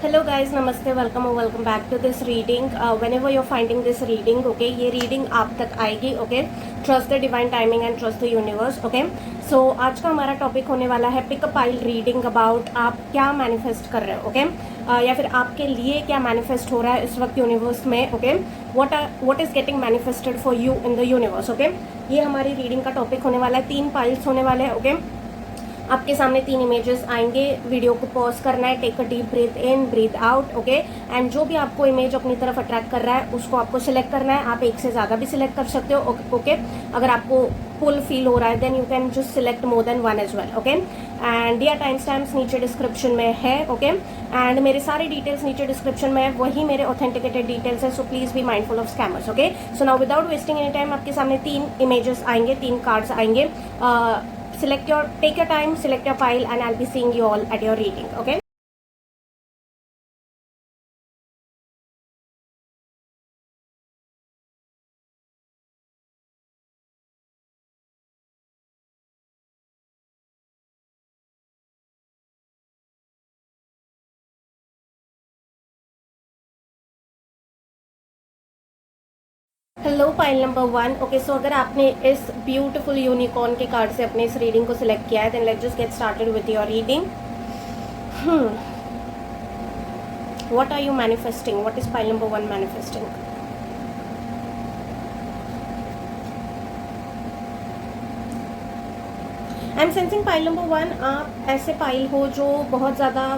Hello guys, नमस्ते, welcome और welcome back to this reading. Whenever you are finding this reading, okay, ये reading आप तक आएगी, okay. Trust the divine timing and trust the universe, okay. So आज का हमारा टॉपिक होने वाला है pick a pile reading about आप क्या मैनिफेस्ट कर रहे हो, ओके। या फिर आपके लिए क्या मैनिफेस्ट हो रहा है इस वक्त यूनिवर्स में, okay. What is getting manifested for you in the universe, okay. ये हमारी रीडिंग का टॉपिक होने वाला है। 3 पाइल्स होने वाले हैं, ओके। आपके सामने 3 इमेजेस आएंगे। वीडियो को पॉज करना है, take a deep breath in, breathe out, okay. And जो भी आपको इमेज अपनी तरफ अट्रैक्ट कर रहा है उसको आपको सिलेक्ट करना है। आप एक से ज़्यादा भी सिलेक्ट कर सकते हो, ओके। अगर आपको पुल फील हो रहा है then you can just select more than one as well, okay. And दिया टाइम स्टैम्प्स नीचे डिस्क्रिप्शन में है, ओके। एंड मेरे सारे डिटेल्स नीचे डिस्क्रिप्शन में है, वही मेरे ऑथेंटिकेटेड डिटेल्स है। So please be mindful of scammers, okay. So now without wasting any time आपके सामने 3 इमेजेस आएंगे, 3 कार्ड्स आएंगे। Take your time, select your file, and I'll be seeing you all at your reading, okay? Hello pile number 1, okay. So अगर आपने इस beautiful unicorn के card से अपने इस रीडिंग को सिलेक्ट किया है then let's just get started with your reading. What are you manifesting? What is pile number 1 manifesting? I am sensing pile number 1 आप ऐसे पाइल हो जो बहुत ज़्यादा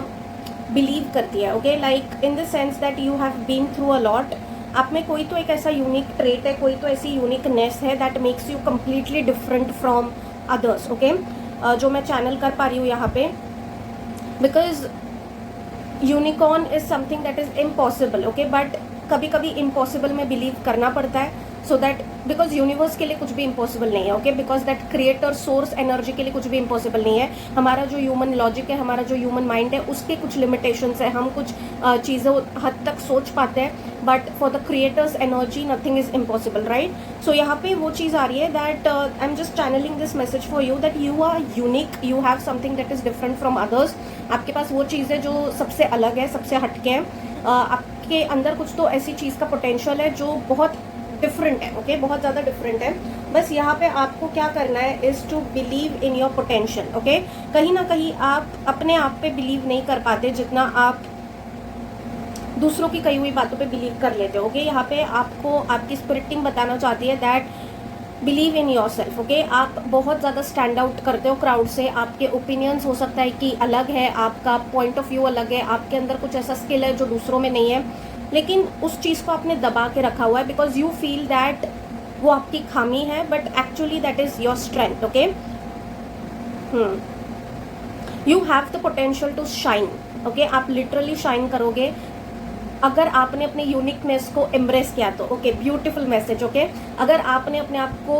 बिलीव करती है, okay. Like in the sense that you have been through a lot. आप में कोई तो एक ऐसा यूनिक ट्रेट है, कोई तो ऐसी यूनिकनेस है that makes you completely different from others, okay. जो मैं चैनल कर पा रही हूँ यहाँ पे, because unicorn is something that is impossible, okay. But कभी कभी इम्पॉसिबल में बिलीव करना पड़ता है, सो दैट बिकॉज यूनिवर्स के लिए कुछ भी इम्पॉसिबल नहीं है, okay. Because that creator source energy के लिए कुछ भी इम्पॉसिबल नहीं है। हमारा जो ह्यूमन लॉजिक है, हमारा जो ह्यूमन माइंड है, उसके कुछ लिमिटेशंस है। हम कुछ चीज़ों हद तक सोच पाते हैं, but for the creators energy nothing is impossible, right. So यहाँ पे वो चीज़ आ रही है that I am just channelling this message for you that you are unique, you have something that is different from others. आपके पास वो चीज़ है जो सबसे अलग है, सबसे हटके है। आपके अंदर कुछ तो ऐसी चीज़ का पोटेंशियल है जो बहुत डिफरेंट है, ओके, बहुत ज़्यादा डिफरेंट है। बस यहाँ पे आपको क्या करना है is to believe in your potential, okay. कहीं ना कहीं आप अपने आप पे बिलीव नहीं कर पाते जितना आप दूसरों की कही हुई बातों पे बिलीव कर लेते हो, ओके। यहाँ पे आपको आपकी स्पिरिट टीम बताना चाहती है that believe in your self, okay. आप बहुत ज़्यादा स्टैंड आउट करते हो क्राउड से। आपके ओपिनियंस हो सकता है कि अलग है, आपका पॉइंट ऑफ व्यू अलग है, आपके अंदर कुछ ऐसा स्किल है जो दूसरों में नहीं है, लेकिन उस चीज़ को आपने दबा के रखा हुआ है बिकॉज यू फील दैट वो आपकी खामी है, but actually that is your strength, okay. You have the potential to shine, okay. आप लिटरली शाइन करोगे अगर आपने अपने यूनिकनेस को एम्ब्रेस किया तो, ओके। Beautiful message, okay. अगर आपने अपने आप को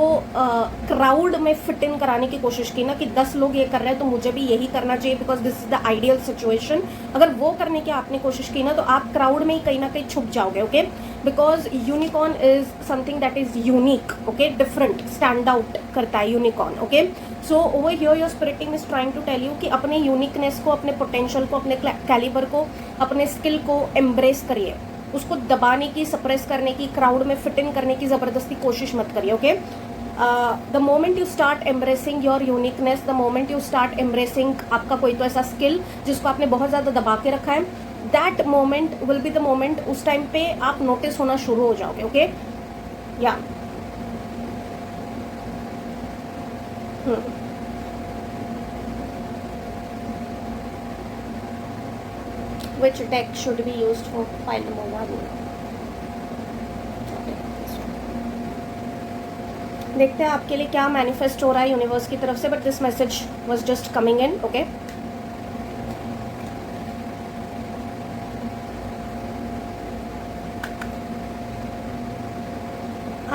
क्राउड में फिट इन कराने की कोशिश की ना कि 10 लोग ये कर रहे हैं तो मुझे भी यही करना चाहिए because this is the ideal situation, अगर वो करने की आपने कोशिश की ना तो आप क्राउड में ही कहीं ना कहीं छुप जाओगे, okay. Because unicorn is something that is unique, okay, different, stand out करता है unicorn, okay. So over here your spirit team is trying to tell you कि अपने यूनिकनेस को, अपने पोटेंशियल को, अपने कैलिबर को, अपने स्किल को एम्ब्रेस करिए। उसको दबाने की, सप्रेस करने की, क्राउड में फिट इन करने की जबरदस्ती कोशिश मत करिए, okay. The moment you start embracing your uniqueness, the moment you start embracing आपका कोई तो ऐसा स्किल जिसको आपने बहुत ज़्यादा दबा के रखा है, that moment will be the moment, उस टाइम पे आप नोटिस होना शुरू हो जाओगे, ओके। या Which deck should be used for file number 1? देखते हैं आपके लिए क्या मैनिफेस्ट हो रहा है यूनिवर्स की तरफ से, but this message was just coming in, okay.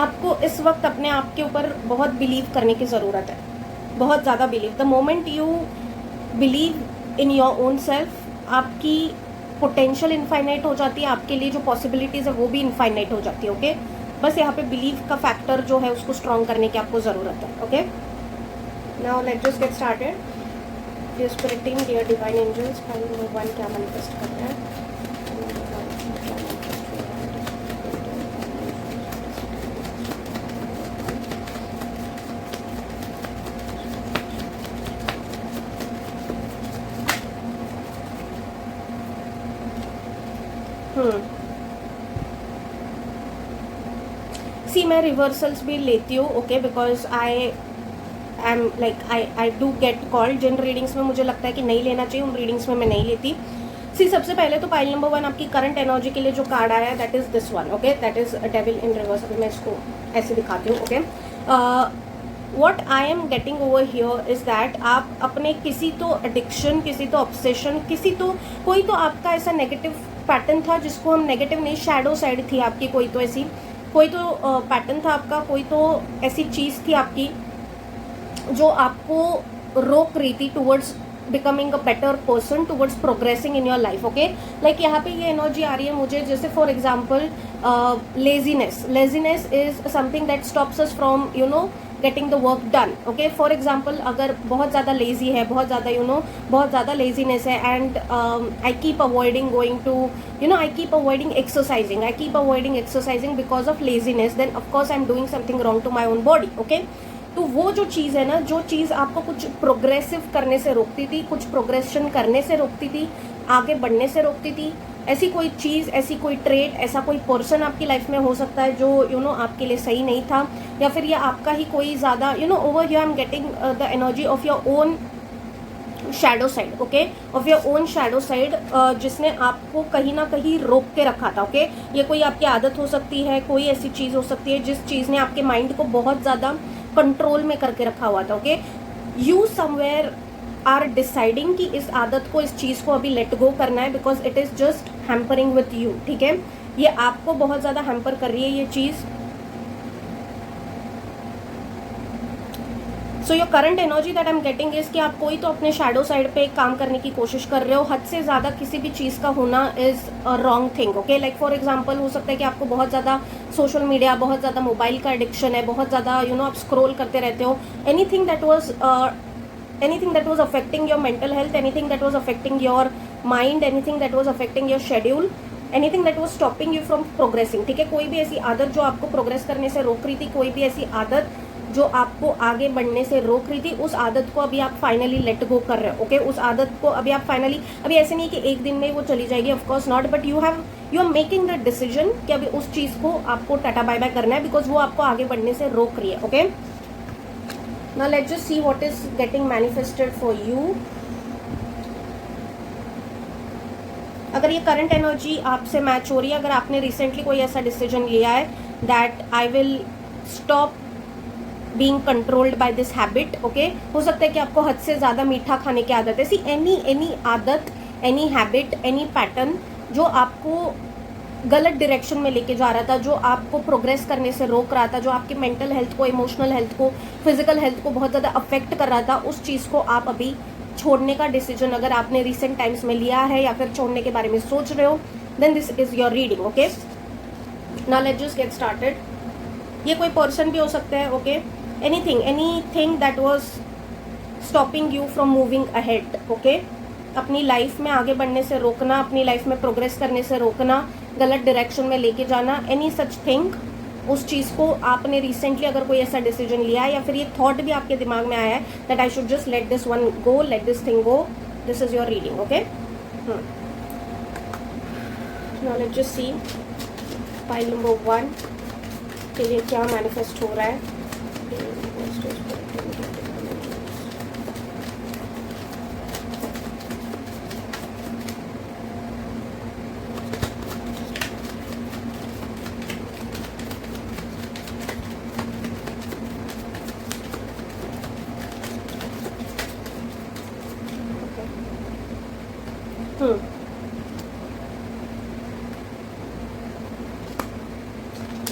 आपको इस वक्त अपने आप के ऊपर बहुत बिलीव करने की ज़रूरत है, बहुत ज़्यादा believe. The moment you believe in your own self, आपकी पोटेंशियल इनफाइनाइट हो जाती है, आपके लिए जो पॉसिबिलिटीज़ है वो भी इनफाइनाइट हो जाती है, ओके। बस यहाँ पे बिलीव का फैक्टर जो है उसको स्ट्रॉन्ग करने की आपको ज़रूरत है, okay. Now let's just get started. Dear spirit team, dear divine angels, pile number 1 क्या मैनिफेस्ट कर रहा है? सी मैं रिवर्सल्स भी लेती हूँ, okay, because I am like I do get called. जिन रीडिंग्स में मुझे लगता है कि नहीं लेना चाहिए, उन रीडिंग्स में मैं नहीं लेती। सी सबसे पहले तो पाइल नंबर 1 आपकी करंट एनर्जी के लिए जो कार्ड आया है that is this one, okay, that is devil in reverse. अभी मैं इसको ऐसे दिखाती हूँ, okay. What I am getting over here is that आप अपने किसी तो एडिक्शन, किसी तो ऑब्सेशन, किसी तो कोई तो आपका ऐसा नेगेटिव पैटर्न था जिसको हम नेगेटिव नहीं, शैडो साइड थी आपकी, कोई तो ऐसी, कोई तो पैटर्न था आपका, कोई तो ऐसी चीज थी आपकी जो आपको रोक रही थी towards becoming a better person, towards progressing in your life, okay. Like यहाँ पे ये एनर्जी आ रही है मुझे, जैसे for example laziness. Laziness is something that stops us from you know getting the work done, okay. For example अगर बहुत ज़्यादा लेजी है, बहुत ज़्यादा बहुत ज़्यादा लेजीनेस है, and I keep avoiding going to I keep avoiding exercising because of laziness, then of course I am doing something wrong to my own body, okay. तो वो जो चीज़ है ना, जो चीज़ आपको कुछ प्रोग्रेसिव करने से रोकती थी, कुछ प्रोग्रेशन करने से रोकती थी, आगे बढ़ने से रोकती थी, ऐसी कोई चीज़, ऐसी कोई ट्रेट, ऐसा कोई पर्सन आपकी लाइफ में हो सकता है जो आपके लिए सही नहीं था, या फिर ये आपका ही कोई ज़्यादा over here I am getting the energy of your own shadow side, okay, of your own shadow side, जिसने आपको कहीं ना कहीं रोक के रखा था, ओके। ये कोई आपकी आदत हो सकती है, कोई ऐसी चीज़ हो सकती है जिस चीज़ ने आपके माइंड को बहुत ज़्यादा कंट्रोल में करके रखा हुआ था, okay. You somewhere are deciding कि इस आदत को, इस चीज़ को अभी लेट गो करना है, because it is just hampering with you, ठीक है। ये आपको बहुत ज़्यादा हैम्पर कर रही है ये चीज़। So your current energy that I am getting is कि आप कोई तो अपने शैडो साइड पे काम करने की कोशिश कर रहे हो। हद से ज़्यादा किसी भी चीज़ का होना is a wrong thing, okay. Like for example हो सकता है कि आपको बहुत ज़्यादा सोशल मीडिया, बहुत ज़्यादा मोबाइल का एडिक्शन है, बहुत ज़्यादा आप स्क्रॉल करते रहते हो। Anything that was affecting your mental health, anything that was affecting your mind, anything that was affecting your schedule, anything that was stopping you from progressing, ठीक है। कोई भी ऐसी आदत जो आपको प्रोग्रेस करने से रोक रही थी, कोई भी ऐसी आदत जो आपको आगे बढ़ने से रोक रही थी, उस आदत को अभी आप फाइनली लेट गो कर रहे हो, ओके। उस आदत को अभी आप फाइनली, अभी ऐसे नहीं कि एक दिन में वो चली जाएगी, of course not, but you are making the decision कि अभी उस चीज़ को आपको टाटा बाय बाय करना है, बिकॉज वो आपको आगे बढ़ने से रोक रही है, okay. Now let's just see what is getting manifested for you. अगर ये करंट एनर्जी आपसे मैच हो रही है, अगर आपने रिसेंटली कोई ऐसा डिसीजन लिया है that I will stop being controlled by this habit, okay. हो सकता है कि आपको हद से ज़्यादा मीठा खाने की आदत है, सी एनी आदत, एनी हैबिट, एनी पैटर्न जो आपको गलत डायरेक्शन में लेके जा रहा था, जो आपको प्रोग्रेस करने से रोक रहा था, जो आपकी मेंटल हेल्थ को, इमोशनल हेल्थ को, फिजिकल हेल्थ को बहुत ज़्यादा अफेक्ट कर रहा था, उस चीज़ को आप अभी छोड़ने का डिसीजन अगर आपने रिसेंट टाइम्स में लिया है या फिर छोड़ने के बारे में सोच रहे हो, then this is your reading, okay. Now let's just get started. ये कोई पर्सन भी हो सकता है, okay. Anything that was stopping you from moving ahead, okay. अपनी लाइफ में आगे बढ़ने से रोकना, अपनी लाइफ में प्रोग्रेस करने से रोकना, गलत डायरेक्शन में लेके जाना, एनी सच थिंग, उस चीज़ को आपने रिसेंटली अगर कोई ऐसा डिसीजन लिया है या फिर ये थॉट भी आपके दिमाग में आया है that I should just let this one go, let this thing go, this is your reading, okay. Now let's just C pile number 1 के लिए क्या मैनिफेस्ट हो रहा है।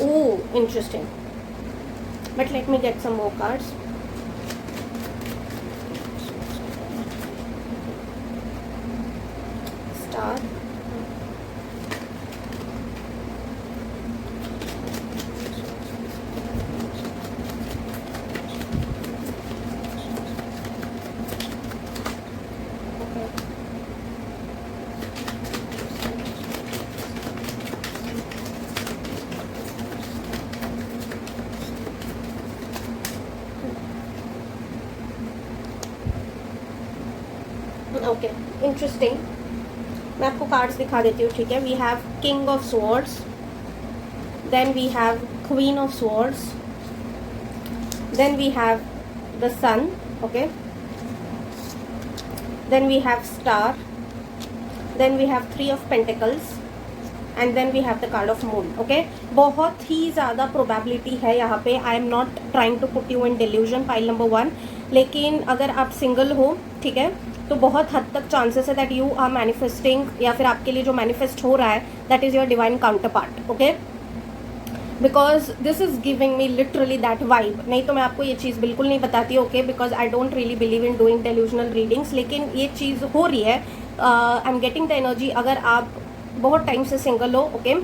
Oh, interesting. But let me get some more cards. Star. Okay, interesting. मैं आपको cards दिखा देती हूँ, ठीक है। We have king of swords, then we have queen of swords, then we have the sun, okay, then we have star, then we have three of pentacles and then we have the card of moon, okay. बहुत ही ज़्यादा probability है यहाँ पे। I am not trying to put you in delusion, pile number 1, लेकिन अगर आप single हो, ठीक है, तो बहुत हद तक चांसेस है दैट यू आर मैनिफेस्टिंग, या फिर आपके लिए जो मैनिफेस्ट हो रहा है that is your divine counter part, okay, because this is giving me literally that vibe. नहीं तो मैं आपको ये चीज़ बिल्कुल नहीं बताती, okay, because I don't really believe in doing delusional readings, लेकिन ये चीज़ हो रही है। आई एम गेटिंग द एनर्जी, अगर आप बहुत टाइम से सिंगल हो, ओके,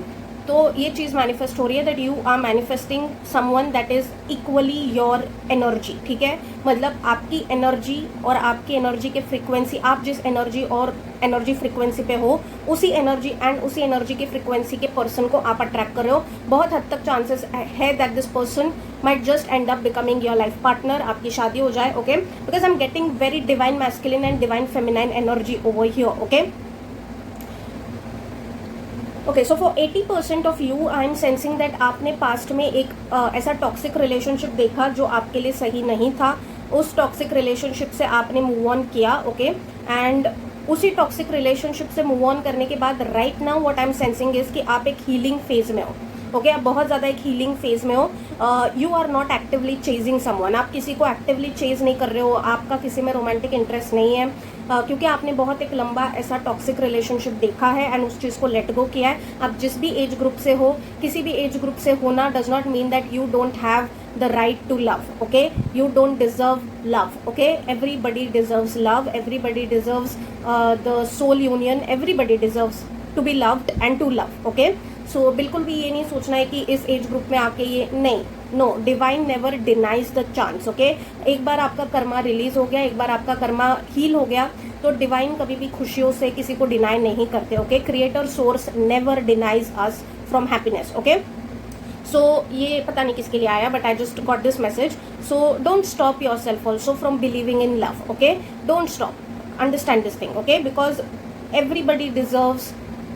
तो ये चीज़ मैनिफेस्ट हो रही है that you are manifesting someone that is equally your energy, ठीक है। मतलब आपकी एनर्जी और आपकी एनर्जी के फ्रीक्वेंसी, आप जिस एनर्जी और एनर्जी फ्रीक्वेंसी पे हो, उसी एनर्जी एंड उसी एनर्जी की फ्रीक्वेंसी के पर्सन को आप अट्रैक्ट कर रहे हो। बहुत हद तक चांसेस है that this person might just and up becoming your life partner, आपकी शादी हो जाए, okay, because I am getting very divine masculine and divine feminine energy over here, okay. Okay, so for 80% of you I am sensing that आपने past में एक ऐसा toxic relationship देखा जो आपके लिए सही नहीं था। उस टॉक्सिक रिलेशनशिप से आपने मूव ऑन किया, ओके, एंड उसी टॉक्सिक रिलेशनशिप से मूव ऑन करने के बाद right now what I am sensing is कि आप एक हीलिंग फेज में हो, ओके, आप बहुत ज़्यादा एक हीलिंग फेज में हो। You are not actively chasing someone, आप किसी को एक्टिवली चेज नहीं कर रहे हो, आपका किसी में रोमांटिक इंटरेस्ट नहीं है, क्योंकि आपने बहुत एक लंबा ऐसा टॉक्सिक रिलेशनशिप देखा है एंड उस चीज़ को लेट गो किया है। आप जिस भी एज ग्रुप से हो, किसी भी एज ग्रुप से होना does not mean that you don't have the right to love, okay, you don't deserve love, okay, everybody deserves love, everybody deserves the soul union, everybody deserves to be loved and to love, okay। so बिल्कुल भी ये नहीं सोचना है कि इस age group में आके ये नहीं, no, divine never denies the chance, okay. एक बार आपका कर्मा रिलीज हो गया, एक बार आपका कर्मा हील हो गया, तो डिवाइन कभी भी खुशियों से किसी को डिनाई नहीं करते, okay. Creator source never denies us from happiness, okay. So ये पता नहीं किसके लिए आया, but I just got this message. So don't stop yourself also from believing in love, okay, don't stop, understand this thing, okay, because everybody deserves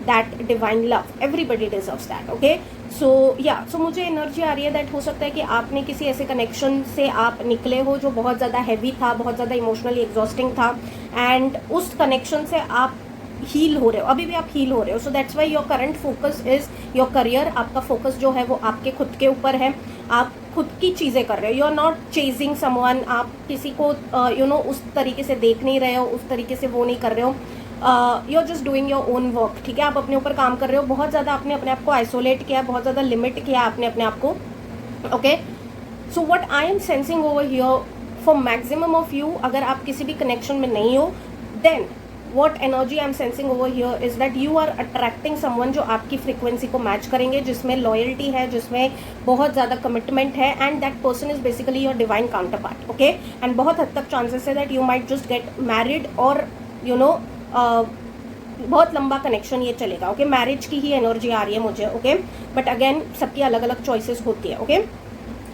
that divine love, everybody deserves that, okay. So मुझे energy आ रही है that हो सकता है कि आपने किसी ऐसे कनेक्शन से आप निकले हो जो बहुत ज़्यादा हैवी था, बहुत ज़्यादा इमोशनली एग्जॉस्टिंग था, एंड उस कनेक्शन से आप हील हो रहे हो, अभी भी आप हील हो रहे हो। So that's why your current focus is your career. आपका फोकस जो है वो आपके खुद के ऊपर है, आप खुद की चीज़ें कर रहे हो, you are not chasing someone, आप किसी को यू नो उस तरीके से देख नहीं रहे हो, उस तरीके से वो नहीं कर रहे हो, you are just doing your own work, ठीक है। आप अपने ऊपर काम कर रहे हो, बहुत ज़्यादा आपने अपने आप को आइसोलेट किया, बहुत ज़्यादा लिमिट किया आपने अपने आप को, okay. So what I am sensing over here for maximum of you, अगर आप किसी भी कनेक्शन में नहीं हो, then what energy I'm sensing over here is that you are attracting someone जो आपकी फ्रीक्वेंसी को मैच करेंगे, जिसमें लॉयल्टी है, जिसमें बहुत ज़्यादा कमिटमेंट है, and that person is basically your divine counter part, okay. And बहुत हद तक चांसेस है that you might just get married, और यू नो बहुत लंबा कनेक्शन ये चलेगा, ओके। मैरिज की ही एनर्जी आ रही है मुझे, ओके, बट अगेन सबकी अलग अलग चॉइसेस होती है, ओके।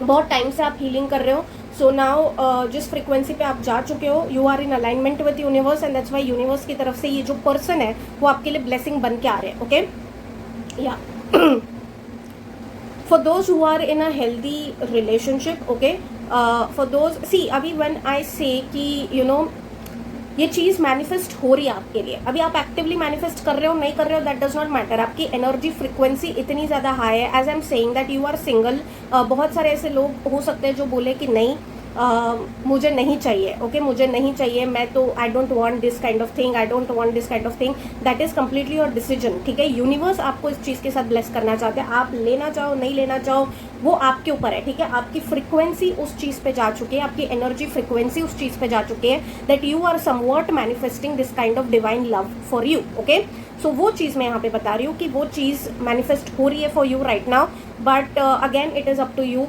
बहुत टाइम से आप हीलिंग कर रहे हो, सो नाउ जिस फ्रीक्वेंसी पे आप जा चुके हो, you are in alignment with universe, and that's why universe की तरफ से ये जो पर्सन है वो आपके लिए ब्लेसिंग बन के आ रहे हैं, ओके। या for those who are in a healthy relationship, okay, for those, see अभी व्हेन आई से कि यू नो ये चीज़ मैनिफेस्ट हो रही है आपके लिए, अभी आप एक्टिवली मैनिफेस्ट कर रहे हो नहीं कर रहे हो, दैट डज नॉट मैटर, आपकी एनर्जी फ्रीक्वेंसी इतनी ज़्यादा हाई है। As I am saying that you are single, बहुत सारे ऐसे लोग हो सकते हैं जो बोले कि नहीं मुझे नहीं चाहिए, ओके, मुझे नहीं चाहिए, मैं तो I don't want this kind of thing, I don't want this kind of thing, that is completely your decision, ठीक है। यूनिवर्स आपको इस चीज़ के साथ ब्लेस करना चाहते हैं, आप लेना चाहो नहीं लेना चाहो वो आपके ऊपर है, ठीक है। आपकी फ्रीक्वेंसी उस चीज़ पे जा चुकी है, आपकी एनर्जी फ्रीक्वेंसी उस चीज़ पे जा चुकी है that you are somewhat manifesting this kind of divine love for you, okay. So वो चीज़ मैं यहाँ पे बता रही हूँ कि वो चीज़ मैनिफेस्ट हो रही है for you right now, but again it is up to you,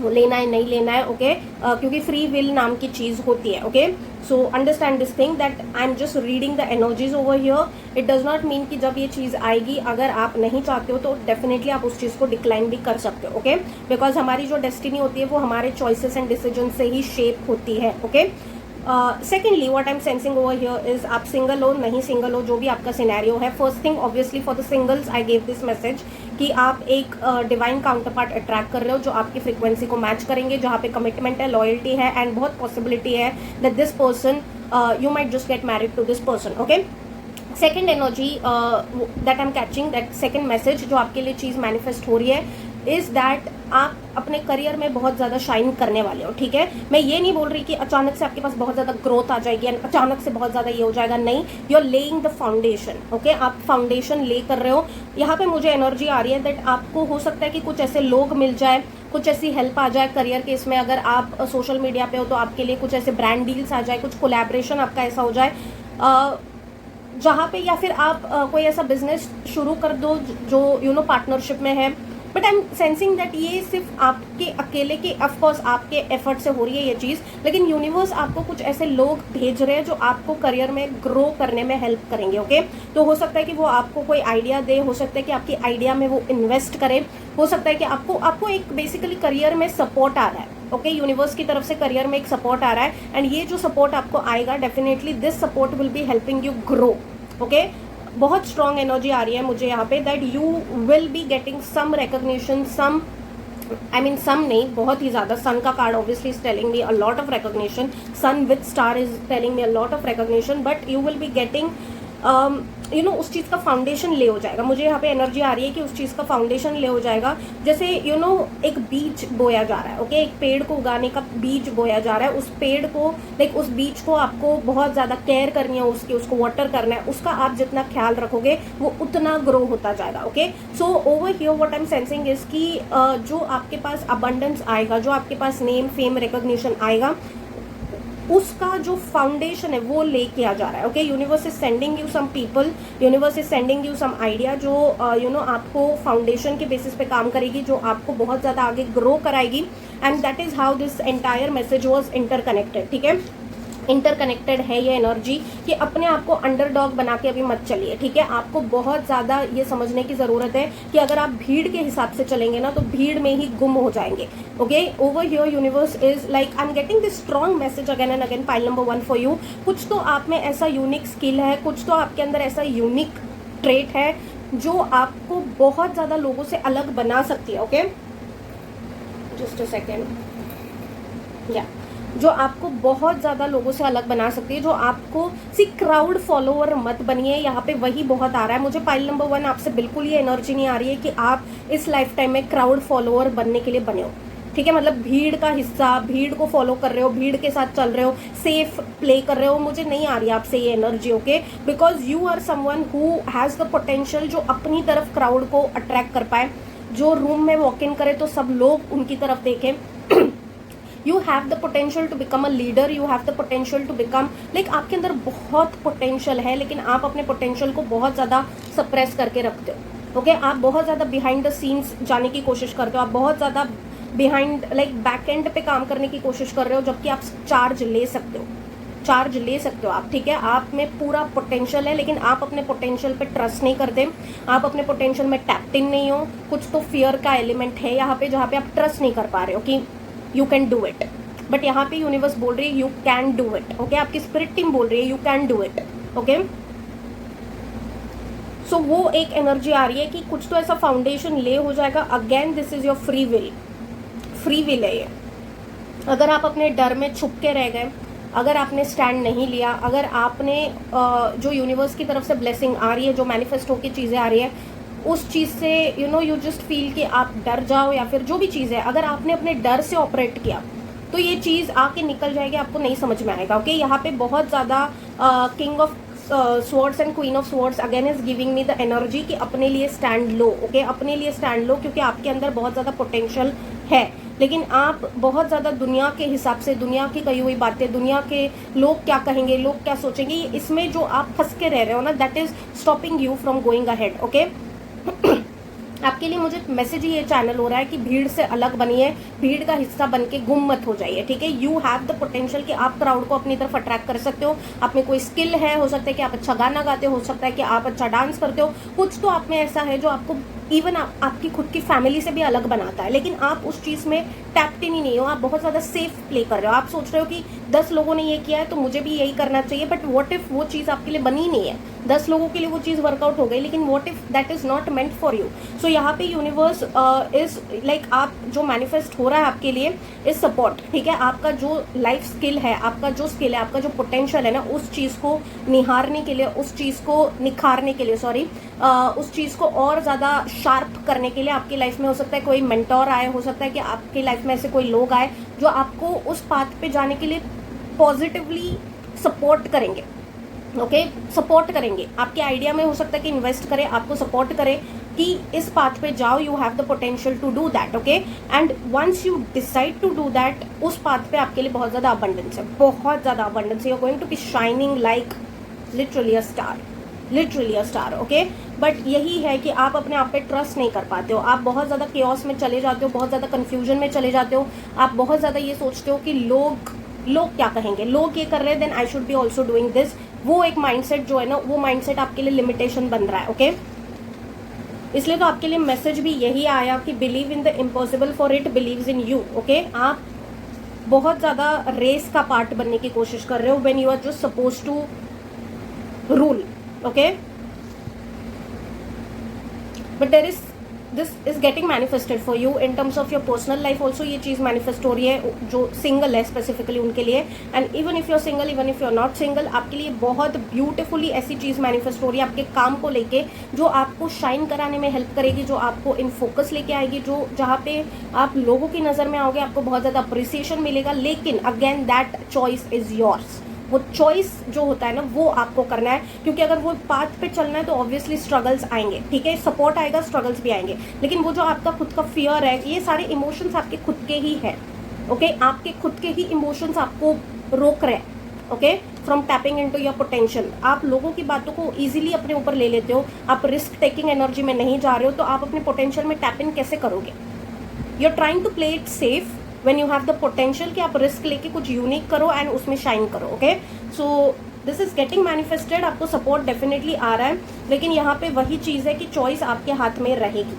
लेना है नहीं लेना है, ओके, क्योंकि फ्री विल नाम की चीज़ होती है, okay. So understand this thing that I am just reading the energies over here, it does not mean कि जब ये चीज़ आएगी अगर आप नहीं चाहते हो तो डेफिनेटली आप उस चीज़ को डिक्लाइन भी कर सकते हो, ओके, बिकॉज हमारी जो डेस्टिनी होती है वो हमारे चॉइसेस एंड डिसीजन से ही शेप होती है, okay. Secondly what I am sensing over here is आप सिंगल हो नहीं सिंगल हो, जो भी आपका सिनेरियो है, first thing obviously for the singles I gave this message कि आप एक डिवाइन काउंटर पार्ट अट्रैक्ट कर रहे हो जो आपकी फ्रीक्वेंसी को मैच करेंगे, जहाँ पे कमिटमेंट है, लॉयल्टी है एंड बहुत पॉसिबिलिटी है that this person you might just get married to this person. Okay, second energy that I am catching, that second message जो आपके लिए चीज़ मैनिफेस्ट हो रही है इज दैट आप अपने करियर में बहुत ज़्यादा शाइन करने वाले हो. ठीक है, मैं ये नहीं बोल रही कि अचानक से आपके पास बहुत ज़्यादा ग्रोथ आ जाएगी एंड अचानक से बहुत ज़्यादा ये हो जाएगा, नहीं, you are laying the foundation. Okay, आप फाउंडेशन ले कर रहे हो. यहाँ पे मुझे एनर्जी आ रही है दैट आपको हो सकता है कि कुछ ऐसे लोग मिल जाए, कुछ ऐसी हेल्प आ जाए करियर के इसमें. अगर आप सोशल मीडिया पे हो तो आपके लिए कुछ ऐसे ब्रांड डील्स आ जाए, कुछ कोलैबोरेशन आपका ऐसा हो जाए जहाँ पे, या फिर आप कोई ऐसा बिजनेस शुरू कर दो जो पार्टनरशिप में है. But I am sensing that ये सिर्फ आपके अकेले के, ऑफकोर्स आपके एफर्ट से हो रही है ये चीज़, लेकिन यूनिवर्स आपको कुछ ऐसे लोग भेज रहे हैं जो आपको करियर में ग्रो करने में हेल्प करेंगे. ओके, तो हो सकता है कि वो आपको कोई आइडिया दे, हो सकता है कि आपकी आइडिया में वो इन्वेस्ट करे, हो सकता है कि आपको एक बेसिकली करियर में सपोर्ट आ रहा है. ओके, यूनिवर्स की तरफ से करियर में एक सपोर्ट आ रहा है एंड ये जो सपोर्ट आपको आएगा definitely this support will be helping you grow. Okay, बहुत स्ट्रॉन्ग एनर्जी आ रही है मुझे यहाँ पे that you will be getting some recognition, some नहीं, बहुत ही ज़्यादा. सन का card obviously is telling me a lot of recognition, sun with star is telling me a lot of recognition, but you will be getting उस चीज़ का foundation ले हो जाएगा. मुझे यहाँ पे एनर्जी आ रही है कि उस चीज़ का फाउंडेशन ले हो जाएगा. जैसे एक बीज बोया जा रहा है. ओके, एक पेड़ को उगाने का बीज बोया जा रहा है. उस पेड़ को उस बीज को आपको बहुत ज़्यादा केयर करनी है, उसको वाटर करना है. उसका आप जितना ख्याल रखोगे वो उतना ग्रो होता जाएगा. Okay, so over here what I am sensing is कि जो आपके पास अबंडेंस आएगा, जो आपके पास नेम फेम रिकॉग्निशन आएगा, उसका जो फाउंडेशन है वो लेके आ जा रहा है. Okay, universe is sending you some people, universe is sending you some idea जो आपको फाउंडेशन के बेसिस पे काम करेगी, जो आपको बहुत ज़्यादा आगे ग्रो कराएगी. And that is how this entire message was interconnected. ठीक है, इंटरकनेक्टेड है ये एनर्जी कि अपने आप को अंडरडॉग बना के अभी मत चलिए. ठीक है, आपको बहुत ज़्यादा ये समझने की ज़रूरत है कि अगर आप भीड़ के हिसाब से चलेंगे ना तो भीड़ में ही गुम हो जाएंगे. Okay, over here universe is like I am getting this strong message again and again. Pile number 1 for you. कुछ तो आप में ऐसा यूनिक स्किल है, कुछ तो आपके अंदर ऐसा यूनिक ट्रेट है जो आपको बहुत ज़्यादा लोगों से अलग बना सकती है. Okay, just a second. या जो आपको बहुत ज़्यादा लोगों से अलग बना सकती है, जो आपको क्राउड फॉलोअर मत बनिए. यहाँ पे वही बहुत आ रहा है मुझे. पाइल नंबर 1 आपसे बिल्कुल ये एनर्जी नहीं आ रही है कि आप इस लाइफ टाइम में क्राउड फॉलोअर बनने के लिए बने हो. ठीक है, मतलब भीड़ का हिस्सा, भीड़ को फॉलो कर रहे हो, भीड़ के साथ चल रहे हो, सेफ प्ले कर रहे हो. मुझे नहीं आ रही है आपसे ये energy. Okay, because you are someone who has the potential जो अपनी तरफ क्राउड को अट्रैक्ट कर पाए, जो रूम में वॉक इन करे तो सब लोग उनकी तरफ देखें. You have the potential to become a leader, you have the potential to become आपके अंदर बहुत पोटेंशियल है, लेकिन आप अपने पोटेंशियल को बहुत ज़्यादा सप्रेस करके रखते हो. ओके, आप बहुत ज़्यादा बिहाइंड द सीन्स जाने की कोशिश करते हो, आप बहुत ज़्यादा बिहाइंड बैक एंड पे काम करने की कोशिश कर रहे हो, जबकि आप चार्ज ले सकते हो आप. ठीक है, आप में पूरा पोटेंशियल है, लेकिन आप अपने पोटेंशियल पे ट्रस्ट नहीं करते, आप अपने पोटेंशियल में टैप्ड इन नहीं हो. कुछ तो फियर का एलिमेंट है यहाँ पे, जहाँ पे आप ट्रस्ट नहीं कर पा रहे हो कि you can do it. But यहाँ पे यूनिवर्स बोल रही है you can do it. Okay, आपकी स्पिरिट टीम बोल रही है you can do it. Okay, so वो एक एनर्जी आ रही है कि कुछ तो ऐसा फाउंडेशन ले हो जाएगा. Again this is your free will है ये. अगर आप अपने डर में छुप के रह गए, अगर आपने स्टैंड नहीं लिया, अगर आपने जो यूनिवर्स की तरफ से ब्लेसिंग आ रही है, जो मैनिफेस्ट होकर चीज़ें आ रही है, उस चीज़ से यू जस्ट फील कि आप डर जाओ या फिर जो भी चीज़ है, अगर आपने अपने डर से ऑपरेट किया तो ये चीज़ आके निकल जाएगी, आपको नहीं समझ में आएगा. ओके, यहाँ पे बहुत ज़्यादा king of swords and queen of swords again is giving me the energy कि अपने लिए स्टैंड लो. ओके, अपने लिए स्टैंड लो, क्योंकि आपके अंदर बहुत ज़्यादा पोटेंशियल है, लेकिन आप बहुत ज़्यादा दुनिया के हिसाब से, दुनिया की कही हुई बातें, दुनिया के लोग क्या कहेंगे, लोग क्या सोचेंगे, इसमें जो आप फंस के रह रहे हो ना, that is stopping you from going ahead. Okay, आपके लिए मुझे मैसेज ही ये चैनल हो रहा है कि भीड़ से अलग बनिए, भीड़ का हिस्सा बन के गुम मत हो जाइए. ठीक है, यू हैव द पोटेंशियल कि आप क्राउड को अपनी तरफ अट्रैक्ट कर सकते हो. आप में कोई स्किल है, हो सकता है कि आप अच्छा गाना गाते हो सकता है कि आप अच्छा डांस करते हो. कुछ तो आप में ऐसा है जो आपको इवन आपकी खुद की फैमिली से भी अलग बनाता है, लेकिन आप उस चीज़ में टैप्ड इन ही नहीं हो. आप बहुत ज़्यादा सेफ प्ले कर रहे हो. आप सोच रहे हो कि 10 लोगों ने ये किया है तो मुझे भी यही करना चाहिए, बट व्हाट इफ वो चीज़ आपके लिए बनी नहीं है, 10 लोगों के लिए वो चीज़ वर्कआउट हो गई, लेकिन what if that is not meant for you. So यहाँ पे यूनिवर्स इज लाइक, आप जो मैनिफेस्ट हो रहा है आपके लिए इज सपोर्ट, ठीक है। आपका जो लाइफ स्किल है, आपका जो स्किल है, आपका जो पोटेंशियल है ना, उस चीज़ को निहारने के लिए, उस चीज़ को निखारने के लिए, सॉरी, उस चीज़ को और ज़्यादा शार्प करने के लिए आपकी लाइफ में हो सकता है कोई मेंटोर आए, हो सकता है कि आपकी लाइफ में ऐसे कोई लोग आए जो आपको उस पाथ पे जाने के लिए पॉजिटिवली सपोर्ट करेंगे, ओके, सपोर्ट करेंगे। आपके आइडिया में हो सकता है कि इन्वेस्ट करें, आपको सपोर्ट करें कि इस पाथ पे जाओ, you have the potential to do that, okay. And once you decide to do that, उस पाथ पे आपके लिए बहुत ज़्यादा अबंडेंस है, बहुत ज़्यादा अबंडेंस है। You are going to be shining like literally a star, literally a star, okay. But यही है कि आप अपने आप पे ट्रस्ट नहीं कर पाते हो, आप बहुत ज़्यादा केओस में चले जाते हो, बहुत ज़्यादा कन्फ्यूजन में चले जाते हो, आप बहुत ज़्यादा ये सोचते हो कि लोग क्या कहेंगे, लोग ये कर रहे हैं then I should be also doing this. वो एक माइंडसेट जो है ना, वो माइंडसेट आपके लिए लिमिटेशन बन रहा है, ओके। इसलिए तो आपके लिए मैसेज भी यही आया कि believe in the impossible for it believes in you, okay. आप बहुत ज़्यादा रेस का पार्ट बनने की कोशिश कर रहे हो when you are just suppose to rule, okay. But there is this is getting manifested for you in terms of your personal life also. ये चीज़ मैनिफेस्ट हो रही है जो सिंगल है स्पेसिफिकली उनके लिए, and even if you are single, even if you are not single, आपके लिए बहुत ब्यूटीफुली ऐसी चीज़ मैनिफेस्ट हो रही है आपके काम को लेके, जो आपको शाइन कराने में हेल्प करेगी, जो आपको इन फोकस लेके आएगी, जो जहाँ पे आप लोगों की नज़र में आओगे, आपको बहुत ज़्यादा अप्रिसिएशन मिलेगा। लेकिन again that choice is yours, वो चॉइस जो होता है ना वो आपको करना है, क्योंकि अगर वो पाथ पे चलना है तो ऑब्वियसली स्ट्रगल्स आएंगे, ठीक है, सपोर्ट आएगा, स्ट्रगल्स भी आएंगे, लेकिन वो जो आपका खुद का फियर है, ये सारे इमोशंस आपके खुद के ही है, ओके। आपके खुद के ही इमोशंस आपको रोक रहे हैं, okay, from tapping into your potential. आप लोगों की बातों को इजीली अपने ऊपर ले लेते हो, आप रिस्क टेकिंग एनर्जी में नहीं जा रहे हो, तो आप अपने पोटेंशियल में टैप इन कैसे करोगे? You are trying to play it safe when you have the potential कि आप रिस्क लेके कुछ यूनिक करो एंड उसमें शाइन करो, okay. So this is getting manifested, आपको सपोर्ट डेफिनेटली आ रहा है, लेकिन यहाँ पे वही चीज़ है कि चॉइस आपके हाथ में रहेगी,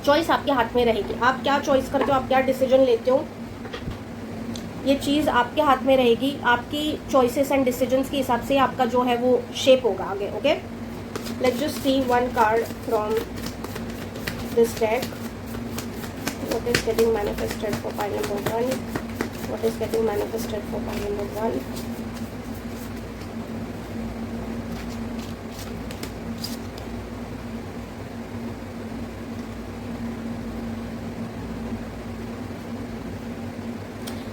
चॉइस आपके हाथ में रहेगी। आप क्या चॉइस करते हो, आप क्या डिसीजन लेते हो, ये चीज़ आपके हाथ में रहेगी। आपकी चॉइसेस एंड डिसीजंस के हिसाब से आपका जो है वो शेप होगा आगे, okay. Let's just C one card from this deck. What is getting manifested for pile number 1? What is getting manifested for pile number 1?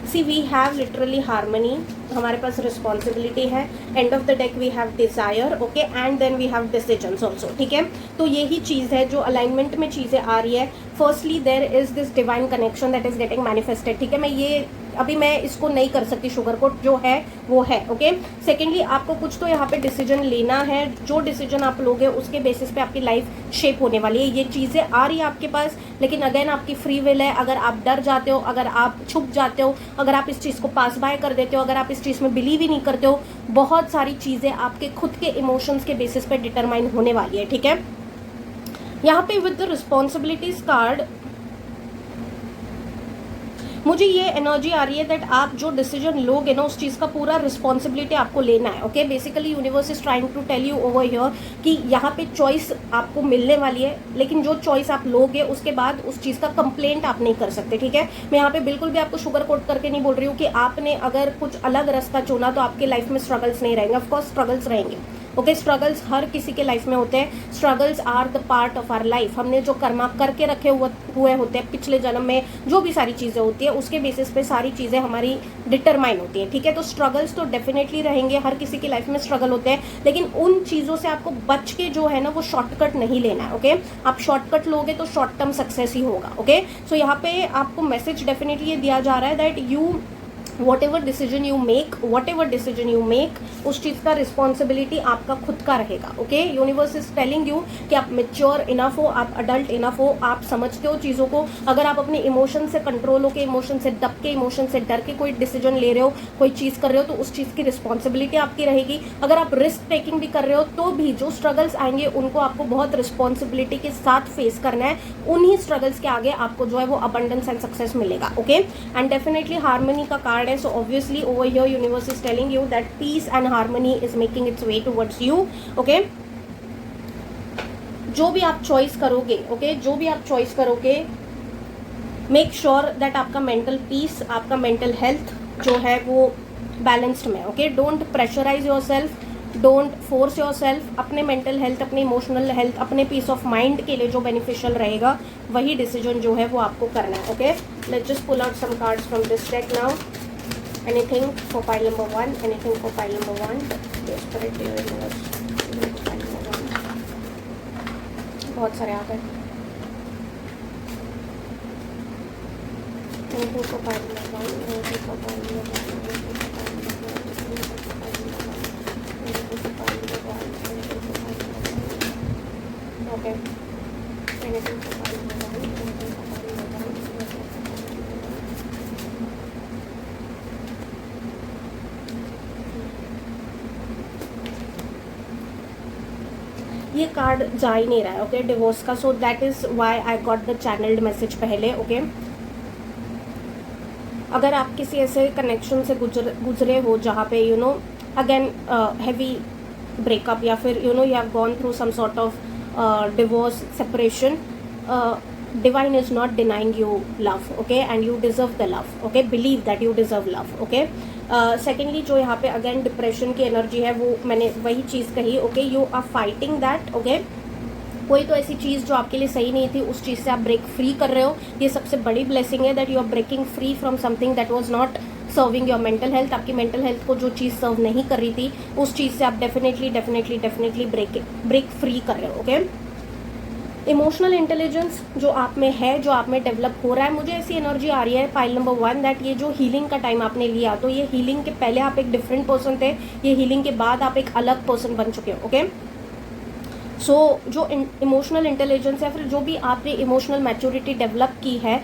See, we have literally harmony. हमारे पास रिस्पॉन्सिबिलिटी है, and of the deck we have desire, okay, and then we have decisions also, ठीक है। तो यही चीज़ है जो alignment में चीज़ें आ रही है। Firstly there is this divine connection that is getting manifested, ठीक है। अभी मैं इसको नहीं कर सकती शुगर कोट, जो है वो है, ओके। सेकेंडली आपको कुछ तो यहाँ पे डिसीजन लेना है, जो डिसीजन आप लोगे उसके बेसिस पे आपकी लाइफ शेप होने वाली है। ये चीज़ें आ रही है आपके पास, लेकिन अगेन आपकी फ्री विल है। अगर आप डर जाते हो, अगर आप छुप जाते हो, अगर आप इस चीज़ को पास बाय कर देते हो, अगर आप इस चीज़ में बिलीव ही नहीं करते हो, बहुत सारी चीज़ें आपके खुद के इमोशंस के बेसिस पे डिटरमाइन होने वाली है, ठीक है। यहाँ पे विद द रिस्पॉन्सिबिलिटीज कार्ड मुझे ये एनर्जी आ रही है दैट आप जो डिसीजन लोगे ना उस चीज़ का पूरा रिस्पॉन्सिबिलिटी आपको लेना है, okay. Basically universe is trying to tell you over here कि यहाँ पे चॉइस आपको मिलने वाली है, लेकिन जो चॉइस आप लोगे उसके बाद उस चीज़ का कंप्लेंट आप नहीं कर सकते, ठीक है। मैं यहाँ पे बिल्कुल भी आपको शुगर कोट करके नहीं बोल रही हूँ कि आपने अगर कुछ अलग रास्ता चुना तो आपके लाइफ में स्ट्रगल्स नहीं रहेंगे। ऑफकोर्स स्ट्रगल्स रहेंगे, ओके। स्ट्रगल्स हर किसी के लाइफ में होते हैं, struggles are the part of our life. हमने जो कर्मा करके रखे हुए होते हैं पिछले जन्म में, जो भी सारी चीज़ें होती है उसके बेसिस पे सारी चीज़ें हमारी डिटरमाइन होती है, ठीक है। तो स्ट्रगल्स तो डेफिनेटली रहेंगे, हर किसी की लाइफ में स्ट्रगल होते हैं, लेकिन उन चीज़ों से आपको बच के जो है ना वो शॉर्टकट नहीं लेना है, ओके। आप शॉर्टकट लोगे तो शॉर्ट टर्म सक्सेस ही होगा, ओके। सो यहाँ पे आपको मैसेज डेफिनेटली ये दिया जा रहा है that you whatever decision you make उस चीज़ का रिस्पॉन्सिबिलिटी आपका खुद का रहेगा, okay. Universe is telling you कि आप मेच्योर इनफ हो, आप अडल्ट इनफ हो, आप समझते हो चीज़ों को। अगर आप अपने इमोशन से कंट्रोल हो के, इमोशन से दब के, इमोशन से डर के कोई डिसीजन ले रहे हो, कोई चीज़ कर रहे हो, तो उस चीज़ की रिस्पॉन्सिबिलिटी आपकी रहेगी। अगर आप रिस्क टेकिंग भी कर रहे हो तो भी जो स्ट्रगल्स आएंगे उनको आपको बहुत रिस्पॉन्सिबिलिटी के साथ फेस करना है। उन्हीं स्ट्रगल्स के आगे आपको जो है वो अबंडेंस एंड सक्सेस मिलेगा, ओके। एंड डेफिनेटली हार्मनी का कार्ड कार्ड है, so obviously over here universe is telling you that peace and harmony is making its way towards you, okay. जो भी आप चॉइस करोगे, ओके, जो भी आप चॉइस करोगे, मेक श्योर दैट आपका मेंटल पीस, आपका मेंटल हेल्थ जो है वो बैलेंस्ड में, okay. Don't pressurise your self, don't force your self. अपने मेंटल हेल्थ, अपने इमोशनल हेल्थ, अपने पीस ऑफ माइंड के लिए जो बेनिफिशियल रहेगा वही डिसीजन जो है वो आपको करना है, okay. Let's just pull out some cards from this deck now. Anything for pile number 1, anything for pile number 1, spirit universe, pile number 1, बहुत सारे आ गए। Anything for pile number 1, anything for pile number 1, okay, anything for pile number 1, anything for pile number 1, anything for pile number 1। ये card जा ही नहीं रहा है, okay, divorce का। So that is why I got the channelled message पहले, okay. अगर आप किसी ऐसे कनेक्शन से गुजरे हो जहाँ पे you know again heavy breakup, या फिर you know you have gone through some sort of divorce, separation, divine is not denying you love, okay, and you deserve the love, okay, believe that you deserve love, okay। Secondly, जो यहाँ पे again depression की energy है वो मैंने वही चीज़ कही, okay, you are fighting that, okay. कोई तो ऐसी चीज़ जो आपके लिए सही नहीं थी, उस चीज़ से आप ब्रेक फ्री कर रहे हो। ये सबसे बड़ी ब्लेसिंग है that you are breaking free from something that was not serving your mental health. आपकी मेंटल हेल्थ को जो चीज़ सर्व नहीं कर रही थी, उस चीज़ से आप डेफिनेटली ब्रेक फ्री कर रहे हो, ओके। इमोशनल इंटेलिजेंस जो आप में है, जो आप में डेवलप हो रहा है, मुझे ऐसी एनर्जी आ रही है पाइल नंबर 1 दैट ये जो हीलिंग का टाइम आपने लिया, तो ये हीलिंग के पहले आप एक डिफरेंट पर्सन थे, ये हीलिंग के बाद आप एक अलग पर्सन बन चुके हो, ओके। सो जो इमोशनल इंटेलिजेंस है, फिर जो भी आपने इमोशनल मैच्योरिटी डेवलप की है,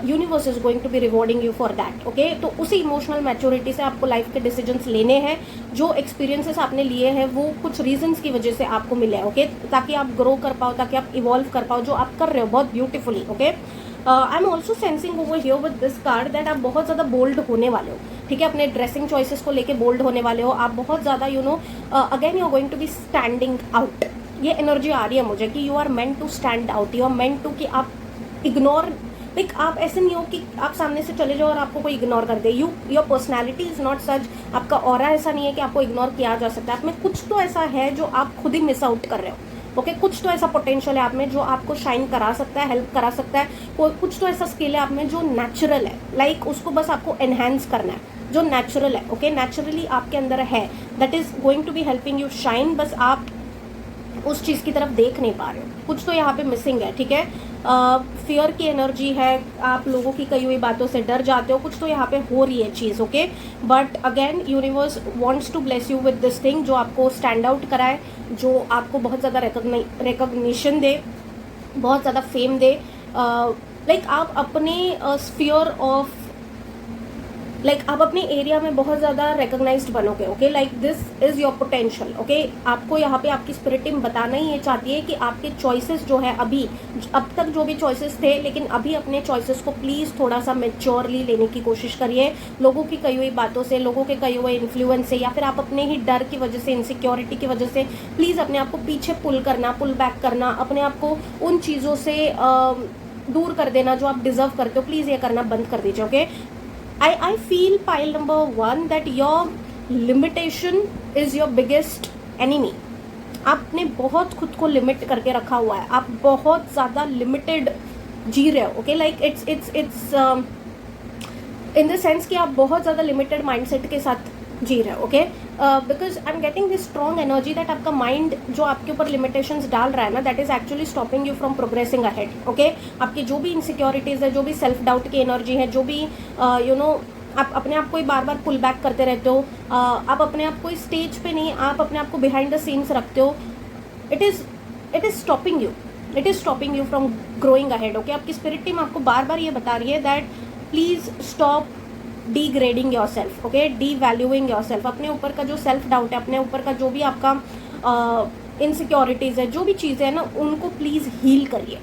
universe is going to be rewarding you for that, okay. तो उसी इमोशनल मैच्योरिटी से आपको लाइफ के डिसीजंस लेने हैं। जो एक्सपीरियंसेस आपने लिए हैं वो कुछ रीजंस की वजह से आपको मिले हैं, ओके, ताकि आप ग्रो कर पाओ, ताकि आप इवॉल्व कर पाओ, जो आप कर रहे हो बहुत beautifully, okay. I am also sensing over here with this card that आप बहुत ज़्यादा बोल्ड होने वाले हो, ठीक है, अपने ड्रेसिंग चॉइसेस को लेके बोल्ड होने वाले हो आप बहुत ज़्यादा, you know, again you are going to be standing out. ये एनर्जी आ रही है मुझे कि you are meant to stand out, you are meant to कि आप इग्नोर, लाइक आप ऐसे नहीं हो कि आप सामने से चले जाओ और आपको कोई इग्नोर कर दे। Your personality is not such, आपका ऑरा ऐसा नहीं है कि आपको इग्नोर किया जा सकता है। आप में कुछ तो ऐसा है जो आप खुद ही मिस आउट कर रहे हो, ओके। कुछ तो ऐसा पोटेंशियल है आप में जो आपको शाइन करा सकता है, हेल्प करा सकता है। कुछ तो ऐसा स्किल है आप में जो नेचुरल है, लाइक उसको बस आपको एनहेंस करना है, जो नेचुरल है, ओके, नेचुरली आपके अंदर है, that is going to be helping you shine. बस आप उस चीज़ की तरफ देख नहीं पा रहे हो, कुछ तो यहाँ पे मिसिंग है, ठीक है। फियर की एनर्जी है, आप लोगों की कही हुई बातों से डर जाते हो, कुछ तो यहाँ पे हो रही है चीज़, okay. But again universe wants to bless you with this thing जो आपको स्टैंड आउट कराए, जो आपको बहुत ज़्यादा रिकॉग्निशन दे, बहुत ज़्यादा फेम दे, लाइक आप अपने स्फीयर ऑफ, लाइक आप अपने एरिया में बहुत ज़्यादा रिकॉग्नाइज्ड बनोगे, okay. Like this is your potential, okay. आपको यहाँ पे आपकी स्पिरिट टीम बताना ही ये चाहती है कि आपके चॉइसेस जो है अभी, अब तक जो भी चॉइसेस थे, लेकिन अभी अपने चॉइसेस को प्लीज़ थोड़ा सा मेच्योरली लेने की कोशिश करिए। लोगों की कही हुई बातों से, लोगों के कहे हुए इन्फ्लुएंस से, या फिर आप अपने ही डर की वजह से, इनसिक्योरिटी की वजह से प्लीज़ अपने आप को पीछे पुल बैक करना, अपने आप को उन चीज़ों से दूर कर देना जो आप डिजर्व करते हो, प्लीज़ ये करना बंद कर दीजिए, okay. I feel pile number 1 that your limitation is your biggest enemy। आपने बहुत खुद को लिमिट करके रखा हुआ है, आप बहुत ज़्यादा लिमिटेड जी रहे हो, okay. Like it's in the sense कि आप बहुत ज़्यादा लिमिटेड माइंडसेट के साथ जी रहे हो, okay. Because I am getting this strong energy that आपका माइंड जो आपके ऊपर लिमिटेशंस डाल रहा है ना, that is actually stopping you from progressing ahead, okay. आपकी जो भी इनसिक्योरिटीज़ है, जो भी सेल्फ डाउट की एनर्जी है, जो भी यू नो आप अपने आप को ही बार बार पुल बैक करते रहते हो, आप अपने आप को स्टेज पे नहीं, आप अपने आप को बिहाइंड द सीन्स रखते हो, it is stopping you from growing ahead, okay. आपकी स्पिरिट टीम आपको बार बार ये बता रही है that please stop degrading your self, okay, D valuing your self. अपने ऊपर का जो सेल्फ डाउट है, अपने ऊपर का जो भी आपका इनसिक्योरिटीज़ है, जो भी चीज़ें हैं ना, उनको प्लीज़ हील करिए,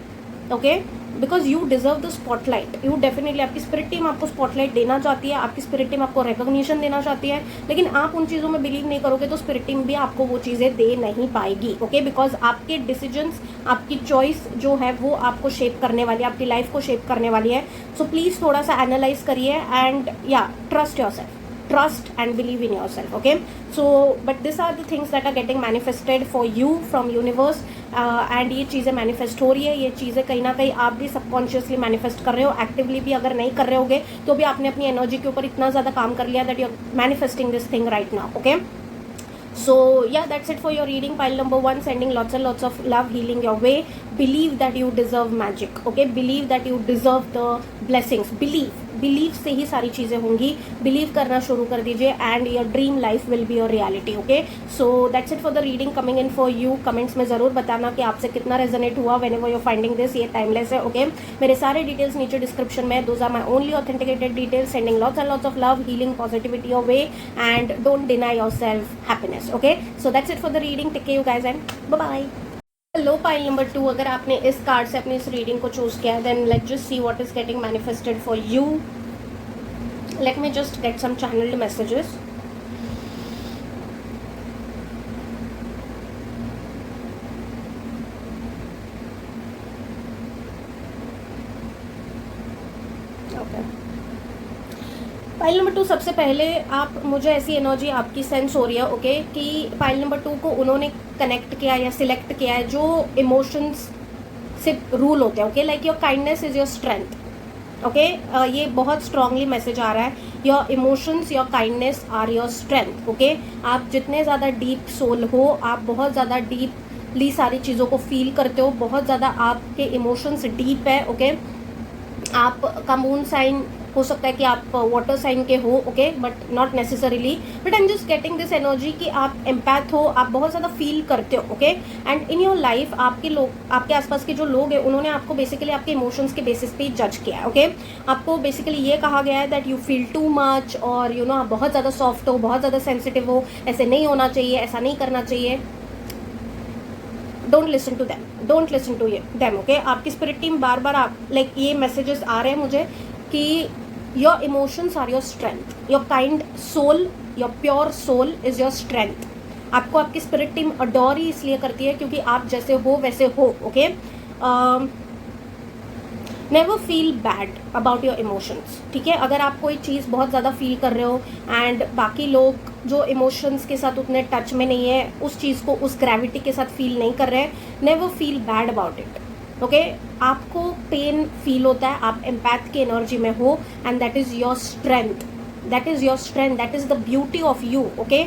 okay. Because you deserve the spotlight, you definitely, आपकी स्पिरिट टीम आपको स्पॉटलाइट देना चाहती है, आपकी स्पिरिट टीम आपको रिकॉग्निशन देना चाहती है, लेकिन आप उन चीज़ों में बिलीव नहीं करोगे तो स्पिरिट टीम भी आपको वो चीज़ें दे नहीं पाएगी, ओके, बिकॉज आपके डिसीजंस, आपकी चॉइस जो है वो आपको शेप करने वाली है, आपकी लाइफ को शेप करने वाली है. सो प्लीज़ थोड़ा सा एनालाइज करिए एंड या trust your self, trust and believe in yourself, okay. So but these are the things that are getting manifested for you from universe, and ये चीज़ें मैनिफेस्ट हो रही है, ये चीज़ें कहीं ना कहीं आप भी सबकॉन्शियसली मैनिफेस्ट कर रहे हो, एक्टिवली भी अगर नहीं कर रहे होगे तो भी आपने अपनी एनर्जी के ऊपर इतना ज़्यादा काम कर लिया that you are manifesting this thing right now, okay. So yeah, that's it for your reading. Pile number 1, sending lots and lots of love, healing your way. Believe that you deserve magic, okay. Believe that you deserve the blessings. Believe से ही सारी चीज़ें होंगी. Believe करना शुरू कर दीजिए and your dream life will be your reality, okay. So that's it for the reading coming in for you. Comments में ज़रूर बताना कि आपसे कितना resonate हुआ whenever you're finding this. ये timeless है, okay. मेरे सारे details नीचे description में. Those are my only authenticated details. Sending lots and lots of love, healing, positivity your way, and don't deny yourself happiness, okay. So that's it for the reading. Take care you guys and bye bye. Hello pile number 2, अगर आपने इस card से अपनी इस reading को choose किया है then let's just see what is getting manifested for you. Let me just get some channelled messages. Pile number 2, सबसे पहले आप मुझे ऐसी एनर्जी आपकी सेंस हो रही है, ओके, कि पाइल नंबर 2 को उन्होंने कनेक्ट किया या सिलेक्ट किया है जो इमोशंस से रूल होते हैं, okay. Like your kindness is your strength, okay. ये बहुत स्ट्रांगली मैसेज आ रहा है. Your emotions, your kindness are your strength, okay. आप जितने ज़्यादा डीप सोल हो, आप बहुत ज़्यादा डीपली सारी चीज़ों को फील करते हो, बहुत ज़्यादा आपके इमोशंस डीप है, ओके. आपका मून साइन हो सकता है कि आप वाटर साइन के हो, okay, but not necessarily, but I am just getting this energy कि आप एम्पैथ हो, आप बहुत ज़्यादा फील करते हो, okay. And in your life आपके लोग, आपके आसपास के जो लोग हैं उन्होंने आपको बेसिकली आपके इमोशंस के बेसिस पे जज किया है, ओके. आपको बेसिकली ये कहा गया है that you feel to much और यू नो आप बहुत ज़्यादा सॉफ्ट हो, बहुत ज़्यादा सेंसिटिव हो, ऐसे नहीं होना चाहिए, ऐसा नहीं करना चाहिए. Don't listen to them, don't listen to them, okay. आपकी स्पिरिट टीम बार बार आप लाइक ये मैसेजेस आ रहे हैं मुझे कि your emotions are your strength, your kind soul, your pure soul is your strength. आपको आपकी स्पिरिट टीम अडोर ही इसलिए करती है क्योंकि आप जैसे हो वैसे हो, okay. Never feel bad about your emotions, ठीक है. अगर आप कोई चीज़ बहुत ज़्यादा फील कर रहे हो एंड बाकी लोग जो इमोशंस के साथ उतने टच में नहीं है, उस चीज़ को उस ग्रेविटी के साथ फील नहीं कर रहे हैं, never feel bad about it, okay. आपको पेन फील होता है, आप एम्पैथ की एनर्जी में हो and that is your strength, that is your strength, that is the beauty of you, okay.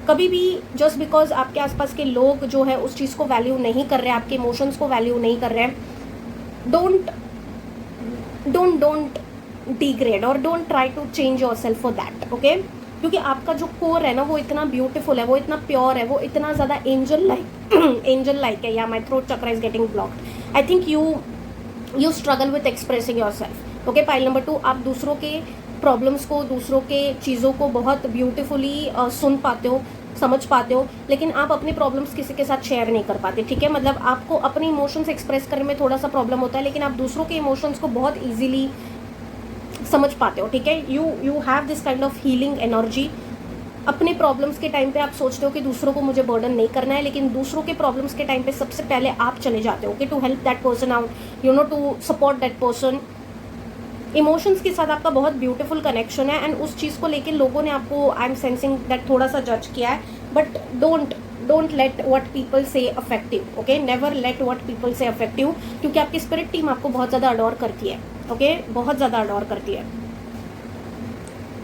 कभी भी जस्ट बिकॉज आपके आसपास के लोग जो है उस चीज़ को वैल्यू नहीं कर रहे हैं, आपके इमोशंस को वैल्यू नहीं कर रहे हैं, डोंट डिग्रेड और don't try to change your self for that, okay. क्योंकि आपका जो कोर है ना वो इतना ब्यूटीफुल है, वो इतना प्योर है, वो इतना ज़्यादा एंजल लाइक है. या माई थ्रोट चक्र is getting blocked. I think you struggle with expressing your self, okay. Pile number 2, आप दूसरों के प्रॉब्लम्स को, दूसरों के चीज़ों को बहुत ब्यूटीफुली सुन पाते हो, समझ पाते हो, लेकिन आप अपने प्रॉब्लम्स किसी के साथ शेयर नहीं कर पाते, ठीक है. मतलब आपको अपने इमोशंस एक्सप्रेस करने में थोड़ा सा प्रॉब्लम होता है, लेकिन आप दूसरों के इमोशंस को बहुत ईजिली समझ पाते हो, ठीक है. You have this kind of healing energy. अपने प्रॉब्लम्स के टाइम पे आप सोचते हो कि दूसरों को मुझे बर्डन नहीं करना है, लेकिन दूसरों के प्रॉब्लम्स के टाइम पे सबसे पहले आप चले जाते हो कि to help that person out, you know, to support that person. Emotions के साथ आपका बहुत ब्यूटीफुल कनेक्शन है एंड उस चीज़ को लेकर लोगों ने आपको, आई एम सेंसिंग दैट, थोड़ा सा जज किया है. But don't let what people say affect you, okay. Never let what people say affect you, क्योंकि आपकी स्पिरिट टीम आपको बहुत ज़्यादा अडोर करती है, ओके. बहुत ज़्यादा अडोर करती है.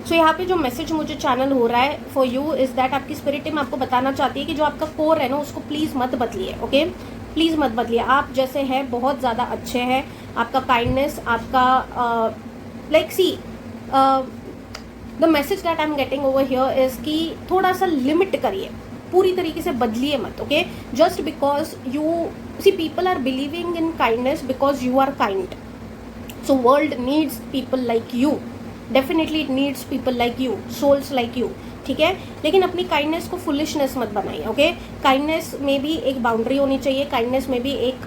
सो यहाँ पे जो मैसेज मुझे चैनल हो रहा है फॉर यू इज़ दैट आपकी स्पिरिट टीम आपको बताना चाहती है कि जो आपका कोर है ना उसको प्लीज़ मत बदलिए, ओके. प्लीज़ मत बदलिए. आप जैसे हैं बहुत ज़्यादा अच्छे हैं. आपका काइंडनेस, आपका like see the message that I am getting over here is कि थोड़ा सा लिमिट करिए, पूरी तरीके से बदलिए मत, okay. Just because you see people are believing in kindness because you are kind. So world needs people like you, definitely it needs people like you, souls like you, ठीक है. लेकिन अपनी काइंडनेस को फुलिशनेस मत बनाइए, okay. Kindness में भी एक बाउंड्री होनी चाहिए, काइंडनेस में भी एक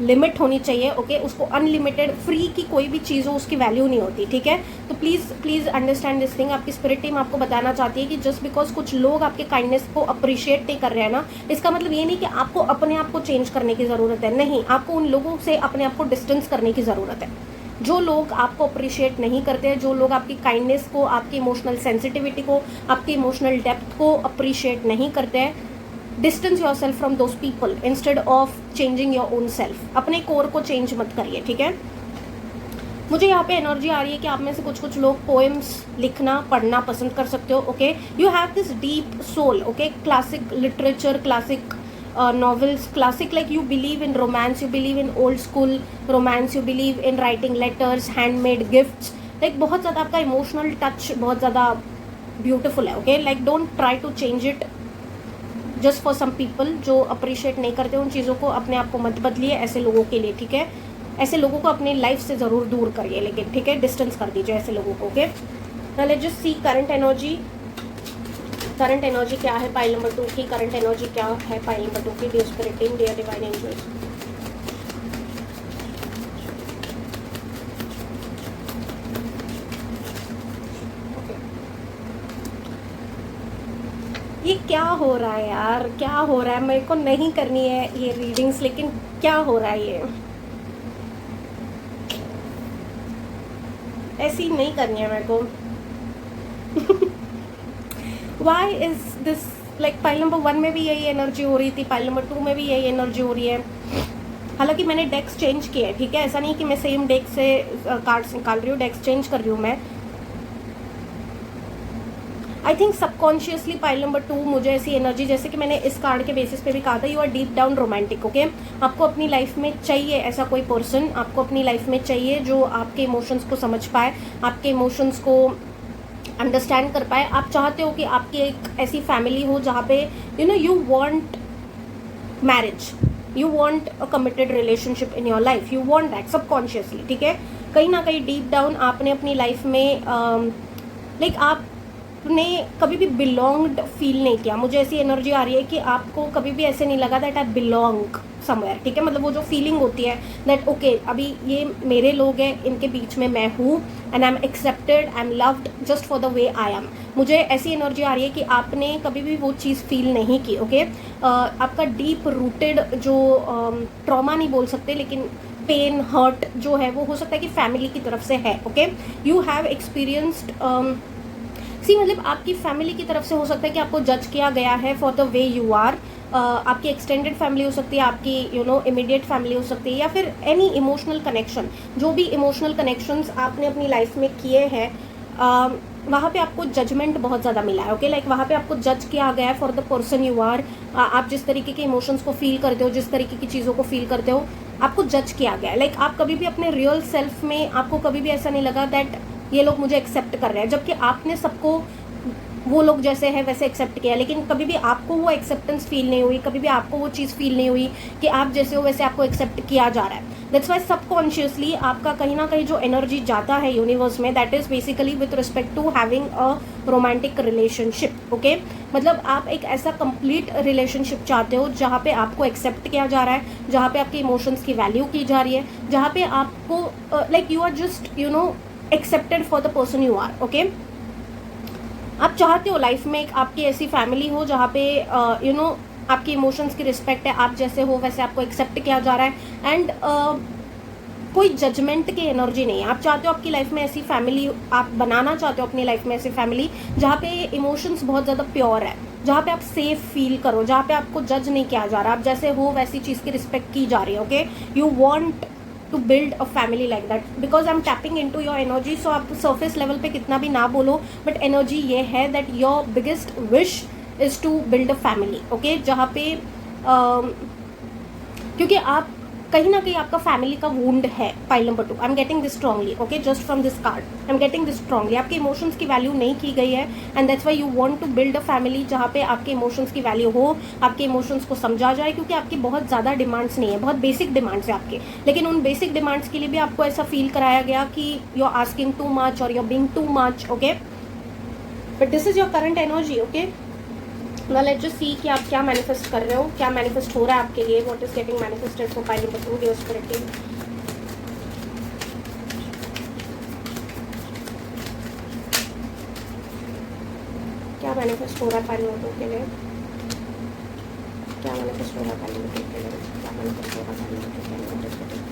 लिमिट होनी चाहिए, ओके। उसको अनलिमिटेड फ्री की कोई भी चीज़ हो उसकी वैल्यू नहीं होती, ठीक है। तो प्लीज़ अंडरस्टैंड दिस थिंग। आपकी स्पिरिट टीम आपको बताना चाहती है कि जस्ट बिकॉज कुछ लोग आपके काइंडनेस को अप्रिशिएट नहीं कर रहे हैं ना, इसका मतलब ये नहीं कि आपको अपने आप को चेंज करने की ज़रूरत है। नहीं, आपको उन लोगों से अपने आप को डिस्टेंस करने की ज़रूरत है। जो लोग आपको अप्रिशिएट नहीं करते हैं, जो लोग आपकी काइंडनेस को, आपकी इमोशनल सेंसिटिविटी को, आपकी इमोशनल डेप्थ को अप्रिशिएट नहीं करते हैं, distance your self from those people instead of changing your own self. अपने कोर को चेंज मत करिए, ठीक है। मुझे यहाँ पे एनर्जी आ रही है कि आप में से कुछ लोग पोएम्स लिखना पढ़ना पसंद कर सकते हो, okay. You have this deep soul, okay. Classic literature, classic novels, classic, like you believe in romance, you believe in old school romance, you believe in writing letters, handmade gifts, like बहुत ज़्यादा आपका emotional touch बहुत ज़्यादा beautiful है, okay। like don't try to change it just for some people जो appreciate नहीं करते उन चीज़ों को। अपने आप को मत बदलिए ऐसे लोगों के लिए, ठीक है। ऐसे लोगों को अपनी लाइफ से ज़रूर दूर करिए, लेकिन ठीक है, डिस्टेंस कर दीजिए ऐसे लोगों को, okay. Now let's just C current energy. Current energy क्या है पाइल नंबर 2 की? करंट एनर्जी क्या है पाइल नंबर 2 की? Dear spirit team, dear divine angels, ये क्या हो रहा है यार? क्या हो रहा है? मेरे को नहीं करनी है ये रीडिंग्स, लेकिन क्या हो रहा है ये? ऐसी नहीं करनी है मेरे को। Why is this like pile number 1 में भी यही एनर्जी हो रही थी, पाइल नंबर 2 में भी यही एनर्जी हो रही है। हालांकि मैंने डेक्स चेंज किए हैं, ठीक है। ऐसा नहीं कि मैं सेम डेक से कार्ड्स निकाल रही हूँ, डेक्स चेंज कर रही हूँ मैं। I think subconsciously pile number 2 मुझे ऐसी एनर्जी, जैसे कि मैंने इस कार्ड के बेसिस पे भी कहा था, you are deep down romantic, okay. आपको अपनी लाइफ में चाहिए ऐसा कोई पर्सन, आपको अपनी लाइफ में चाहिए जो आपके इमोशंस को समझ पाए, आपके इमोशंस को अंडरस्टैंड कर पाए। आप चाहते हो कि आपकी एक ऐसी फैमिली हो जहाँ पे you want marriage, you want a committed relationship in your life, you want that subconsciously, ठीक है। कहीं ना कहीं डीप डाउन आपने अपनी लाइफ में लाइक आपने कभी भी बिलोंग्ड फील नहीं किया। मुझे ऐसी एनर्जी आ रही है कि आपको कभी भी ऐसे नहीं लगा दैट आई बिलोंग समवेयर, ठीक है। मतलब वो जो फीलिंग होती है दैट ओके अभी ये मेरे लोग हैं, इनके बीच में मैं हूँ, and I M accepted, I am loved just for the way I am. मुझे ऐसी एनर्जी आ रही है कि आपने कभी भी वो चीज़ फील नहीं की, ओके। आपका डीप रूटेड जो ट्रॉमा नहीं बोल सकते, लेकिन पेन हर्ट जो है वो हो सकता है कि फैमिली की तरफ से है, ओके। यू हैव एक्सपीरियंस्ड मतलब आपकी फैमिली की तरफ से हो सकता है कि आपको जज किया गया है for the way you are. आपकी एक्सटेंडेड फैमिली हो सकती है, आपकी इमीडिएट फैमिली हो सकती है, या फिर एनी इमोशनल कनेक्शन, जो भी इमोशनल कनेक्शंस आपने अपनी लाइफ में किए हैं, वहाँ पे आपको जजमेंट बहुत ज़्यादा मिला है, ओके। लाइक वहाँ पे आपको जज किया गया है for the person you are. आप जिस तरीके के इमोशंस को फील करते हो, जिस तरीके की चीज़ों को फील करते हो, आपको जज किया गया है। लाइक आप कभी भी अपने रियल सेल्फ में, आपको कभी भी ऐसा नहीं लगा दैट ये लोग मुझे एक्सेप्ट कर रहे हैं, जबकि आपने सबको वो लोग जैसे है वैसे एक्सेप्ट किया, लेकिन कभी भी आपको वो एक्सेप्टेंस फील नहीं हुई, कभी भी आपको वो चीज़ फील नहीं हुई कि आप जैसे हो वैसे आपको एक्सेप्ट किया जा रहा है। दैट्स वाई सबकॉन्शियसली आपका कहीं ना कहीं जो एनर्जी जाता है यूनिवर्स में, that is basically with respect to having a romantic relationship, okay. मतलब आप एक ऐसा कंप्लीट रिलेशनशिप चाहते हो जहाँ पे आपको एक्सेप्ट किया जा रहा है, जहाँ पे आपके इमोशंस की वैल्यू की जा रही है, जहाँ पे आपको like you are just accepted for the person you are, okay. आप चाहते हो लाइफ में एक आपकी ऐसी फैमिली हो जहाँ पे आपकी इमोशंस की रिस्पेक्ट है, आप जैसे हो वैसे आपको एक्सेप्ट किया जा रहा है, एंड कोई जजमेंट की एनर्जी नहीं है। आप चाहते हो आपकी लाइफ में ऐसी फैमिली, आप बनाना चाहते हो अपनी लाइफ में ऐसी फैमिली जहाँ पे इमोशंस बहुत ज़्यादा प्योर है, जहाँ पे आप सेफ फील करो, जहाँ पे आपको जज नहीं किया जा रहा, आप जैसे हो वैसी चीज़ की रिस्पेक्ट की जा रही है, okay. You want to build a family like that, because I am tapping into your energy. So आप सरफेस लेवल पे कितना भी ना बोलो, बट एनर्जी ये है that your biggest wish is to build a family, okay. जहाँ पे क्योंकि आप कहीं ना कहीं आपका फैमिली का वुंड है, pile number 2, I am getting this strongly, okay, just from this card I am getting this strongly. आपके इमोशंस की वैल्यू नहीं की गई है, and that's why you want to build a family जहाँ पे आपके इमोशंस की वैल्यू हो, आपके इमोशंस को समझा जाए, क्योंकि आपकी बहुत ज़्यादा डिमांड्स नहीं है, बहुत बेसिक डिमांड्स है आपके, लेकिन उन बेसिक डिमांड्स के लिए भी आपको ऐसा फील कराया गया कि you are asking too much और you are being too much, okay. But this is your current energy, okay. Now let's just see कि आप क्या मैनिफेस्ट कर रहे हो, क्या मैनिफेस्ट हो रहा है आपके लिए. What is getting manifested for pile number 2 dear spirit team. क्या मैनिफेस्ट हो रहा है पाइल नंबर 2 के लिए, क्या मैनिफेस्ट हो रहा है पाइल नंबर 2 के लिए, क्या मैनिफेस्ट हो रहा है पाइल नंबर 2 के लिए.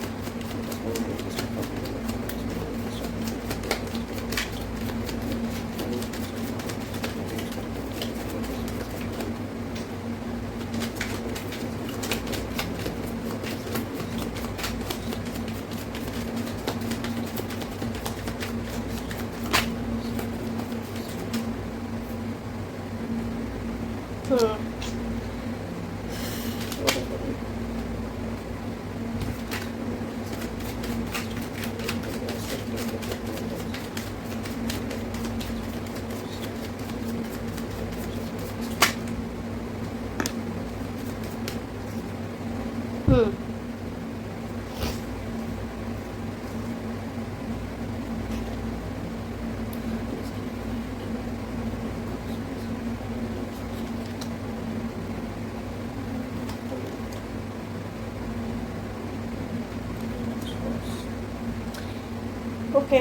Okay,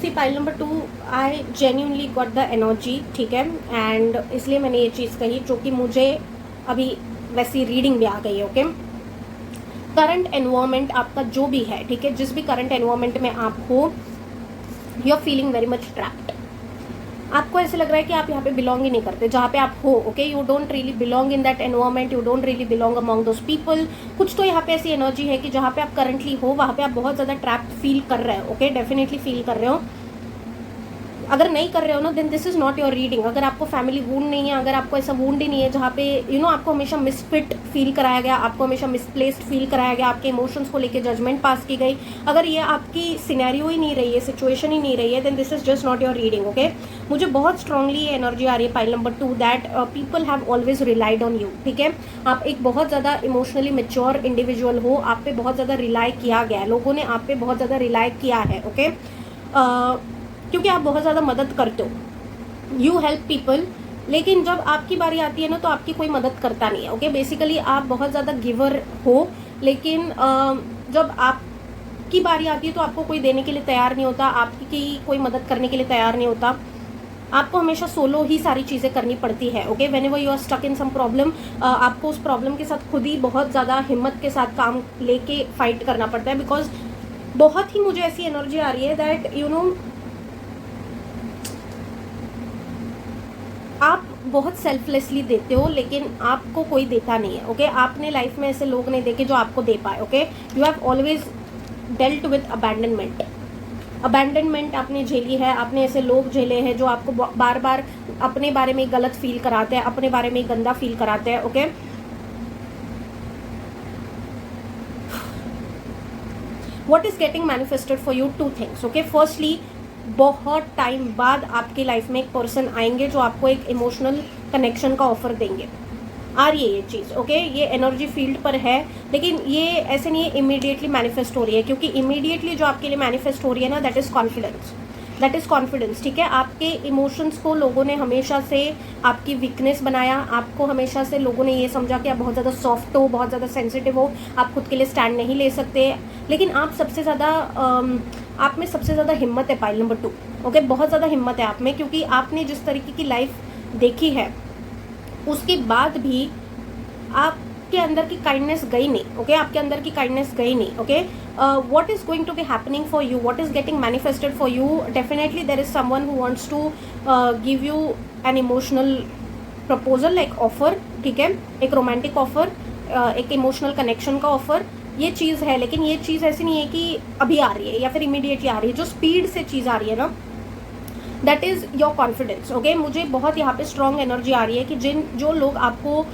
see pile number 2 I genuinely got the energy, ठीक है, एंड इसलिए मैंने ये चीज़ कही जो कि मुझे अभी वैसी रीडिंग भी आ गई है. ओके, करंट एनवायरमेंट आपका जो भी है, ठीक है, जिस भी करंट एनवायरमेंट में आप हो, you are feeling very much trapped. आपको ऐसे लग रहा है कि आप यहाँ पे बिलोंग ही नहीं करते जहाँ पे आप हो. Okay, you don't really belong in that environment, you don't really belong among those people. कुछ तो यहाँ पे ऐसी एनर्जी है कि जहाँ पे आप करंटली हो वहाँ पे आप बहुत ज़्यादा ट्रैप्ड फील कर रहे हो. ओके, डेफिनेटली फील कर रहे हो. अगर नहीं कर रहे हो ना, then this is not your reading. अगर आपको फैमिली वूंड नहीं है, अगर आपको ऐसा वूंड ही नहीं है जहाँ पे आपको हमेशा मिसफिट फील कराया गया, आपको हमेशा मिसप्लेस्ड फील कराया गया, आपके इमोशंस को लेके जजमेंट पास की गई, अगर ये आपकी सिनेरियो ही नहीं रही है, सिचुएशन ही नहीं रही है, then this is just not your reading. Okay, मुझे बहुत स्ट्रांगली ये एनर्जी आ रही है pile number 2 that people have always relied on you. ठीक है, आप एक बहुत ज़्यादा इमोशनली मेच्योर इंडिविजुअल हो, आप पे बहुत ज़्यादा रिलाई किया गया है, लोगों ने आप पे बहुत ज़्यादा रिलाई किया है. ओके, क्योंकि आप बहुत ज़्यादा मदद करते हो, यू हेल्प पीपल, लेकिन जब आपकी बारी आती है ना तो आपकी कोई मदद करता नहीं है. ओके, बेसिकली आप बहुत ज़्यादा गिवर हो, लेकिन जब आपकी बारी आती है तो आपको कोई देने के लिए तैयार नहीं होता, आपकी कोई मदद करने के लिए तैयार नहीं होता. आपको हमेशा सोलो ही सारी चीज़ें करनी पड़ती है. Okay, whenever you are stuck in some problem, आपको उस प्रॉब्लम के साथ खुद ही बहुत ज़्यादा हिम्मत के साथ काम लेके फाइट करना पड़ता है. बिकॉज बहुत ही मुझे ऐसी एनर्जी आ रही है दैट आप बहुत सेल्फलेसली देते हो, लेकिन आपको कोई देता नहीं है. ओके, आपने लाइफ में ऐसे लोग नहीं देखे जो आपको दे पाए. Okay, you have always dealt with abandonment आपने झेली है. आपने ऐसे लोग झेले हैं जो आपको बार बार अपने बारे में गलत फील कराते हैं, अपने बारे में गंदा फील कराते हैं. Okay, what is getting manifested for you? 2 things. Okay, firstly, बहुत टाइम बाद आपकी लाइफ में एक पर्सन आएंगे जो आपको एक इमोशनल कनेक्शन का ऑफर देंगे. आ रही है ये चीज़. ओके, ये एनर्जी फील्ड पर है, लेकिन ये ऐसे नहीं है इमीडिएटली मैनिफेस्ट हो रही है, क्योंकि इमीडिएटली जो आपके लिए मैनिफेस्ट हो रही है ना, दैट इज़ कॉन्फिडेंस. ठीक है, आपके इमोशंस को लोगों ने हमेशा से आपकी वीकनेस बनाया, आपको हमेशा से लोगों ने ये समझा कि आप बहुत ज़्यादा सॉफ्ट हो, बहुत ज़्यादा सेंसिटिव हो, आप खुद के लिए स्टैंड नहीं ले सकते. लेकिन आप सबसे ज़्यादा आप में सबसे ज़्यादा हिम्मत है पाइल नंबर 2. ओके, बहुत ज़्यादा हिम्मत है आप में, क्योंकि आपने जिस तरीके की लाइफ देखी है उसके बाद भी आपके अंदर की काइंडनेस गई नहीं. ओके, आपके अंदर की काइंडनेस गई नहीं. Okay, what is going to be happening for you, what is getting manifested for you? Definitely there is someone who wants to give you an emotional proposal, like offer. ठीक है, एक romantic offer, एक emotional connection का offer, ये चीज़ है. लेकिन ये चीज़ ऐसी नहीं है कि अभी आ रही है या फिर इमीडिएटली आ रही है. जो स्पीड से चीज़ आ रही है ना, that is your confidence. Okay, मुझे बहुत यहाँ पे स्ट्रॉन्ग एनर्जी आ रही है कि जो लोग आपको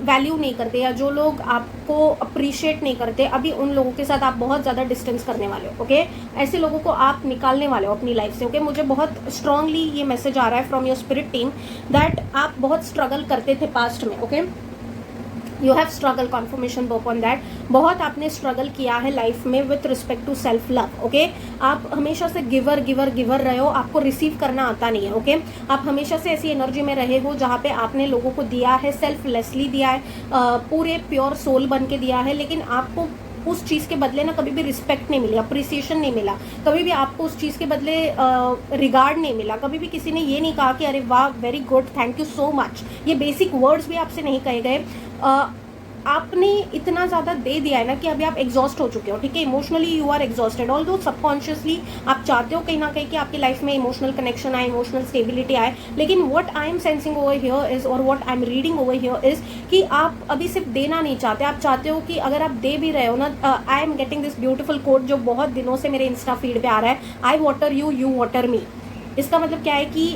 वैल्यू नहीं करते या जो लोग आपको अप्रिशिएट नहीं करते, अभी उन लोगों के साथ आप बहुत ज़्यादा डिस्टेंस करने वाले हो. ओके, ऐसे लोगों को आप निकालने वाले हो अपनी लाइफ से. ओके, मुझे बहुत स्ट्रांगली ये मैसेज आ रहा है from your spirit team that आप बहुत स्ट्रगल करते थे पास्ट में. Okay, you have struggle, confirmation work on that. बहुत आपने स्ट्रगल किया है लाइफ में with respect to self love. Okay, आप हमेशा से गिवर गिवर गिवर रहे हो, आपको रिसीव करना आता नहीं है। ओके, आप हमेशा से ऐसी एनर्जी में रहे हो जहाँ पे आपने लोगों को दिया है, सेल्फलेसली दिया है, पूरे प्योर सोल बन के दिया है, लेकिन आपको उस चीज़ के बदले ना कभी भी रिस्पेक्ट नहीं मिली, अप्रिसिएशन नहीं मिला, कभी भी आपको उस चीज़ के बदले रिगार्ड नहीं मिला, कभी भी किसी ने ये नहीं कहा कि अरे वाह very good, thank you so much. ये बेसिक वर्ड्स भी आपसे नहीं कहे गए। आपने इतना ज़्यादा दे दिया है ना कि अभी आप एग्जॉस्ट हो चुके हो। ठीक है, emotionally you are exhausted, although subconsciously आप चाहते हो कहीं ना कहीं कि आपकी लाइफ में इमोशनल कनेक्शन आए, इमोशनल स्टेबिलिटी आए, लेकिन what I am sensing over here is, और what I am reading over here is कि आप अभी सिर्फ देना नहीं चाहते, आप चाहते हो कि अगर आप दे भी रहे हो ना, I am getting this beautiful quote जो बहुत दिनों से मेरे इंस्टा फीड पे आ रहा है, I water you, you water me. इसका मतलब क्या है कि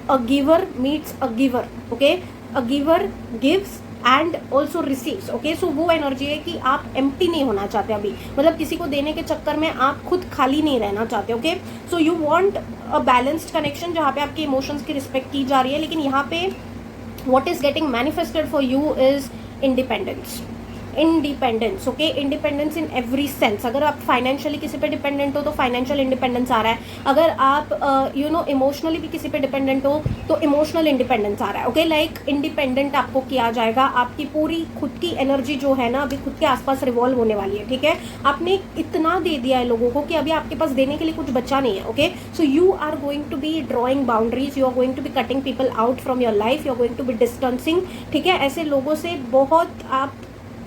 a giver meets a giver. Okay, a giver gives and also receives. Okay, so वो एनर्जी है कि आप एम्प्टी नहीं होना चाहते अभी, मतलब किसी को देने के चक्कर में आप खुद खाली नहीं रहना चाहते। Okay, so you want a balanced connection जहाँ पे आपके इमोशंस की रिस्पेक्ट की जा रही है, लेकिन यहाँ पे what is getting manifested for you is independence. Independence, okay, independence in every sense. अगर आप फाइनेंशियली किसी पे डिपेंडेंट हो तो फाइनेंशियल इंडिपेंडेंस आ रहा है, अगर आप यू नो इमोशनली भी किसी पे डिपेंडेंट हो तो इमोशनल इंडिपेंडेंस आ रहा है। ओके, लाइक इंडिपेंडेंट आपको किया जाएगा, आपकी पूरी खुद की एनर्जी जो है ना अभी खुद के आसपास रिवॉल्व होने वाली है। ठीक है, आपने इतना दे दिया है लोगों को कि अभी आपके पास देने के लिए कुछ बचा नहीं है। Okay, so you are going to be drawing boundaries, you are going to be cutting people out from your life, you are going to be distancing. ठीक है, ऐसे लोगों से बहुत आप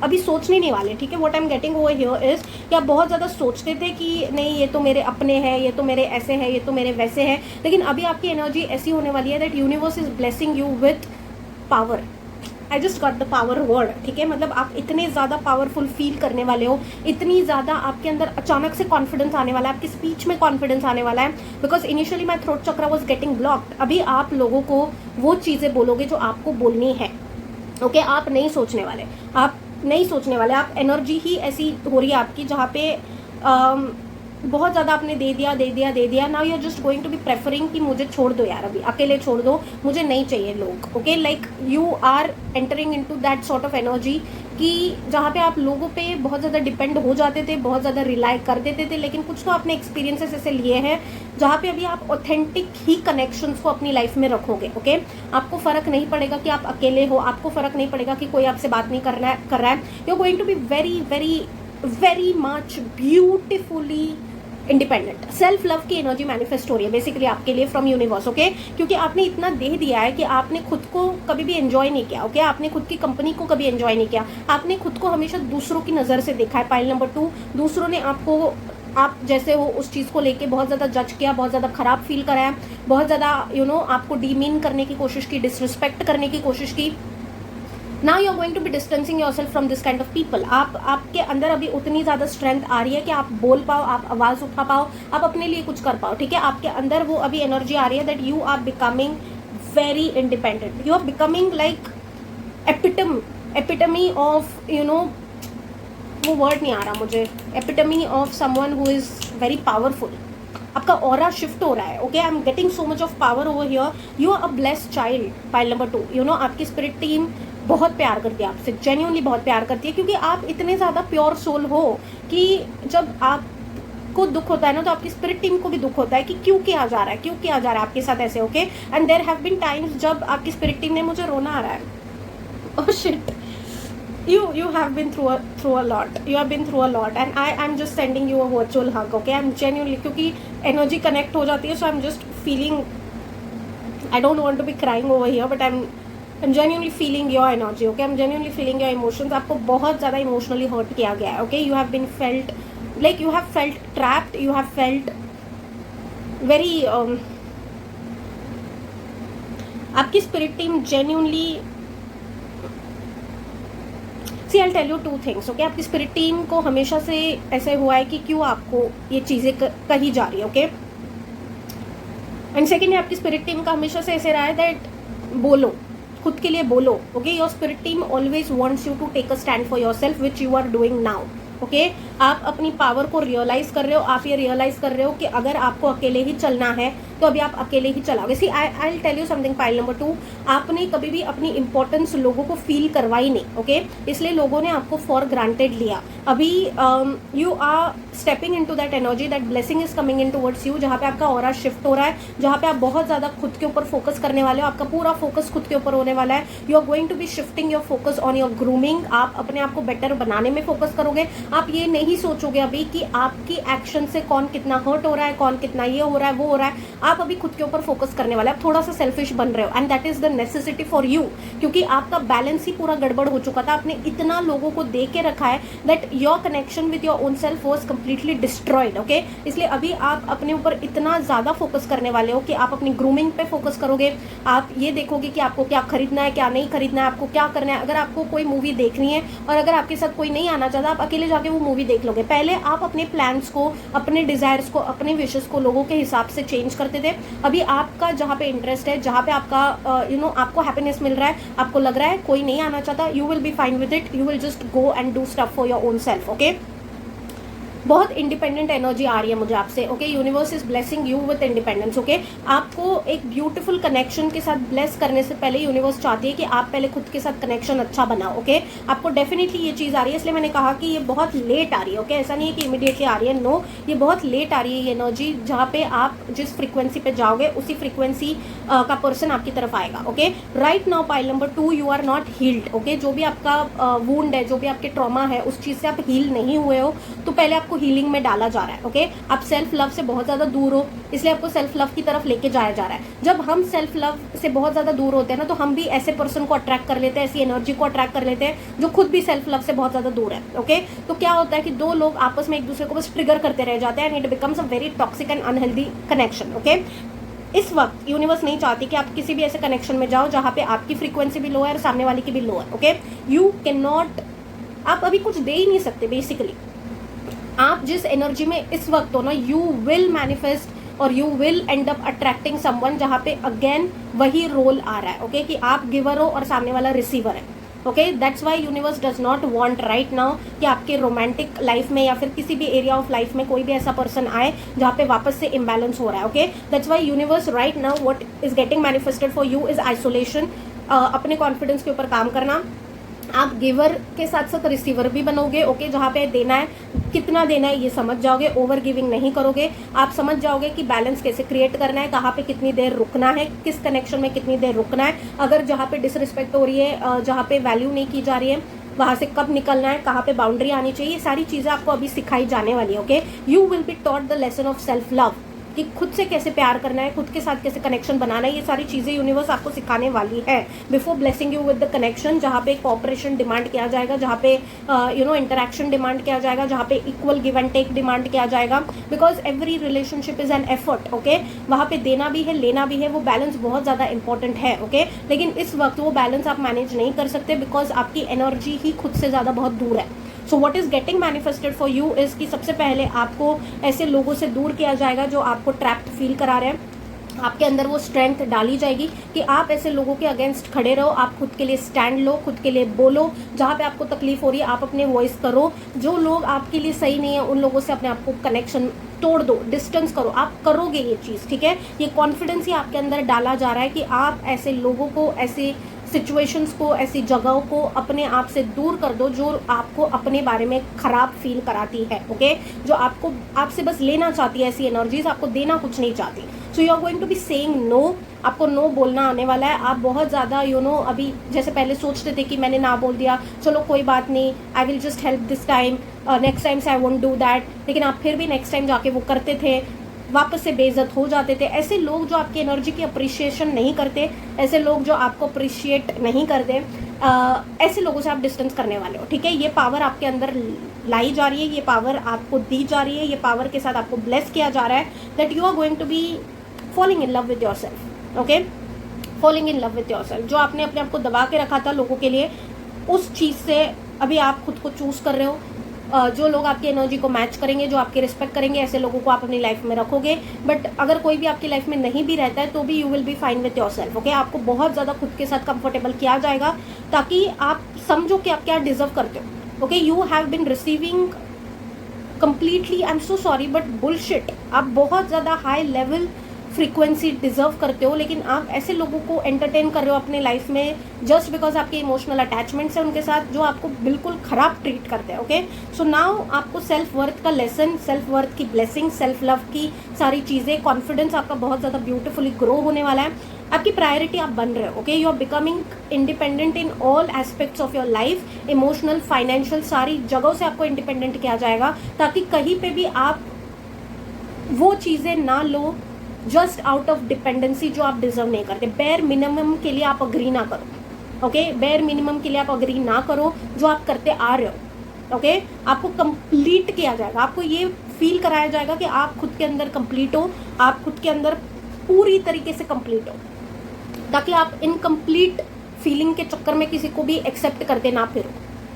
अभी सोचने नहीं वाले। ठीक है, what I am getting over here is कि आप बहुत ज़्यादा सोचते थे कि नहीं ये तो मेरे अपने हैं, ये तो मेरे ऐसे हैं, ये तो मेरे वैसे हैं, लेकिन अभी आपकी एनर्जी ऐसी होने वाली है that universe is blessing you with power. I just got the power word. ठीक है, मतलब आप इतने ज़्यादा पावरफुल फील करने वाले हो, इतनी ज़्यादा आपके अंदर अचानक से कॉन्फिडेंस आने वाला है, आपकी स्पीच में कॉन्फिडेंस आने वाला है, because initially my throat chakra was getting blocked. अभी आप लोगों को वो चीज़ें बोलोगे जो आपको बोलनी है। ओके, आप नहीं सोचने वाले, आप नहीं सोचने वाले, आप एनर्जी ही ऐसी हो रही है आपकी जहाँ पे बहुत ज़्यादा आपने दे दिया। Now you are just going to be preferring कि मुझे छोड़ दो यार, अभी अकेले छोड़ दो, मुझे नहीं चाहिए लोग। Okay, like you are entering into that sort of energy कि जहाँ पे आप लोगों पे बहुत ज़्यादा डिपेंड हो जाते थे, बहुत ज़्यादा रिलाई कर देते थे, लेकिन कुछ तो आपने एक्सपीरियंसेस ऐसे लिए हैं जहाँ पे अभी आप ऑथेंटिक ही कनेक्शंस को अपनी लाइफ में रखोगे। ओके, आपको फ़र्क नहीं पड़ेगा कि आप अकेले हो, आपको फ़र्क नहीं पड़ेगा कि कोई आपसे बात नहीं कर रहा है। You are going to be very very very much beautifully independent. Self love की एनर्जी मैनिफेस्ट हो रही है बेसिकली आपके लिए फ्रॉम यूनिवर्स। ओके, क्योंकि आपने इतना दे दिया है कि आपने खुद को कभी भी एंजॉय नहीं किया। ओके, आपने खुद की कंपनी को कभी एंजॉय नहीं किया, आपने खुद को हमेशा दूसरों की नज़र से देखा है। पाइल नंबर 2, दूसरों ने आपको आप जैसे हो उस चीज़ को लेके बहुत ज़्यादा जज किया, बहुत ज़्यादा खराब फील कराया, बहुत ज़्यादा यू नो आपको डीमीन करने की कोशिश की, डिसरिस्पेक्ट करने की कोशिश की। Now you are going to be distancing your self from this kind of people. आपके अंदर अभी उतनी ज़्यादा स्ट्रेंथ आ रही है कि आप बोल पाओ, आप आवाज़ उठा पाओ, आप अपने लिए कुछ कर पाओ। ठीक है, आपके अंदर वो अभी एनर्जी आ रही है that you are becoming very independent, you are becoming like epitome of you know, वो वर्ड नहीं आ रहा मुझे, epitome of someone who is very powerful. आपका ऑरा शिफ्ट हो रहा है। Okay, I am getting so much of power over here, you are a blessed child. Pile number 2, you know आपकी स्पिरिट टीम बहुत प्यार करती है आपसे, जेन्युइनली बहुत प्यार करती है, क्योंकि आप इतने ज़्यादा प्योर सोल हो कि जब आपको दुख होता है ना तो आपकी स्पिरिट टीम को भी दुख होता है कि क्यों किया जा रहा है, क्यों किया जा रहा है आपके साथ ऐसे। Okay, and there have been times जब आपकी स्पिरिट टीम ने, मुझे रोना आ रहा है, oh shit, you have been through a lot, you have been through a lot, and I'm just sending you a virtual hug. Okay, I'm genuinely, क्योंकि energy connect हो जाती है, so I'm just feeling, I don't want to be crying over here, but I'm genuinely feeling your energy. Okay, I'm genuinely feeling your emotions. आपको बहुत ज़्यादा emotionally hurt किया गया है. Okay, you have been felt like you have felt trapped, you have felt very आपकी spirit team genuinely, see I tell you 2 things. Okay, आपकी spirit team को हमेशा से ऐसे हुआ है कि क्यों आपको ये चीज़ें कही जा रही है. ओके, एंड सेकेंड, आपकी स्पिरिट टीम का हमेशा से ऐसे रहा है दैट बोलो, खुद के लिए बोलो. Okay, your spirit team always wants you to take a stand for your self which you are doing now. Okay, आप अपनी पावर को रियलाइज कर रहे हो, आप ये रियलाइज कर रहे हो कि अगर आपको अकेले ही चलना है तो अभी आप अकेले ही चलाओगे। See I tell you something, pile number 2, आपने कभी भी अपनी इंपॉर्टेंस लोगों को फील करवाई नहीं, ओके, इसलिए लोगों ने आपको फॉर ग्रांटेड लिया। अभी you are stepping into that energy, that blessing is coming in towards you, जहाँ पे आपका ऑरा शिफ्ट हो रहा है, जहाँ पे आप बहुत ज्यादा खुद के ऊपर फोकस करने वाले हो, आपका पूरा फोकस खुद के ऊपर होने वाला है। You are going to be shifting your focus on your grooming, आप अपने आप को बेटर बनाने में फोकस करोगे। आप ये नहीं सोचोगे अभी कि आपकी एक्शन से कौन कितना हर्ट हो रहा है, कौन कितना ये हो रहा है, वो हो रहा है। आप अभी खुद के ऊपर फोकस करने वाले, आप थोड़ा सा सेल्फिश बन रहे हो, and that is the necessity for you, क्योंकि आपका बैलेंस ही पूरा गड़बड़ हो चुका था। आपने इतना लोगों को दे के रखा है that your connection with your own self was completely destroyed, okay. इसलिए अभी आप अपने ऊपर इतना ज्यादा फोकस करने वाले हो कि आप अपनी ग्रूमिंग पे फोकस करोगे। आप ये देखोगे कि आपको क्या खरीदना है, क्या नहीं खरीदना है, आपको क्या करना है। अगर आपको कोई मूवी देखनी है और अगर आपके साथ कोई नहीं आना चाहता, आप अकेले जाके वो मूवी देख लोगे। पहले आप अपने प्लान्स को, अपने डिजायर्स को, अपने विशेस को लोगों के हिसाब से चेंज करते थे। अभी आपका जहाँ पे इंटरेस्ट है, जहाँ पे आपका आपको हैप्पीनेस मिल रहा है, आपको लग रहा है कोई नहीं आना चाहता, you will be fine with it, you will just go and do stuff for your own self, okay. बहुत इंडिपेंडेंट एनर्जी आ रही है मुझे आपसे, okay. Universe is blessing you with independence, okay. आपको एक ब्यूटीफुल कनेक्शन के साथ ब्लेस करने से पहले यूनिवर्स चाहती है कि आप पहले खुद के साथ कनेक्शन अच्छा बनाओ, ओके। आपको डेफिनेटली ये चीज़ आ रही है, इसलिए मैंने कहा कि ये बहुत लेट आ रही है, ओके। ऐसा नहीं है कि इमीडिएटली आ रही है, नो, ये बहुत लेट आ रही है ये एनर्जी। जहाँ पे आप जिस फ्रीक्वेंसी पे जाओगे उसी फ्रीक्वेंसी का पर्सन आपकी तरफ आएगा, okay. Right now pile number 2, you are not healed, okay. जो भी आपका वुंड है, जो भी आपके ट्रॉमा है, उस चीज़ से आप हील नहीं हुए हो, तो पहले आपको हीलिंग में डाला जा रहा है, ओके। आप सेल्फ लव से बहुत ज्यादा दूर हो, इसलिए आपको सेल्फ लव की तरफ लेके जाया जा रहा है। जब हम सेल्फ लव से बहुत ज्यादा दूर होते हैं ना, तो हम भी ऐसे पर्सन को अट्रैक्ट कर लेते हैं, ऐसी एनर्जी को अट्रैक्ट कर लेते हैं जो खुद भी सेल्फ लव से बहुत ज्यादा दूर है, ओके। तो क्या होता है कि दो लोग आपस में एक दूसरे को बस ट्रिगर करते रह जाते हैं, and it becomes a very toxic and unhealthy connection, okay. इस वक्त यूनिवर्स नहीं चाहती कि आप किसी भी ऐसे कनेक्शन में जाओ जहां पे आपकी फ्रीक्वेंसी भी लो है और सामने वाले की भी लो है, ओके। यू कैन नॉट, आप अभी कुछ दे ही नहीं सकते बेसिकली। आप जिस एनर्जी में इस वक्त हो ना, यू विल मैनिफेस्ट और you will and up attracting someone, जहां पे अगेन वही रोल आ रहा है, ओके, कि आप गिवर हो और सामने वाला रिसीवर है, okay. That's why universe does not want right now कि आपके रोमांटिक लाइफ में या फिर किसी भी एरिया ऑफ लाइफ में कोई भी ऐसा पर्सन आए जहाँ पे वापस से इम्बैलेंस हो रहा है, okay. That's why universe right now what is getting manifested for you is isolation, अपने कॉन्फिडेंस के ऊपर काम करना। आप गिवर के साथ साथ रिसीवर भी बनोगे, ओके। जहाँ पे देना है, कितना देना है ये समझ जाओगे, ओवर गिविंग नहीं करोगे। आप समझ जाओगे कि बैलेंस कैसे क्रिएट करना है, कहाँ पे कितनी देर रुकना है, किस कनेक्शन में कितनी देर रुकना है। अगर जहाँ पे डिसरिस्पेक्ट हो रही है, जहाँ पे वैल्यू नहीं की जा रही है, वहां से कब निकलना है, कहाँ पे बाउंड्री आनी चाहिए, ये सारी चीजें आपको अभी सिखाई जाने वाली है, okay. You will be taught the lesson of self love, कि खुद से कैसे प्यार करना है, खुद के साथ कैसे कनेक्शन बनाना है, ये सारी चीजें यूनिवर्स आपको सिखाने वाली है before blessing you with the connection, जहाँ पे कोऑपरेशन डिमांड किया जाएगा, जहाँ पे इंटरेक्शन डिमांड किया जाएगा, जहाँ पे equal give and take demand किया जाएगा, because every relationship is an effort, okay. वहाँ पे देना भी है, लेना भी है, वो बैलेंस बहुत ज्यादा इंपॉर्टेंट है, ओके। लेकिन इस वक्त वो बैलेंस आप मैनेज नहीं कर सकते बिकॉज आपकी एनर्जी ही खुद से ज्यादा बहुत दूर है। So what is getting manifested for you is कि सबसे पहले आपको ऐसे लोगों से दूर किया जाएगा जो आपको ट्रैप्ड फील करा रहे हैं। आपके अंदर वो स्ट्रेंथ डाली जाएगी कि आप ऐसे लोगों के अगेंस्ट खड़े रहो, आप खुद के लिए स्टैंड लो, खुद के लिए बोलो। जहाँ पे आपको तकलीफ हो रही है आप अपने वॉइस करो। जो लोग आपके लिए सही नहीं है उन लोगों से अपने आप को कनेक्शन तोड़ दो, डिस्टेंस करो। आप करोगे ये चीज़, ठीक है। ये कॉन्फिडेंस ही आपके अंदर डाला जा रहा है कि आप ऐसे लोगों को, ऐसे सिचुएशंस को, ऐसी जगहों को अपने आप से दूर कर दो जो आपको अपने बारे में खराब फील कराती है, ओके। जो आपको, आपसे बस लेना चाहती है ऐसी एनर्जीज, आपको देना कुछ नहीं चाहती। So you are going to be saying no, आपको नो बोलना आने वाला है। आप बहुत ज़्यादा अभी जैसे पहले सोचते थे कि मैंने ना बोल दिया, चलो कोई बात नहीं, आई will just help this time, next time से आई वोंट डू दैट, लेकिन आप फिर भी नेक्स्ट टाइम जाके वो करते थे, वापस से बेइज्जत हो जाते थे। ऐसे लोग जो आपकी एनर्जी की अप्रिशिएशन नहीं करते, ऐसे लोग जो आपको अप्रिशिएट नहीं करते, ऐसे लोगों से आप डिस्टेंस करने वाले हो, ठीक है। ये पावर आपके अंदर लाई जा रही है, ये पावर आपको दी जा रही है, ये पावर के साथ आपको ब्लेस किया जा रहा है that you are going to be falling in love with your self, okay. Falling in love with your self. जो आपने अपने आप को दबा के रखा था लोगों के लिए, उस चीज़ से अभी आप खुद को चूज कर रहे हो। जो लोग आपकी एनर्जी को मैच करेंगे, जो आपकी रिस्पेक्ट करेंगे, ऐसे लोगों को आप अपनी लाइफ में रखोगे। बट अगर कोई भी आपकी लाइफ में नहीं भी रहता है तो भी you will be fine with yourself, okay. आपको बहुत ज़्यादा खुद के साथ कंफर्टेबल किया जाएगा ताकि आप समझो कि आप क्या डिजर्व करते हो, okay. You have been receiving completely, I am so sorry but bullshit. आप बहुत ज़्यादा हाई लेवल फ्रीक्वेंसी डिजर्व करते हो, लेकिन आप ऐसे लोगों को एंटरटेन कर रहे हो अपने लाइफ में जस्ट बिकॉज आपके इमोशनल अटैचमेंट्स है उनके साथ, जो आपको बिल्कुल खराब ट्रीट करते हैं। ओके, सो नाउ आपको सेल्फ वर्थ का लेसन, सेल्फ वर्थ की ब्लेसिंग, सेल्फ लव की सारी चीज़ें, कॉन्फिडेंस आपका बहुत ज़्यादा ब्यूटिफुली ग्रो होने वाला है। आपकी प्रायोरिटी आप बन रहे हो। Okay, you are becoming independent in all aspects of your life, emotional, financial, सारी जगहों से आपको इंडिपेंडेंट किया जाएगा, ताकि कहीं पे भी आप वो चीज़ें ना लो जस्ट आउट ऑफ डिपेंडेंसी जो आप डिजर्व नहीं करते। बेयर मिनिमम के लिए आप अग्री ना करो। ओके, बेयर मिनिमम के लिए आप अग्री ना करो जो आप करते आ रहे हो। ओके, आपको कंप्लीट किया जाएगा, आपको ये फील कराया जाएगा कि आप खुद के अंदर कंप्लीट हो, आप खुद के अंदर पूरी तरीके से कंप्लीट हो, ताकि आप इनकम्प्लीट फीलिंग के चक्कर में किसी को भी एक्सेप्ट करते ना फिरो।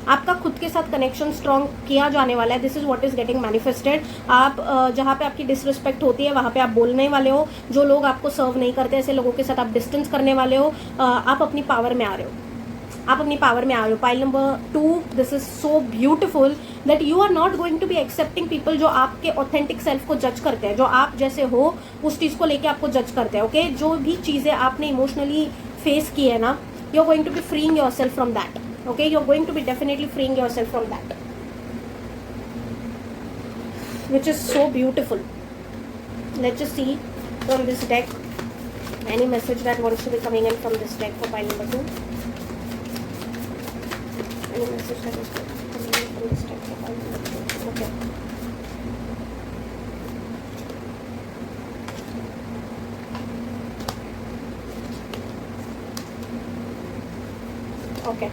आपका खुद के साथ कनेक्शन स्ट्रॉन्ग किया जाने वाला है। This is what is getting manifested. आप जहाँ पे आपकी डिसरिस्पेक्ट होती है वहाँ पे आप बोलने वाले हो, जो लोग आपको सर्व नहीं करते ऐसे लोगों के साथ आप डिस्टेंस करने वाले हो। आप अपनी पावर में आ रहे हो, आप अपनी पावर में आ रहे हो। Pile number 2, this is so beautiful that you are not going to be accepting people जो आपके ऑथेंटिक सेल्फ को जज करते हैं, जो आप जैसे हो उस चीज़ को लेके आपको जज करते हैं। ओके, जो भी चीज़ें आपने इमोशनली फेस की है ना, you are going to be freeing your self from that. Okay, you're going to be definitely freeing yourself from that, which is so beautiful. Let's just see from this deck any message that wants to be coming in from this deck for pile number 2. Any message that is coming in from this deck for pile number 2. Okay. Okay.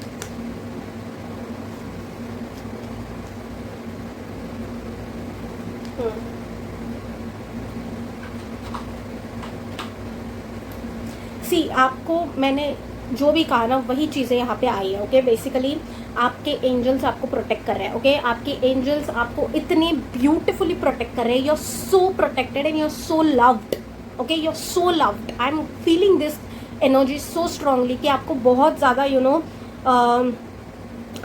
सी, आपको मैंने जो भी कहा ना वही चीज़ें यहाँ पे आई है। ओके, बेसिकली आपके एंजल्स आपको प्रोटेक्ट कर रहे हैं। ओके, आपके एंजल्स आपको इतनी ब्यूटिफुली प्रोटेक्ट कर रहे हैं। You are so protected and you are so loved. Okay, you are so loved. I am feeling this energy so strongly कि आपको बहुत ज़्यादा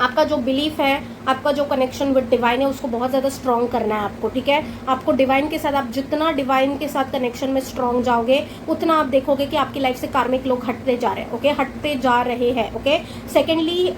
आपका जो बिलीफ है, आपका जो कनेक्शन विद डिवाइन है, उसको बहुत ज़्यादा स्ट्रॉन्ग करना है आपको। ठीक है, आपको डिवाइन के साथ, आप जितना डिवाइन के साथ कनेक्शन में स्ट्रॉन्ग जाओगे उतना आप देखोगे कि आपकी लाइफ से कार्मिक लोग हटते जा रहे हैं। ओके, हटते जा रहे हैं। ओके, सेकेंडली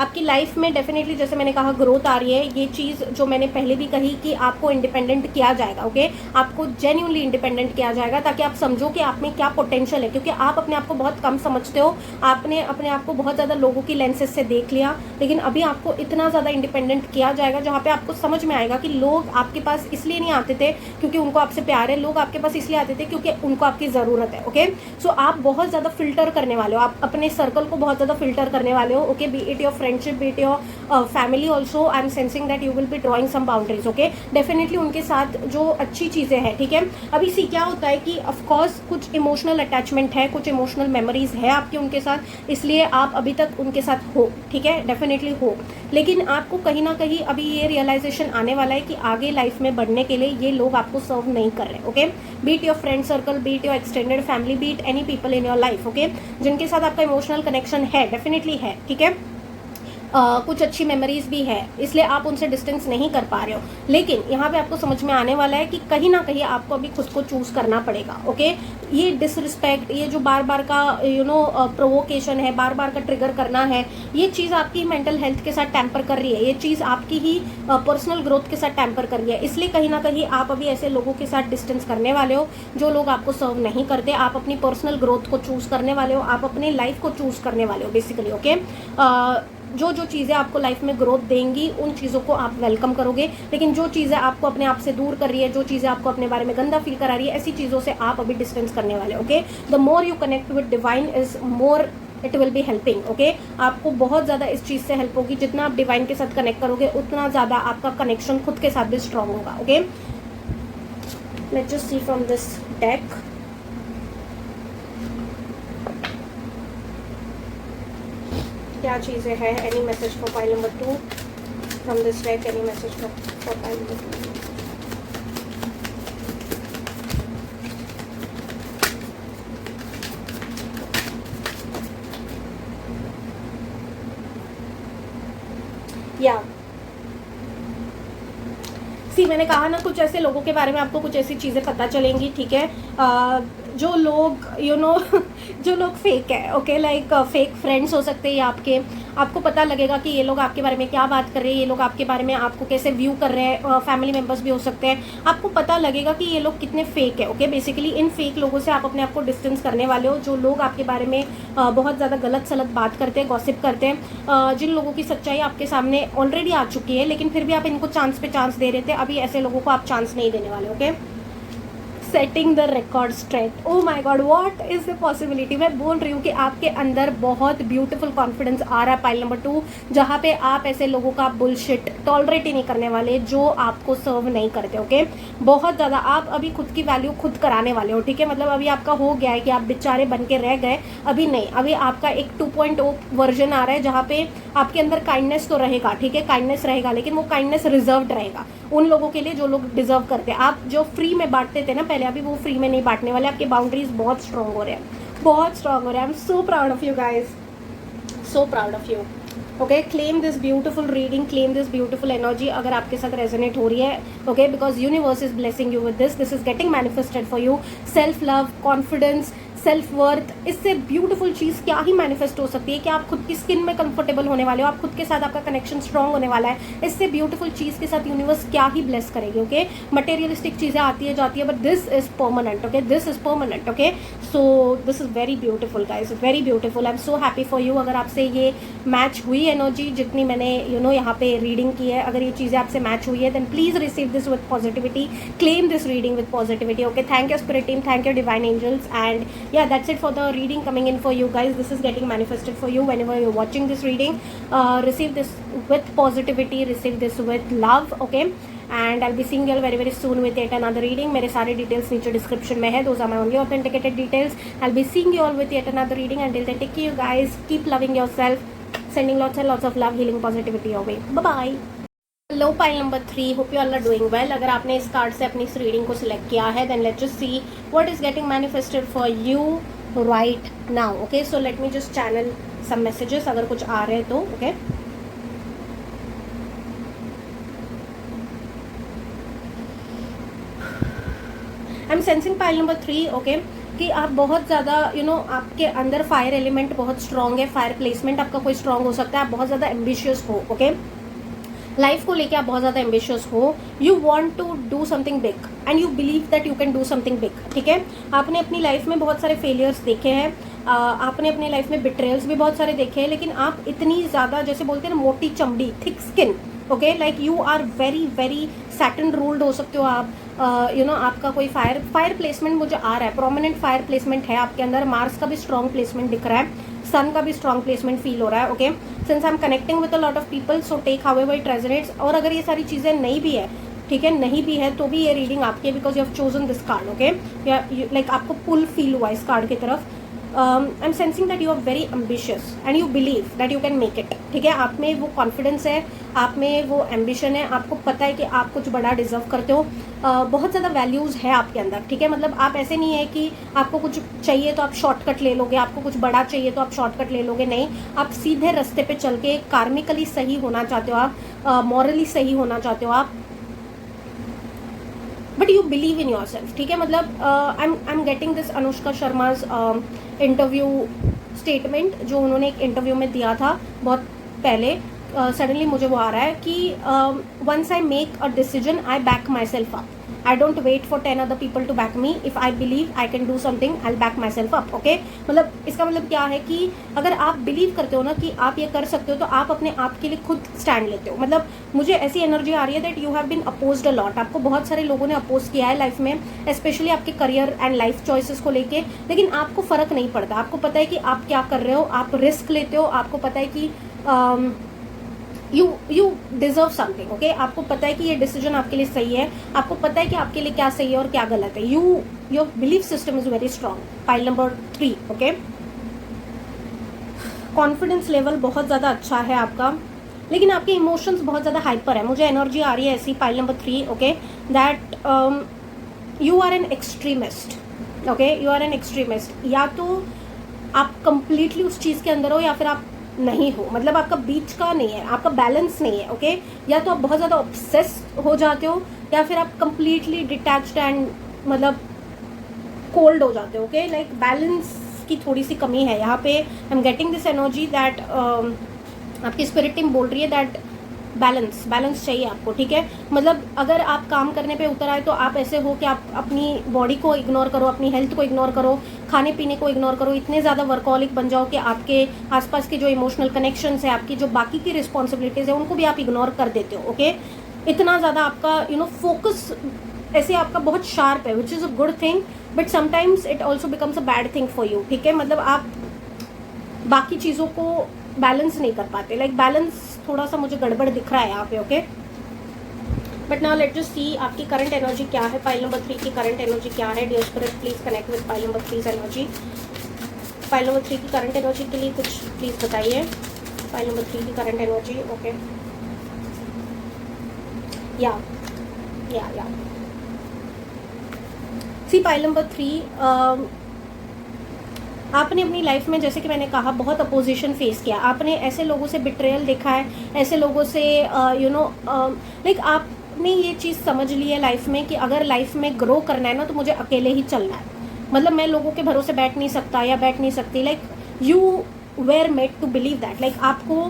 आपकी लाइफ में डेफिनेटली जैसे मैंने कहा ग्रोथ आ रही है। ये चीज़ जो मैंने पहले भी कही कि आपको इंडिपेंडेंट किया जाएगा। ओके, आपको जेन्युइनली इंडिपेंडेंट किया जाएगा ताकि आप समझो कि आप में क्या पोटेंशियल है, क्योंकि आप अपने आप को बहुत कम समझते हो। आपने अपने आप को बहुत ज़्यादा लोगों की लेंसेज से देख लिया, लेकिन अभी आपको इतना ज़्यादा इंडिपेंडेंट किया जाएगा जहाँ पे आपको समझ में आएगा कि लोग आपके पास इसलिए नहीं आते थे क्योंकि उनको आपसे प्यार है, लोग आपके पास इसलिए आते थे क्योंकि उनको आपकी ज़रूरत है। ओके, सो आप बहुत ज़्यादा फिल्टर करने वाले हो, आप अपने सर्कल को बहुत ज़्यादा फिल्टर करने वाले हो। Okay, be it your friendship, be it your family also. I am sensing that you will be drawing some boundaries. Okay, definitely उनके साथ जो अच्छी चीज़ें हैं। ठीक है, अभी सी क्या होता है कि ऑफकोर्स कुछ इमोशनल अटैचमेंट है, कुछ इमोशनल मेमोरीज है आपकी उनके साथ, इसलिए आप अभी तक उनके साथ हो। ठीक है, डेफिनेटली हो, लेकिन आपको कहीं ना कहीं अभी ये रियलाइजेशन आने वाला है कि आगे लाइफ में बढ़ने के लिए ये लोग आपको सर्व नहीं कर रहे। Okay, be it your friend circle, be it your extended family, be it any people in your life. Okay, जिनके साथ आपका इमोशनल कनेक्शन है, डेफिनेटली है। ठीक है, कुछ अच्छी मेमोरीज भी है, इसलिए आप उनसे डिस्टेंस नहीं कर पा रहे हो, लेकिन यहाँ पे आपको समझ में आने वाला है कि कहीं ना कहीं आपको अभी खुद को चूज करना पड़ेगा। ओके, ये डिसरिस्पेक्ट, ये जो बार बार का प्रोवोकेशन है, बार बार का ट्रिगर करना है, ये चीज़ आपकी मेंटल हेल्थ के साथ टैम्पर कर रही है, ये चीज़ आपकी ही पर्सनल ग्रोथ के साथ टैम्पर कर रही है। इसलिए कहीं ना कहीं आप अभी ऐसे लोगों के साथ डिस्टेंस करने वाले हो जो लोग आपको सर्व नहीं करते। आप अपनी पर्सनल ग्रोथ को चूज करने वाले हो, आप अपने लाइफ को चूज करने वाले हो बेसिकली। ओके, जो जो चीज़ें आपको लाइफ में ग्रोथ देंगी उन चीज़ों को आप वेलकम करोगे, लेकिन जो चीज़ें आपको अपने आप से दूर कर रही है, जो चीज़ें आपको अपने बारे में गंदा फील करा रही है, ऐसी चीज़ों से आप अभी डिस्टेंस करने वाले। Okay, the more you connect with divine is more it will be helping. Okay, आपको बहुत ज़्यादा इस चीज़ से हेल्प होगी, जितना आप डिवाइन के साथ कनेक्ट करोगे उतना ज़्यादा आपका कनेक्शन खुद के साथ भी स्ट्रांग होगा। Okay, let's just C from this deck क्या चीज़ें हैं। Any message for pile number 2 from this deck, any message for pile number 2। या सी, सी मैंने कहा ना, कुछ ऐसे लोगों के बारे में आपको कुछ ऐसी चीज़ें पता चलेंगी, ठीक है, जो लोग जो लोग फेक है, ओके, लाइक फेक फ्रेंड्स हो सकते हैं आपके। आपको पता लगेगा कि ये लोग आपके बारे में क्या बात कर रहे हैं, ये लोग आपके बारे में आपको कैसे व्यू कर रहे हैं। फैमिली मेम्बर्स भी हो सकते हैं। आपको पता लगेगा कि ये लोग कितने फेक है, ओके। बेसिकली इन फेक लोगों से आप अपने आप को डिस्टेंस करने वाले हो, जो लोग आपके बारे में बहुत ज़्यादा गलत सलत बात करते हैं, गॉसिप करते हैं, जिन लोगों की सच्चाई आपके सामने ऑलरेडी आ चुकी है, लेकिन फिर भी आप इनको चांस पे चांस दे रहे थे। अभी ऐसे लोगों को आप चांस नहीं देने वाले, okay. Setting the record straight, oh my god, what is the possibility. मैं बोल रही हूँ कि आपके अंदर बहुत ब्यूटीफुल कॉन्फिडेंस आ रहा है पाइल नंबर 2, जहाँ पे आप ऐसे लोगों का बुलशिट टॉलरेट ही नहीं करने वाले जो आपको सर्व नहीं करते, ओके। बहुत ज़्यादा आप अभी खुद की वैल्यू खुद कराने वाले हो, ठीक है। मतलब अभी आपका हो गया है कि आप बेचारे बन के रह गए, अभी नहीं। अभी आपका एक 2.0 वर्जन आ रहा है, जहाँ पे आपके अंदर काइंडनेस तो रहेगा, ठीक है, काइंडनेस रहेगा, लेकिन वो काइंडनेस रिजर्व्ड रहेगा उन लोगों के लिए जो लोग डिजर्व करते हैं। आप जो फ्री में बांटते थे ना पहले, अभी वो फ्री में नहीं बांटने वाले। आपके बाउंड्रीज बहुत स्ट्रांग हो रहे हैं, बहुत स्ट्रांग हो रहे हैं। I am so proud of you guys, so proud of you, okay. Claim this beautiful reading, claim this beautiful energy अगर आपके साथ रेजोनेट हो रही है, okay, because universe is blessing you with this is getting manifested for you. Self love, confidence, self worth, इससे beautiful चीज़ क्या ही manifest हो सकती है कि आप खुद की स्किन में कंफर्टेबल होने वाले हो, आप खुद के साथ आपका कनेक्शन स्ट्रांग होने वाला है। इससे ब्यूटीफुल चीज़ के साथ यूनिवर्स क्या ही ब्लेस करेगी, ओके। मटेरियलिस्टिक चीज़ें आती है जाती है, but this is permanent, okay, this is permanent, okay. So this is very beautiful guys, very beautiful. I am so happy for you. अगर आपसे ये मैच हुई एनर्जी, जितनी मैंने यहाँ पे रीडिंग की है, अगर ये चीज़ें आपसे मैच हुई है, then please receive this with positivity, claim this reading with positivity, okay. Thank you spirit team, thank you divine angels, and yeah, that's it for the reading coming in for you guys. This is getting manifested for you whenever you're watching this reading. Receive this with positivity, receive this with love, okay, and I'll be seeing you all very very soon with yet another reading. मेरे सारे details नीचे description में है, those are my only authenticated details. I'll be seeing you all with yet another reading. Until then, take care you guys, keep loving yourself, sending lots and lots of love, healing, positivity your way. Bye bye. Hello pile number 3, hope you all are doing well. अगर आपने इस card से अपनी इस reading को select किया है, then let's just see what is getting manifested for you right now, okay. So let me just channel some messages अगर कुछ आ रहे हैं तो, okay. I am sensing pile number 3, okay, कि आप बहुत ज़्यादा आपके अंदर फायर एलिमेंट बहुत स्ट्रांग है, फायर प्लेसमेंट आपका कोई स्ट्रांग हो सकता है, आप बहुत ज़्यादा एम्बिशियस हो, ओके। लाइफ को लेके आप बहुत ज़्यादा एम्बिशियस हो, you want to do something big and you believe that you can do something big, ठीक है। आपने अपनी लाइफ में बहुत सारे फेलियर्स देखे हैं, आपने अपनी लाइफ में बिट्रेयल्स भी बहुत सारे देखे हैं, लेकिन आप इतनी ज़्यादा, जैसे बोलते हैं ना, मोटी चमड़ी, thick skin, okay, like you are very very Saturn ruled हो सकते हो आप। आपका कोई फायर प्लेसमेंट मुझे आ रहा है, प्रोमिनेंट फायर प्लेसमेंट है आपके अंदर। मार्स का भी स्ट्रॉन्ग प्लेसमेंट दिख रहा है, सन का भी स्ट्रॉन्ग प्लेसमेंट फील हो रहा है, okay. Since I am connecting with a lot of people, so take however it resonates. और अगर ये सारी चीज़ें नहीं भी है, ठीक है, नहीं भी है, तो भी ये रीडिंग आपकी है, because you have chosen this card, okay. या लाइक आपको पुल फील हुआ इस कार्ड की तरफ। I am sensing that you are very ambitious and you believe that you can make it, ठीक है। आप में वो कॉन्फिडेंस है, आप में वो एम्बिशन है, आपको पता है कि आप कुछ बड़ा डिजर्व करते हो। बहुत ज़्यादा वैल्यूज़ है आपके अंदर, ठीक है। मतलब आप ऐसे नहीं है कि आपको कुछ चाहिए तो आप शॉर्टकट ले लोगे, आपको कुछ बड़ा चाहिए तो आप शॉर्टकट ले लोगे, नहीं। आप सीधे रास्ते पे चल के कार्मिकली सही होना चाहते हो, आप मॉरली सही होना चाहते हो आप, but you believe in your self, ठीक है। मतलब आई am getting this Anushka Sharma's interview statement, जो उन्होंने एक इंटरव्यू में दिया था बहुत पहले। सडनली मुझे वो आ रहा है कि once I make a decision I back my self up, I don't wait for 10 other people to back me, if I believe I can do something I back my self up, okay. मतलब इसका मतलब क्या है कि अगर आप believe करते हो ना कि आप ये कर सकते हो, तो आप अपने आप के लिए खुद स्टैंड लेते हो। मतलब मुझे ऐसी एनर्जी आ रही है that you have been opposed a lot, आपको बहुत सारे लोगों ने अपोज किया है लाइफ में, स्पेशली आपके करियर एंड लाइफ चॉइसेस को लेके, लेकिन आपको फर्क नहीं पड़ता। आपको पता है कि आप क्या कर रहे हो, आप रिस्क लेते हो, आपको पता है कि यू डिजर्व समथिंग, ओके। आपको पता है कि ये डिसीजन आपके लिए सही है, आपको पता है कि आपके लिए क्या सही है और क्या गलत है। Your belief system is very strong, pile number 3, okay. Confidence level बहुत ज़्यादा अच्छा है आपका, लेकिन आपके इमोशंस बहुत ज़्यादा हाइपर है। मुझे एनर्जी आ रही है ऐसी, pile number 3, okay, that you are an extremist, okay, you are an extremist. या तो आप कंप्लीटली उस चीज़ के अंदर हो, या फिर आप नहीं हो, मतलब आपका बीच का नहीं है, आपका बैलेंस नहीं है, ओके। या तो आप बहुत ज़्यादा ऑब्सेस हो जाते हो या फिर आप कंप्लीटली डिटैच्ड एंड मतलब कोल्ड हो जाते हो, ओके। लाइक बैलेंस की थोड़ी सी कमी है यहाँ पे। I am getting this energy that आपकी स्पिरिट टीम बोल रही है दैट बैलेंस चाहिए आपको, ठीक है। मतलब अगर आप काम करने पे उतर आए तो आप ऐसे हो कि आप अपनी बॉडी को इग्नोर करो, अपनी हेल्थ को इग्नोर करो, खाने पीने को इग्नोर करो, इतने ज़्यादा वर्कॉलिक बन जाओ कि आपके आसपास के जो इमोशनल कनेक्शंस है, आपकी जो बाकी की रिस्पॉन्सिबिलिटीज़ है, उनको भी आप इग्नोर कर देते हो, ओके। इतना ज़्यादा आपका फोकस ऐसे आपका बहुत शार्प है, which is a good thing, but sometimes it also becomes a bad thing for you, ठीक है। मतलब आप बाकी चीज़ों को बैलेंस नहीं कर पाते, लाइक बैलेंस थोड़ा सा मुझे गड़बड़ दिख रहा है यहाँ पे, okay. But now let just see आपकी करंट एनर्जी क्या है, पाइल नंबर 3 की करंट एनर्जी क्या है। Dear spirit please connect with pile number 3 energy. Pile number 3 की करंट एनर्जी के लिए कुछ प्लीज बताइए। पाइल नंबर 3 की करंट एनर्जी, ओके। या सी पाइल नंबर 3, आपने अपनी लाइफ में, जैसे कि मैंने कहा, बहुत अपोजिशन फेस किया, आपने ऐसे लोगों से बिट्रेयल देखा है, ऐसे लोगों से लाइक आपने ये चीज़ समझ ली है लाइफ में कि अगर लाइफ में ग्रो करना है ना तो मुझे अकेले ही चलना है, मतलब मैं लोगों के भरोसे बैठ नहीं सकता या बैठ नहीं सकती। Like you were made to believe that, like आपको,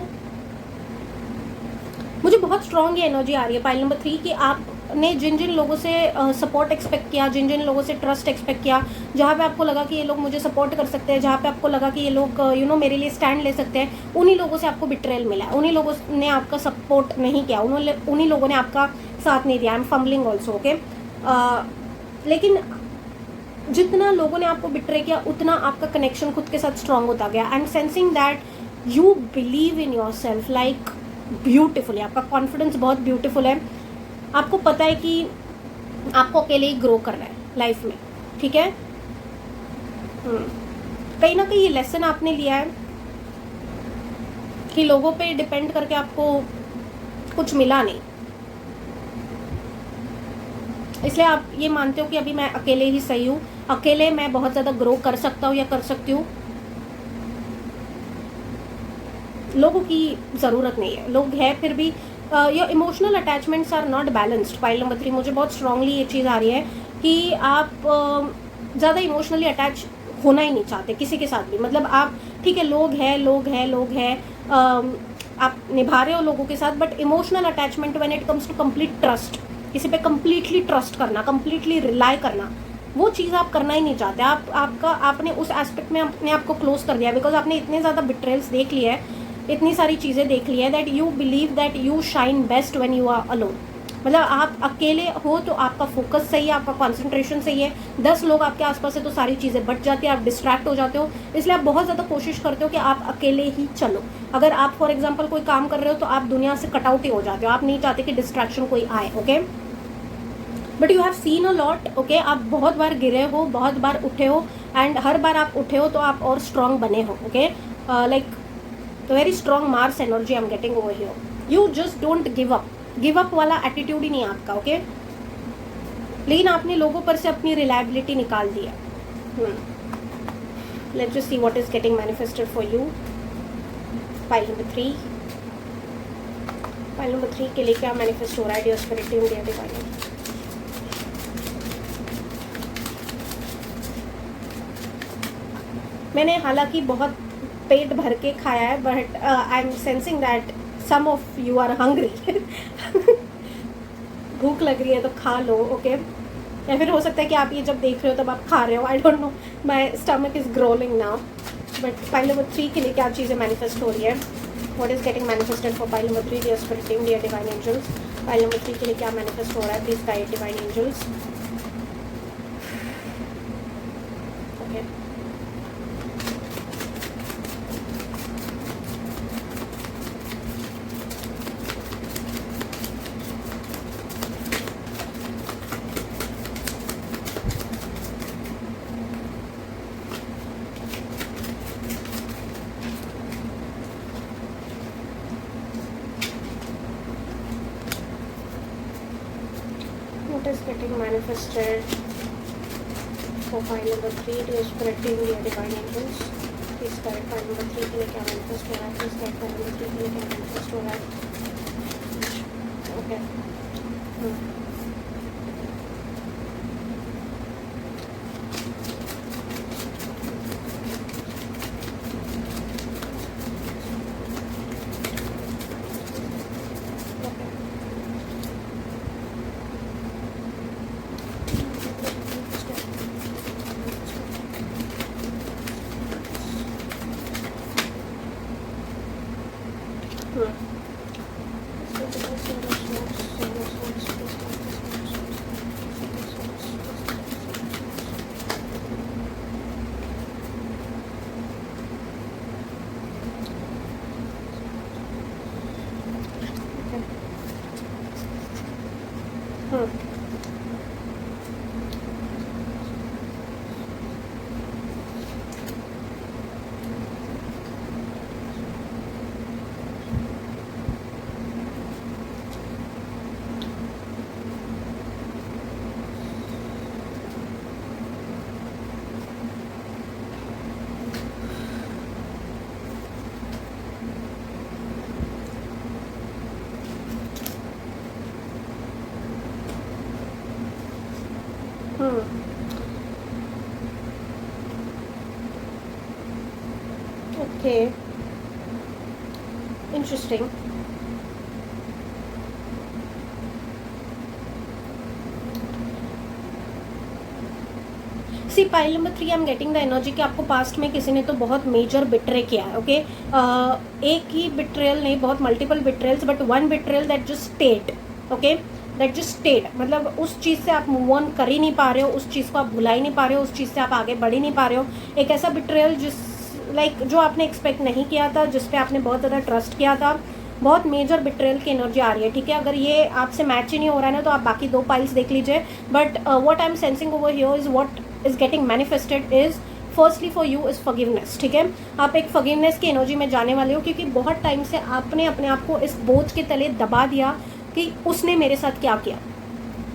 मुझे बहुत स्ट्रॉन्ग ये एनर्जी आ रही है पाइल नंबर 3 कि आपने जिन जिन लोगों से सपोर्ट एक्सपेक्ट किया, जिन जिन लोगों से ट्रस्ट एक्सपेक्ट किया, जहाँ पे आपको लगा कि ये लोग मुझे सपोर्ट कर सकते हैं, जहाँ पे आपको लगा कि ये लोग मेरे लिए स्टैंड ले सकते हैं, उन्हीं लोगों से आपको बिट्रेयल मिला है, उन्हीं लोगों ने आपका सपोर्ट नहीं किया, उन्हीं लोगों ने आपका साथ नहीं दिया। I am fumbling also, okay. लेकिन जितना लोगों ने आपको बिट्रे किया उतना आपका कनेक्शन खुद के साथ स्ट्रांग होता गया। आई am sensing that you believe in your self like beautifully, आपका कॉन्फिडेंस बहुत ब्यूटिफुल है। आपको पता है कि आपको अकेले ही ग्रो करना है लाइफ में, ठीक है। कहीं ना कहीं ये लेसन आपने लिया है कि लोगों पे डिपेंड करके आपको कुछ मिला नहीं, इसलिए आप ये मानते हो कि अभी मैं अकेले ही सही हूँ, अकेले मैं बहुत ज़्यादा ग्रो कर सकता हूँ या कर सकती हूँ, लोगों की ज़रूरत नहीं है। लोग हैं फिर भी your emotional attachments are not balanced. Pile number 3 मुझे बहुत स्ट्रांगली ये चीज़ आ रही है कि आप ज़्यादा इमोशनली अटैच होना ही नहीं चाहते किसी के साथ भी। मतलब आप, ठीक है, लोग हैं, आप निभा रहे हो लोगों के साथ, but emotional attachment when it comes to complete trust, किसी पे कंप्लीटली ट्रस्ट करना, कंप्लीटली रिलाई करना, वो चीज़ आप करना ही नहीं चाहते। आपने उस एस्पेक्ट में अपने आप को क्लोज कर दिया, बिकॉज आपने इतने ज़्यादा बिट्रेल्स देख लिए है, इतनी सारी चीज़ें देख ली है, that you believe that you shine best when you are alone. मतलब आप अकेले हो तो आपका फोकस सही है, आपका कॉन्सेंट्रेशन सही है, 10 लोग आपके आसपास है तो सारी चीज़ें बच जाती है, आप डिस्ट्रैक्ट हो जाते हो, इसलिए आप बहुत ज़्यादा कोशिश करते हो कि आप अकेले ही चलो। अगर आप फॉर एग्जाम्पल कोई काम कर रहे हो तो आप दुनिया से कटआउट ही हो जाते हो, आप नहीं चाहते कि डिस्ट्रैक्शन कोई आए, okay. But you have seen a lot, okay. आप बहुत बार गिरे हो, बहुत बार उठे हो, एंड हर बार आप उठे हो तो आप और स्ट्रांग बने हो, okay. Like very strong Mars energy I am getting over here. You just don't give up वाला एटीट्यूड ही नहीं है आपका, ओके। लेकिन आपने लोगों पर से अपनी रिलायबिलिटी निकाल दी है। Let's just see what is getting manifested for you. Pile number 3, pile number 3 के लिए क्या मैनिफेस्ट हो रहा है dear spirit team, dear divine. मैंने हालांकि बहुत पेट भर के खाया है, but I am sensing that some of you are hungry. भूख लग रही है तो खा लो, ओके। या फिर हो सकता है कि आप ये जब देख रहे हो तब आप खा रहे हो, I don't know, my stomach is growling now. But pile number 3 के लिए क्या चीज़ें मैनिफेस्ट हो रही है, what is getting manifested for pile number 3 dear spirit team, dear divine angels. Pile number 3 के लिए क्या मैनिफेस्ट हो रहा है, please guide divine angels, okay. What is getting manifested for file number 3 to spirit team, dear divine angels? Please guide pile number 3 के लिए क्या manifest हो रहा है, प्लीज गाइड पाइल नंबर 3 के लिए क्या मैनिफेस्ट हो रहा है। Okay okay interesting. See pile number 3 I am getting the energy कि आपको पास्ट में किसी ने तो बहुत मेजर बिट्रे किया है। ओके एक ही बिट्रेयल नहीं, बहुत multiple betrayals, but one betrayal that just stayed. Okay that just stayed, मतलब उस चीज़ से आप मूव ऑन कर ही नहीं पा रहे हो, उस चीज़ को आप भुला ही नहीं पा रहे हो, उस चीज़ से आप आगे बढ़ ही नहीं पा रहे हो। एक ऐसा बिट्रेयल जिस जो आपने एक्सपेक्ट नहीं किया था, जिस पे आपने बहुत ज़्यादा ट्रस्ट किया था, बहुत मेजर बिट्रेयल की एनर्जी आ रही है। ठीक है, अगर ये आपसे मैच ही नहीं हो रहा है ना, तो आप बाकी 2 पाइल्स देख लीजिए। But what I am sensing over here is what is getting manifested is firstly for you is forgiveness. ठीक है, आप एक फॉरगिवनेस की एनर्जी में जाने वाले हो, क्योंकि बहुत टाइम से आपने अपने आप को इस बोझ के तले दबा दिया कि उसने मेरे साथ क्या किया।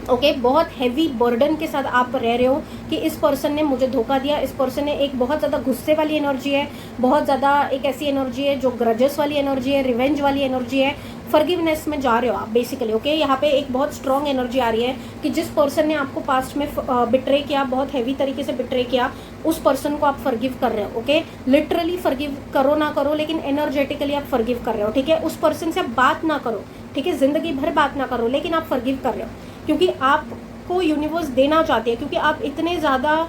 ओके बहुत हैवी बर्डन के साथ आप रह रहे हो कि इस पर्सन ने मुझे धोखा दिया, इस पर्सन ने एक बहुत ज़्यादा गुस्से वाली एनर्जी है, बहुत ज़्यादा एक ऐसी एनर्जी है जो ग्रजेस वाली एनर्जी है, रिवेंज वाली एनर्जी है। फॉरगिवनेस में जा रहे हो आप बेसिकली। ओके यहाँ पे एक बहुत स्ट्रॉन्ग एनर्जी आ रही है कि जिस पर्सन ने आपको पास्ट में बिट्रे किया, बहुत हैवी तरीके से बिट्रे किया, उस पर्सन को आप फॉरगिव कर रहे हो। ओके लिटरली फॉरगिव करो ना करो, लेकिन एनर्जेटिकली आप फॉरगिव कर रहे हो। ठीक है, उस पर्सन से आप बात ना करो, ठीक है, जिंदगी भर बात ना करो, लेकिन आप फॉरगिव कर रहे हो क्योंकि आपको यूनिवर्स देना चाहती है, क्योंकि आप इतने ज़्यादा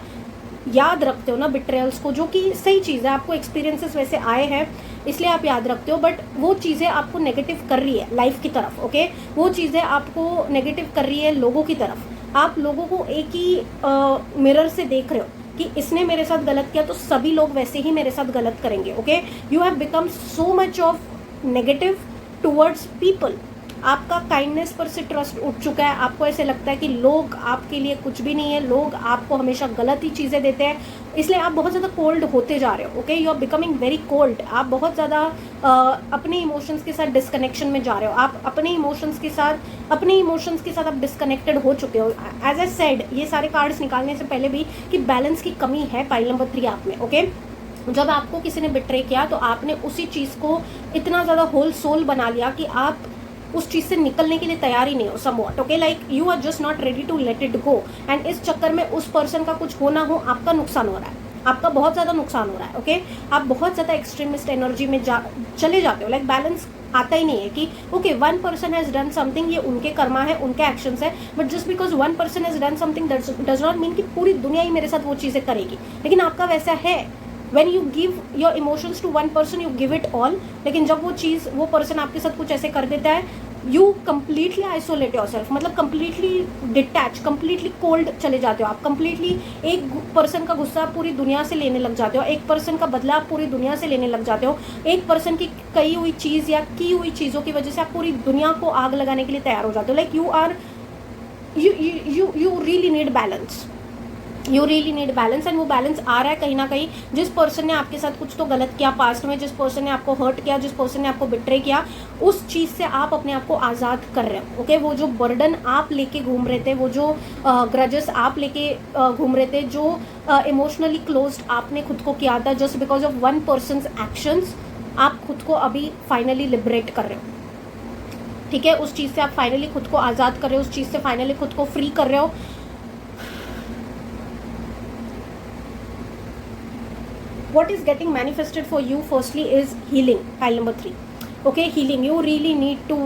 याद रखते हो ना बिट्रेयल्स को, जो कि सही चीज़ है, आपको एक्सपीरियंसेस वैसे आए हैं इसलिए आप याद रखते हो, बट वो चीज़ें आपको नेगेटिव कर रही है लाइफ की तरफ। ओके वो चीज़ें आपको नेगेटिव कर रही है लोगों की तरफ। आप लोगों को एक ही मिरर से देख रहे हो कि इसने मेरे साथ गलत किया तो सभी लोग वैसे ही मेरे साथ गलत करेंगे। Okay you have become so much of negative towards people. आपका काइंडनेस पर से ट्रस्ट उठ चुका है, आपको ऐसे लगता है कि लोग आपके लिए कुछ भी नहीं है, लोग आपको हमेशा गलत ही चीज़ें देते हैं, इसलिए आप बहुत ज़्यादा कोल्ड होते जा रहे हो। Okay you are becoming very cold. आप बहुत ज़्यादा अपने इमोशंस के साथ डिस्कनेक्शन में जा रहे हो, आप अपने इमोशंस के साथ आप डिस्कनेक्टेड हो चुके हो। एज ए सेड ये सारे कार्ड्स निकालने से पहले भी कि बैलेंस की कमी है पाइल नंबर 3 आप में। ओके जब आपको किसी ने बिट्रे किया तो आपने उसी चीज़ को इतना ज़्यादा होल सोल बना लिया कि आप उस चीज़ से निकलने के लिए तैयार ही नहीं हो somewhat. Okay like you are just not ready to let it go, and इस चक्कर में उस पर्सन का कुछ हो ना हो आपका नुकसान हो रहा है, आपका बहुत ज़्यादा नुकसान हो रहा है। ओके आप बहुत ज़्यादा एक्सट्रीमिस्ट एनर्जी में चले जाते हो, लाइक बैलेंस आता ही नहीं है कि okay one person has done something, ये उनके कर्मा है, उनके एक्शंस है, but just because one person has done something does not mean कि पूरी दुनिया ही मेरे साथ वो चीज़ें करेगी। लेकिन आपका वैसा है, when you give your emotions to one person you give it all, लेकिन जब वो पर्सन आपके साथ कुछ ऐसे कर देता है you completely isolate yourself, मतलब completely detach, completely cold चले जाते हो आप। completely एक पर्सन का गुस्सा आप पूरी दुनिया से लेने लग जाते हो, एक पर्सन का बदला आप पूरी दुनिया से लेने लग जाते हो, एक पर्सन की कही हुई चीज़ या की हुई चीज़ों की वजह से आप पूरी दुनिया को आग लगाने के लिए तैयार हो जाते हो। Like you really need balance. You really need balance, and वो बैलेंस आ रहा है कहीं ना कहीं। जिस पर्सन ने आपके साथ कुछ तो गलत किया पास्ट में, जिस पर्सन ने आपको हर्ट किया, जिस पर्सन ने आपको बिट्रे किया, उस चीज़ से आप अपने आप को आज़ाद कर रहे हो। ओके, वो जो बर्डन आप लेके घूम रहे थे, वो जो ग्रजेस आप लेके घूम रहे थे, जो इमोशनली क्लोज्ड आपने खुद को किया था just because of one persons actions, आप खुद को अभी फाइनली लिबरेट कर रहे हो। ठीक है, उस चीज़ से आप फाइनली खुद को आज़ाद कर रहे हो, उस चीज़ से फाइनली खुद को फ्री कर रहे हो। What is getting manifested for you firstly is healing, pile number 3. Okay, healing. You really need to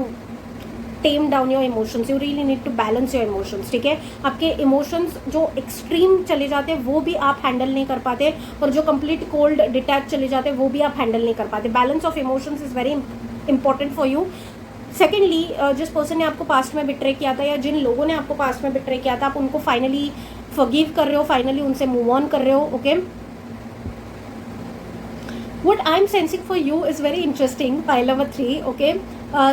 tame down your emotions, you really need to balance your emotions. ठीक है, आपके emotions जो extreme चले जाते हैं वो भी आप handle नहीं कर पाते, और जो complete cold detach चले जाते हैं वो भी आप handle नहीं कर पाते. Balance of emotions is very important for you. Secondly, जिस पर्सन ने आपको पास्ट में बिट्रे किया था या जिन लोगों ने आपको पास्ट में बिट्रे किया था, आप उनको फाइनली फॉरगिव कर रहे हो, फाइनली उनसे मूव ऑन कर रहे हो. Okay, What I'm sensing for you is very interesting. Pile number 3. Okay,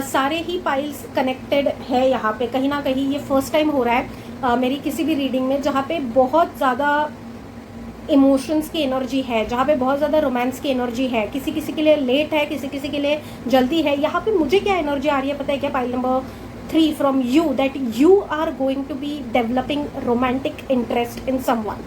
सारे ही पाइल्स कनेक्टेड है यहाँ पे कहीं ना कहीं. ये फर्स्ट टाइम हो रहा है मेरी किसी भी रीडिंग में जहाँ पे बहुत ज़्यादा इमोशंस की एनर्जी है, जहाँ पे बहुत ज़्यादा रोमांस की एनर्जी है. किसी किसी के लिए लेट है, किसी किसी के लिए जल्दी है. यहाँ पे मुझे क्या एनर्जी आ रही है पता है क्या? Pile number 3 from you, that you are going to be developing romantic interest in someone.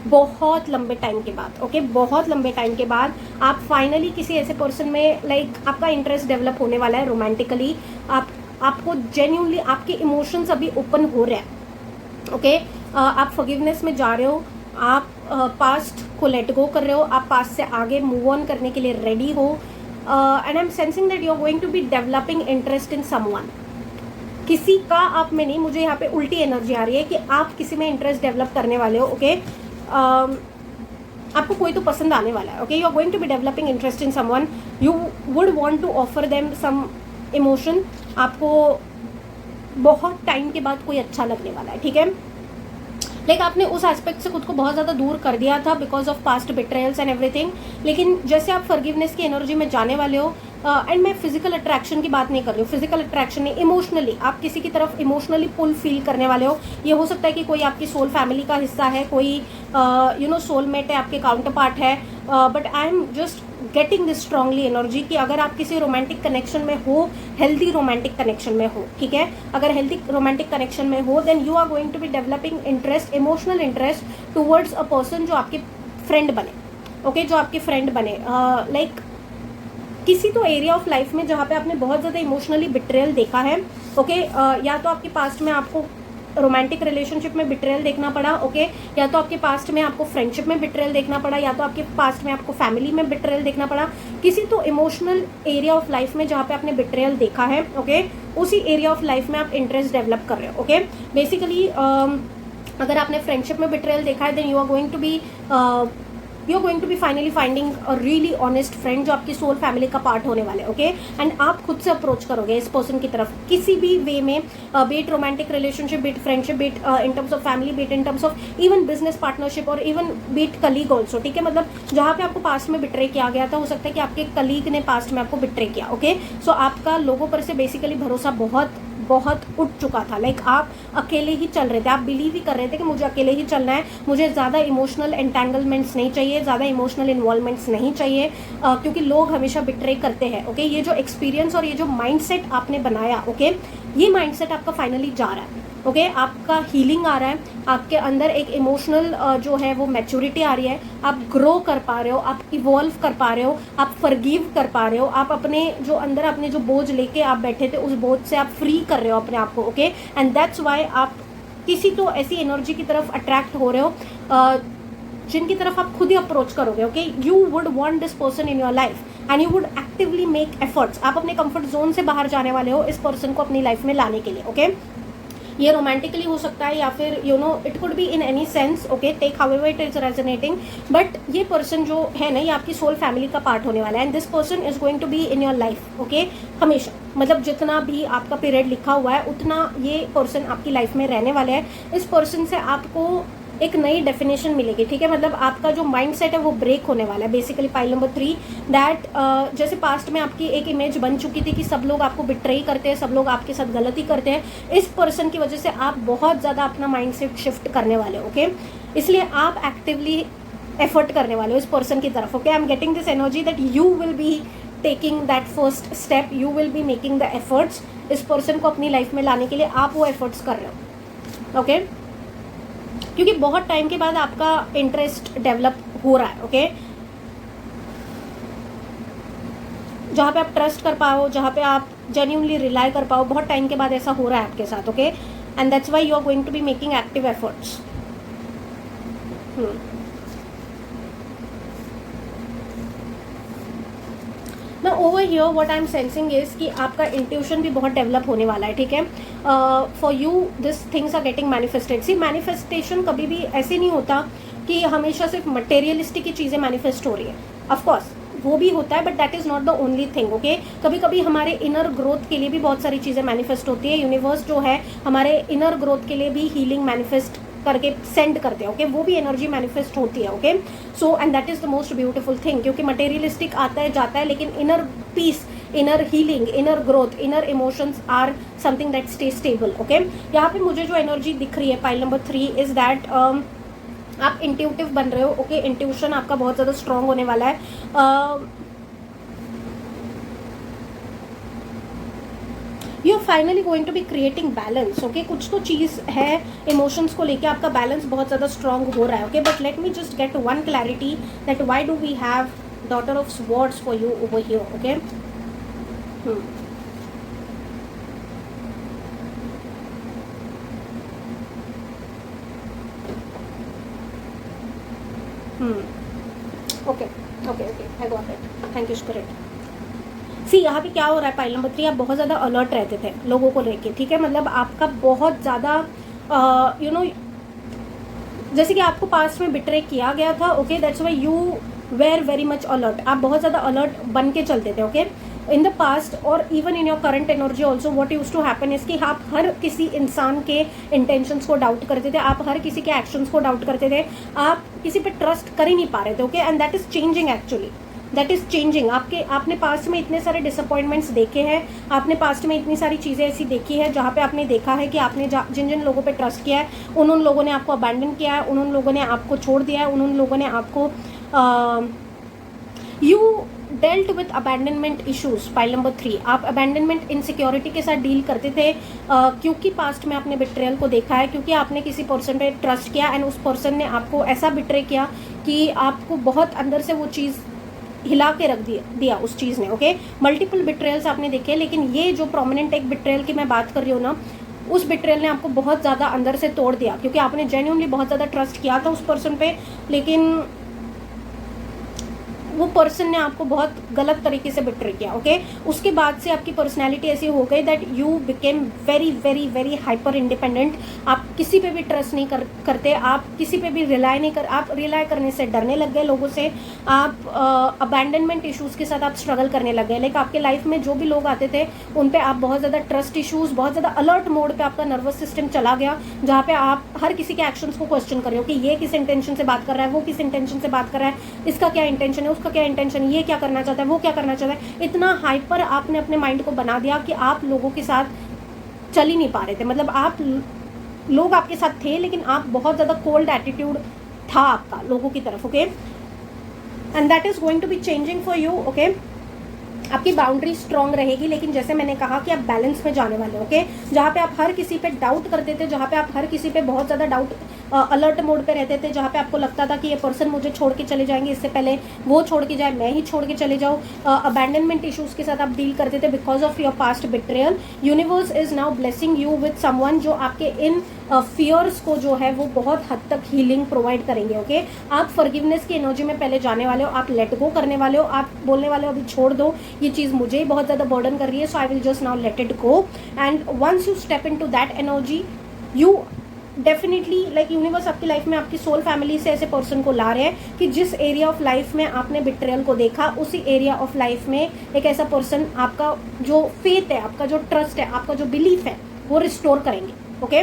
बहुत लंबे टाइम के बाद. ओके, बहुत लंबे टाइम के बाद आप फाइनली किसी ऐसे पर्सन में लाइक आपका इंटरेस्ट डेवलप होने वाला है रोमांटिकली. आपको जेन्युइनली आपके इमोशंस अभी ओपन हो रहे हैं. ओके, आप फॉरगिवनेस में जा रहे हो, आप पास्ट को लेट गो कर रहे हो, आप पास्ट से आगे मूव ऑन करने के लिए रेडी हो. And I am sensing that you are going to be developing interest in someone. किसी का आप में नहीं, मुझे यहाँ पे उल्टी एनर्जी आ रही है कि आप किसी में इंटरेस्ट डेवलप करने वाले हो. ओके, आपको कोई तो पसंद आने वाला है. Okay, you are going to be developing interest in someone. You would want to offer them some emotion. आपको बहुत टाइम के बाद कोई अच्छा लगने वाला है. ठीक है, लाइक आपने उस एस्पेक्ट से खुद को बहुत ज़्यादा दूर कर दिया था because of past betrayals and everything. लेकिन जैसे आप फॉरगिवनेस की एनर्जी में जाने वाले हो, एंड मैं फिजिकल अट्रैक्शन की बात नहीं कर रही हूँ, फिजिकल अट्रैक्शन नहीं, इमोशनली आप किसी की तरफ इमोशनली पुल फील करने वाले हो. ये हो सकता है कि कोई आपकी सोल फैमिली का हिस्सा है, कोई सोलमेट है, आपके काउंटर पार्ट है. But I am just getting this strongly energy कि अगर आप किसी रोमांटिक कनेक्शन में हो, हेल्दी रोमांटिक कनेक्शन में हो, ठीक है, अगर हेल्दी रोमांटिक कनेक्शन में हो, then you are going to be developing interest, emotional interest towards a person जो आपके फ्रेंड बने. ओके, जो आपके फ्रेंड बने. लाइक किसी तो एरिया ऑफ लाइफ में जहाँ पे आपने बहुत ज़्यादा इमोशनली बिट्रेयल देखा है. ओके, या तो आपके पास्ट में आपको रोमांटिक रिलेशनशिप में बिट्रेयल देखना पड़ा. ओके, या तो आपके पास्ट में आपको फ्रेंडशिप में बिट्रेयल देखना पड़ा, या तो आपके पास्ट में आपको फैमिली में बिट्रेयल देखना पड़ा. किसी तो इमोशनल एरिया ऑफ लाइफ में जहाँ पे आपने बिट्रेयल देखा है, ओके, उसी एरिया ऑफ लाइफ में आप इंटरेस्ट डेवलप कर रहे हो. ओके, बेसिकली अगर आपने फ्रेंडशिप में बिट्रेयल देखा है, then you are going to be finally finding a really honest friend जो आपकी सोल फैमिली का पार्ट होने वाले. ओके, एंड आप खुद से अप्रोच करोगे इस पर्सन की तरफ किसी भी वे में, be it romantic relationship, be it friendship, be it in terms of family, be it in terms of even business partnership, और इवन बीट कलीग ऑल्सो. ठीक है, मतलब जहाँ पे आपको पास्ट में बिट्रे किया गया था, हो सकता है कि आपके कलीग ने पास्ट में आपको बिट्रे किया. ओके, सो आपका लोगों पर से बेसिकली भरोसा बहुत बहुत उठ चुका था. लाइक आप अकेले ही चल रहे थे, आप बिलीव ही कर रहे थे कि मुझे अकेले ही चलना है, मुझे ज़्यादा इमोशनल एंटेंगलमेंट्स नहीं चाहिए, ज़्यादा इमोशनल इन्वॉल्वमेंट्स नहीं चाहिए, क्योंकि लोग हमेशा बिट्रे करते हैं. ओके, ये जो एक्सपीरियंस और ये जो माइंडसेट आपने बनाया, ओके, ये माइंडसेट आपका फाइनली जा रहा है. ओके, आपका हीलिंग आ रहा है, आपके अंदर एक इमोशनल जो है वो मैच्योरिटी आ रही है, आप ग्रो कर पा रहे हो, आप इवॉल्व कर पा रहे हो, आप फॉरगिव कर पा रहे हो, आप अपने जो अंदर अपने जो बोझ लेके आप बैठे थे उस बोझ से आप फ्री कर रहे हो अपने आप को. ओके, एंड दैट्स वाई आप किसी तो ऐसी एनर्जी की तरफ अट्रैक्ट हो रहे हो जिनकी तरफ आप खुद ही अप्रोच करोगे. Okay, you would want this person in your life and you would actively make efforts. आप अपने कंफर्ट जोन से बाहर जाने वाले हो इस पर्सन को अपनी लाइफ में लाने के लिए. ओके, ये रोमांटिकली हो सकता है या फिर it could be in any sense. Okay, take however it is resonating, but ये पर्सन जो है ना, ये आपकी सोल फैमिली का पार्ट होने वाला है, and this person is going to be in your life. Okay, हमेशा, मतलब जितना भी आपका पीरियड लिखा हुआ है उतना ये पर्सन आपकी लाइफ में रहने वाले हैं. इस पर्सन से आपको एक नई डेफिनेशन मिलेगी, ठीक है। मतलब आपका जो माइंडसेट है वो ब्रेक होने वाला है बेसिकली। पाइल नंबर 3 दैट जैसे पास्ट में आपकी एक इमेज बन चुकी थी कि सब लोग आपको बिट्रे करते हैं, सब लोग आपके साथ गलती करते हैं, इस पर्सन की वजह से आप बहुत ज़्यादा अपना माइंडसेट शिफ्ट करने वाले हो, ओके। इसलिए आप एक्टिवली एफर्ट करने वाले हो इस पर्सन की तरफ, okay. I am getting this energy that you will be taking that first step, you will be making the efforts. इस पर्सन को अपनी लाइफ में लाने के लिए आप वो एफर्ट्स कर रहे हो, ओके। क्योंकि बहुत टाइम के बाद आपका इंटरेस्ट डेवलप हो रहा है, ओके। जहाँ पे आप ट्रस्ट कर पाओ, जहाँ पे आप जेन्युइनली रिलाई कर पाओ, बहुत टाइम के बाद ऐसा हो रहा है आपके साथ, okay. And that's why you are going to be making active efforts. ना over here what I am sensing is कि आपका इंट्यूशन भी बहुत डेवलप होने वाला है, ठीक है। For you this things are getting manifested. See manifestation कभी भी ऐसे नहीं होता कि हमेशा सिर्फ मटेरियलिस्टिक की चीज़ें मैनिफेस्ट हो रही है। ऑफकोर्स वो भी होता है, but that is not the only thing, okay. कभी कभी हमारे इनर ग्रोथ के लिए भी बहुत सारी चीज़ें मैनिफेस्ट होती है। यूनिवर्स जो है हमारे इनर ग्रोथ के लिए भी हीलिंग मैनिफेस्ट करके सेंड करते हैं, ओके। वो भी एनर्जी मैनिफेस्ट होती है, okay. So and that is the most beautiful thing, क्योंकि मटेरियलिस्टिक आता है जाता है, लेकिन inner peace, inner healing, inner growth, inner emotions are something that stay stable, okay. यहाँ पे मुझे जो एनर्जी दिख रही है पाइल नंबर 3 इज दैट आप इंट्यूटिव बन रहे हो, ओके। इंट्यूशन आपका बहुत ज़्यादा स्ट्रांग होने वाला है। You are finally going to be creating balance, okay. कुछ तो चीज़ है इमोशंस को लेके आपका बैलेंस बहुत ज़्यादा स्ट्रांग हो रहा है, okay. But let me just get one clarity that why do we have daughter of swords for you over here, okay. Okay okay okay, I got it, thank you spirit. See यहाँ पे क्या हो रहा है pile number 3, आप बहुत ज़्यादा alert रहते थे लोगों को लेके, ठीक है। मतलब आपका बहुत ज़्यादा यू नो जैसे कि आपको पास्ट में बिट्रे किया गया था, okay. That's why you were very much alert. आप बहुत ज़्यादा अलर्ट बन के चलते थे, ओके। इन द पास्ट और even in your current energy also what use to happen is कि आप हर किसी इंसान के इंटेंशंस को डाउट करते थे, आप हर किसी के एक्शंस को डाउट करते थे, आप किसी पे ट्रस्ट कर ही नहीं पा रहे थे, okay. And that is changing actually, that is changing. आपने पास्ट में इतने सारे डिसअपॉइंटमेंट्स देखे हैं, आपने पास्ट में इतनी सारी चीज़ें ऐसी देखी है जहाँ पे आपने देखा है कि आपने जिन जिन लोगों पे ट्रस्ट किया है उन लोगों ने आपको अबैंडन किया है, उन लोगों ने आपको छोड़ दिया है, उन लोगों ने आपको you dealt with abandonment issues. Pile number 3 आप अबैंडनमेंट इनसिक्योरिटी के साथ डील करते थे, क्योंकि पास्ट में आपने बिट्रेयल को देखा है, क्योंकि आपने किसी पर्सन पे ट्रस्ट किया एंड उस पर्सन ने आपको ऐसा बिट्रे किया कि आपको बहुत अंदर से वो चीज़ हिला के रख दिया उस चीज़ ने, ओके। मल्टीपल बिट्रेयल्स आपने देखे, लेकिन ये जो प्रोमिनेंट एक बिट्रेयल की मैं बात कर रही हूँ ना, उस बिट्रेयल ने आपको बहुत ज़्यादा अंदर से तोड़ दिया, क्योंकि आपने जेन्युइनली बहुत ज़्यादा ट्रस्ट किया था उस पर्सन पे, लेकिन वो पर्सन ने आपको बहुत गलत तरीके से बिट्रे किया, ओके। उसके बाद से आपकी पर्सनैलिटी ऐसी हो गई that you became very very very hyper independent. आप किसी पे भी ट्रस्ट नहीं करते, आप किसी पे भी आप रिलाई करने से डरने लग गए लोगों से, आप अबैंडनमेंट इश्यूज़ के साथ आप स्ट्रगल करने लग गए। लेकिन आपके लाइफ में जो भी लोग आते थे उन पे आप बहुत ज़्यादा ट्रस्ट इश्यूज़, बहुत ज़्यादा अलर्ट मोड पे आपका नर्वस सिस्टम चला गया, जहाँ पे आप हर किसी के एक्शंस को क्वेश्चन कर रहे हो कि ये किस इंटेंशन से बात कर रहा है, वो किस इंटेंशन से बात कर रहा है, इसका क्या इंटेंशन है, उसका क्या इंटेंशन, ये क्या करना चाहता है, वो क्या करना चाहता है। इतना हाइपर आपने अपने माइंड को बना दिया कि आप लोगों के साथ चल ही नहीं पा रहे थे। मतलब लोग आपके साथ थे, लेकिन आप बहुत ज़्यादा कोल्ड एटीट्यूड था आपका लोगों की तरफ, okay. And that is going to be changing for you, okay. आपकी बाउंड्री स्ट्रांग रहेगी, लेकिन जैसे मैंने कहा कि आप बैलेंस में जाने वाले, ओके। जहाँ पे आप हर किसी पे डाउट करते थे, जहाँ पे आप हर किसी पे बहुत ज़्यादा डाउट अलर्ट मोड पे रहते थे, जहाँ पे आपको लगता था कि ये पर्सन मुझे छोड़ के चले जाएंगे, इससे पहले वो छोड़ के जाए, मैं ही छोड़ के चले जाऊँ। अबैंडनमेंट इश्यूज़ के साथ आप डील करते थे because of your past betrayal. Universe is now blessing you with someone जो आपके इन फियर्स को जो है वो बहुत हद तक हीलिंग प्रोवाइड करेंगे, ओके। आप फॉरगिवनेस की एनर्जी में पहले जाने वाले हो, आप लेट गो करने वाले हो, आप बोलने वाले हो अभी छोड़ दो, ये चीज़ मुझे ही बहुत ज़्यादा बर्डन कर रही है, so I will just now let it go. And once you step into that energy, you definitely like universe आपकी लाइफ में आपकी सोल फैमिली से ऐसे पर्सन को ला रहे हैं कि जिस एरिया ऑफ लाइफ में आपने बिट्रेयल को देखा, उसी एरिया ऑफ लाइफ में एक ऐसा पर्सन आपका जो फेथ है, आपका जो ट्रस्ट है, आपका जो बिलीफ है, वो रिस्टोर करेंगे, ओके।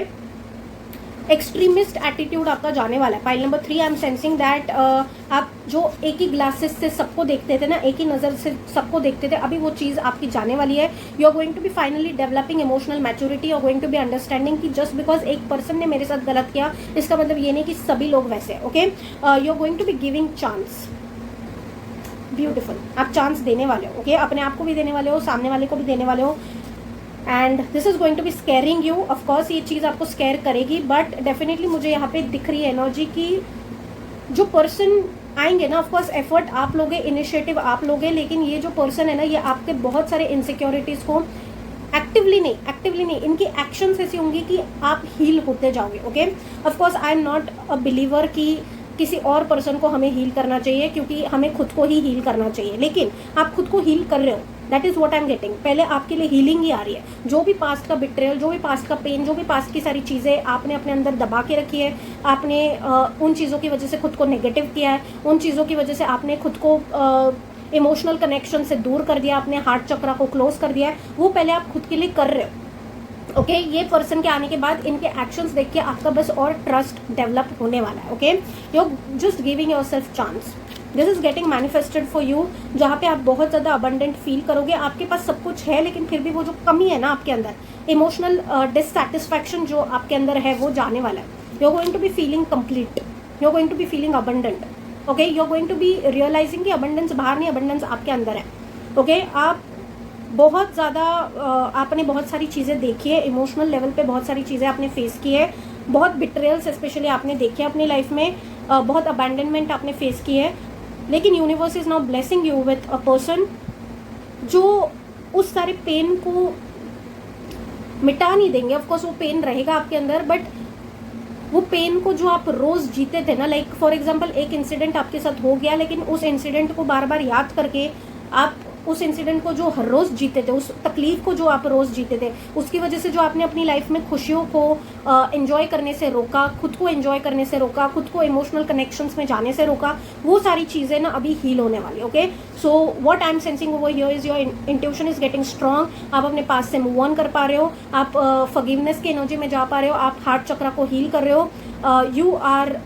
एक्सट्रीमिस्ट एटीट्यूड आपका जाने वाला है। Pile number 3 I am sensing that आप जो एक ही ग्लासेस से सबको देखते थे ना, एक ही नज़र से सबको देखते थे, अभी वो चीज़ आपकी जाने वाली है। You are going to be finally developing emotional maturity, you are going to be understanding कि जस्ट बिकॉज एक पर्सन ने मेरे साथ गलत किया इसका मतलब ये नहीं कि सभी लोग वैसे, okay. You are going to be giving chance, beautiful, आप चांस देने वाले हो, ओके, अपने आप को भी देने वाले हो, सामने वाले को भी देने वाले हो। And this is going to be scaring you, of course ये चीज़ आपको स्कैर करेगी, बट डेफिनेटली मुझे यहाँ पे दिख रही है एनर्जी की जो पर्सन आएंगे ना, ऑफकोर्स एफर्ट आप लोगे, इनिशिएटिव आप लोगे, लेकिन ये जो पर्सन है ना, ये आपके बहुत सारे इनसिक्योरिटीज़ को एक्टिवली नहीं, इनकी एक्शंस ऐसी होंगी कि आप हील होते जाओगे, okay. Of course I am not a believer कि किसी और पर्सन को हमें हील करना चाहिए, क्योंकि हमें खुद को ही हील करना चाहिए, लेकिन आप खुद को हील कर रहे हो, that is what I am getting. पहले आपके लिए हीलिंग ही आ रही है। जो भी पास्ट का बिट्रेयल, जो भी पास्ट का पेन, जो भी पास्ट की सारी चीज़ें आपने अपने अंदर दबा के रखी है, आपने उन चीज़ों की वजह से खुद को नेगेटिव किया है, उन चीज़ों की वजह से आपने खुद को इमोशनल कनेक्शन से दूर कर दिया, अपने हार्ट चक्रा को क्लोज कर दिया है, वो पहले आप खुद के लिए कर रहे हो, ओके। ये पर्सन के आने के बाद इनके एक्शंस देख के आपका बस और ट्रस्ट डेवलप होने वाला है, okay. You are just giving yourself chance, this is getting manifested for you, जहाँ पे आप बहुत ज़्यादा अबंडेंट फील करोगे। आपके पास सब कुछ है, लेकिन फिर भी वो जो कमी है ना आपके अंदर, इमोशनल डिससैटिस्फैक्शन जो आपके अंदर है, वो जाने वाला है। You are going to be feeling complete, you are going to be feeling abundant, okay. You are going to be realising कि अबंडेंस बाहर नहीं, अबंडेंस आपके अंदर है, ओके। आप बहुत ज़्यादा आपने बहुत सारी चीज़ें देखी है, इमोशनल लेवल पे बहुत सारी चीज़ें आपने फेस की है, बहुत बिट्रेयल्स स्पेशली आपने देखे अपनी लाइफ में, बहुत अबैंडनमेंट आपने फेस की है, लेकिन universe is now blessing you with a person जो उस सारे पेन को मिटा नहीं देंगे। ऑफकोर्स वो पेन रहेगा आपके अंदर, बट वो पेन को जो आप रोज़ जीते थे ना, लाइक फॉर एग्जांपल एक इंसिडेंट आपके साथ हो गया, लेकिन उस इंसिडेंट को बार बार याद करके आप उस इंसिडेंट को जो हर रोज़ जीते थे, उस तकलीफ को जो आप रोज़ जीते थे, उसकी वजह से जो आपने अपनी लाइफ में खुशियों को एंजॉय करने से रोका, खुद को एंजॉय करने से रोका, खुद को इमोशनल कनेक्शंस में जाने से रोका, वो सारी चीज़ें ना अभी हील होने वाली, okay. So what I am sensing over here is your intuition is getting strong. आप अपने पास से मूव ऑन कर पा रहे हो, आप फॉरगिवनेस की एनर्जी में जा पा रहे हो, आप हार्ट चक्रा को हील कर रहे हो, you are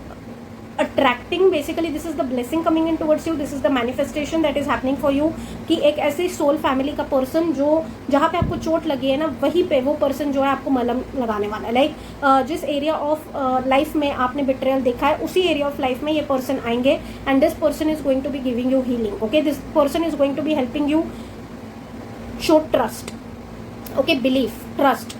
attracting, basically this is the blessing coming in towards you, this is the manifestation that is happening for you, कि एक ऐसे सोल फैमिली का पर्सन जो जहाँ पे आपको चोट लगी है ना, वहीं पे वो पर्सन जो है आपको मलहम लगाने वाला है। लाइक जिस एरिया ऑफ लाइफ में आपने बिट्रेयल देखा है, उसी एरिया ऑफ लाइफ में ये पर्सन आएंगे, and this person is going to be giving you healing, okay. This person is going to be helping you show trust, okay, belief, trust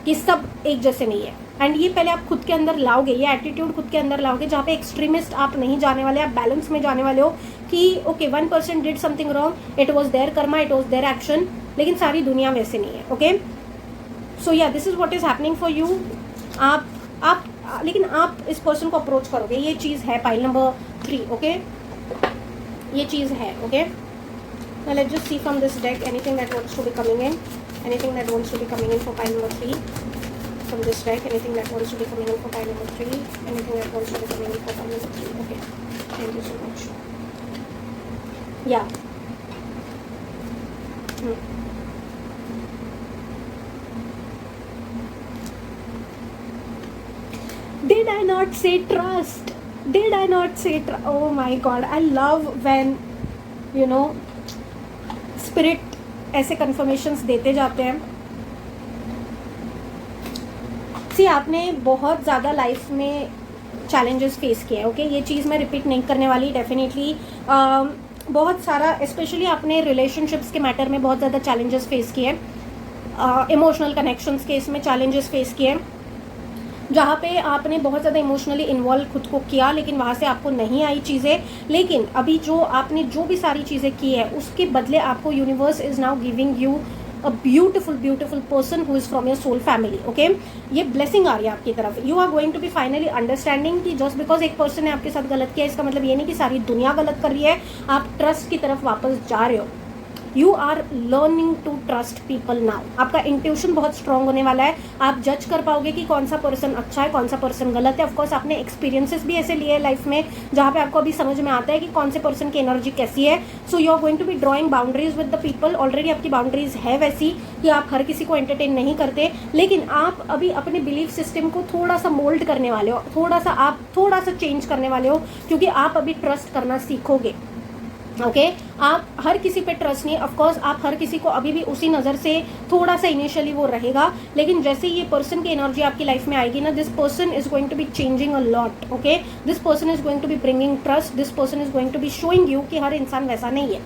कि सब एक जैसे नहीं है। एंड ये पहले आप खुद के अंदर लाओगे, ये एटीट्यूड खुद के अंदर लाओगे, जहाँ पे एक्सट्रीमिस्ट आप नहीं जाने वाले, आप बैलेंस में जाने वाले हो कि okay 1% did something wrong, it was their karma, it was their action, लेकिन सारी दुनिया वैसे नहीं है, okay. So yeah this is what is happening for you. आप लेकिन आप इस पर्सन को अप्रोच करोगे, ये चीज़ है पाइल नंबर 3, ओके, ये चीज़ है, okay. Now let's just see from this deck anything that wants to be coming in, anything that wants to be coming in for pile number 3 from this deck, anything that wants to be coming in for pile number 3, anything that wants to be coming in for pile number 3. Okay, thank you so much. Yeah. Did I not say trust? Did I not say trust? Oh my God, I love when you know spirit ऐसे conformations देते जाते हैं। सी आपने बहुत ज़्यादा life में challenges face किए, okay, ये चीज़ मैं रिपीट नहीं करने वाली, डेफिनेटली बहुत सारा, स्पेशली आपने रिलेशनशिप्स के मैटर में बहुत ज़्यादा चैलेंजेस फेस किए, इमोशनल कनेक्शंस के इसमें चैलेंजेस फेस किए, जहाँ पे आपने बहुत ज़्यादा इमोशनली इन्वॉल्व खुद को किया, लेकिन वहाँ से आपको नहीं आई चीज़ें। लेकिन अभी जो आपने जो भी सारी चीज़ें की है, उसके बदले आपको universe is now giving you a beautiful person who is from your soul family, okay. ये ब्लेसिंग आ रही है आपकी तरफ। You are going to be finally understanding कि जस्ट बिकॉज एक पर्सन ने आपके साथ गलत किया, इसका मतलब ये नहीं कि सारी दुनिया गलत कर रही है, आप ट्रस्ट की तरफ वापस जा रहे हो। You are learning to trust people now. आपका इंट्यूशन बहुत स्ट्रांग होने वाला है, आप जज कर पाओगे कि कौन सा पर्सन अच्छा है, कौन सा पर्सन गलत है। ऑफकोर्स आपने एक्सपीरियंसेस भी ऐसे लिए लाइफ में जहाँ पे आपको अभी समझ में आता है कि कौन से पर्सन की एनर्जी कैसी है। So you are going to be drawing boundaries with the people. Already आपकी बाउंड्रीज है वैसी कि आप हर किसी को एंटरटेन नहीं करते, लेकिन आप अभी अपने बिलीफ सिस्टम को थोड़ा सा मोल्ड करने वाले हो, आप थोड़ा सा चेंज करने वाले हो, क्योंकि आप अभी ट्रस्ट करना सीखोगे। ओके आप हर किसी पे ट्रस्ट नहीं, ऑफकोर्स आप हर किसी को अभी भी उसी नज़र से थोड़ा सा इनिशियली वो रहेगा, लेकिन जैसे ये पर्सन की एनर्जी आपकी लाइफ में आएगी ना, this person is going to be changing a lot. Okay this person is going to be bringing trust, this person is going to be showing you कि हर इंसान वैसा नहीं है।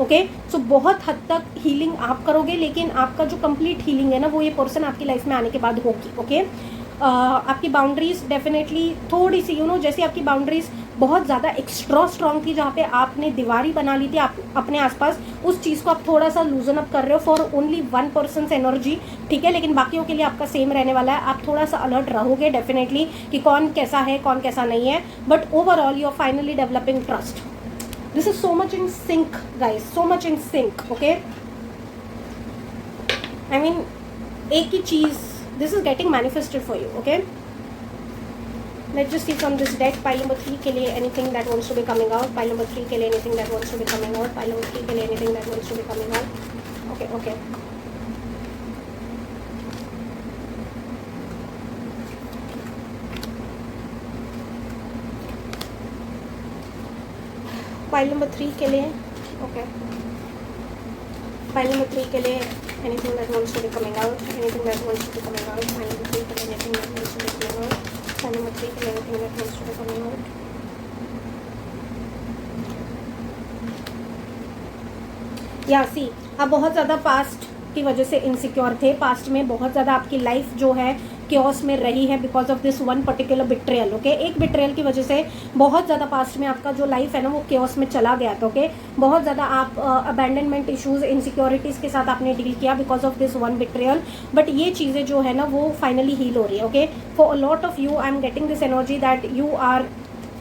ओके सो बहुत हद तक हीलिंग आप करोगे, लेकिन आपका जो कंप्लीट हीलिंग है ना वो ये पर्सन आपकी लाइफ में आने के बाद होगी। ओके आपकी बाउंड्रीज डेफिनेटली थोड़ी सी जैसे आपकी बाउंड्रीज बहुत ज़्यादा एक्स्ट्रा स्ट्रांग थी, जहाँ पे आपने दीवारी बना ली थी आप अपने आसपास, उस चीज़ को आप थोड़ा सा लूजन अप कर रहे हो for only one person energy, ठीक है, लेकिन बाकियों के लिए आपका सेम रहने वाला है। आप थोड़ा सा अलर्ट रहोगे डेफिनेटली कि कौन कैसा है कौन कैसा नहीं है, but overall you are finally developing trust. This is so much in sync guys, so much in sync. Okay I mean एक ही चीज़, this is getting manifested for you. Okay, let's just see from this deck. Pile number 3 के लिए anything that wants to be coming out. Pile number 3 के लिए anything that wants to be coming out. Pile number 3 के लिए anything that wants to be coming out. Okay. Pile number 3 के लिए okay. Pile number 3 के लिए anything that wants to be coming out, anything that wants to be coming out. Pile number 3 के लिए anything that wants to be coming out. Pile number 3 के लिए anything that wants to be coming out. या सी आप बहुत ज़्यादा past की वजह से इनसिक्योर थे, पास्ट में बहुत ज़्यादा आपकी लाइफ जो है क्योस में रही है because of this one particular betrayal. Okay एक बिट्रेयल की वजह से बहुत ज़्यादा पास्ट में आपका जो लाइफ है ना वो क्योस में चला गया था। ओके बहुत ज़्यादा आप अबैंडनमेंट इश्यूज इनसिक्योरिटीज़ के साथ आपने डील किया because of this one betrayal, but ये चीज़ें जो है ना वो फाइनली हील हो रही है। Okay for a lot of you I am getting this energy that you are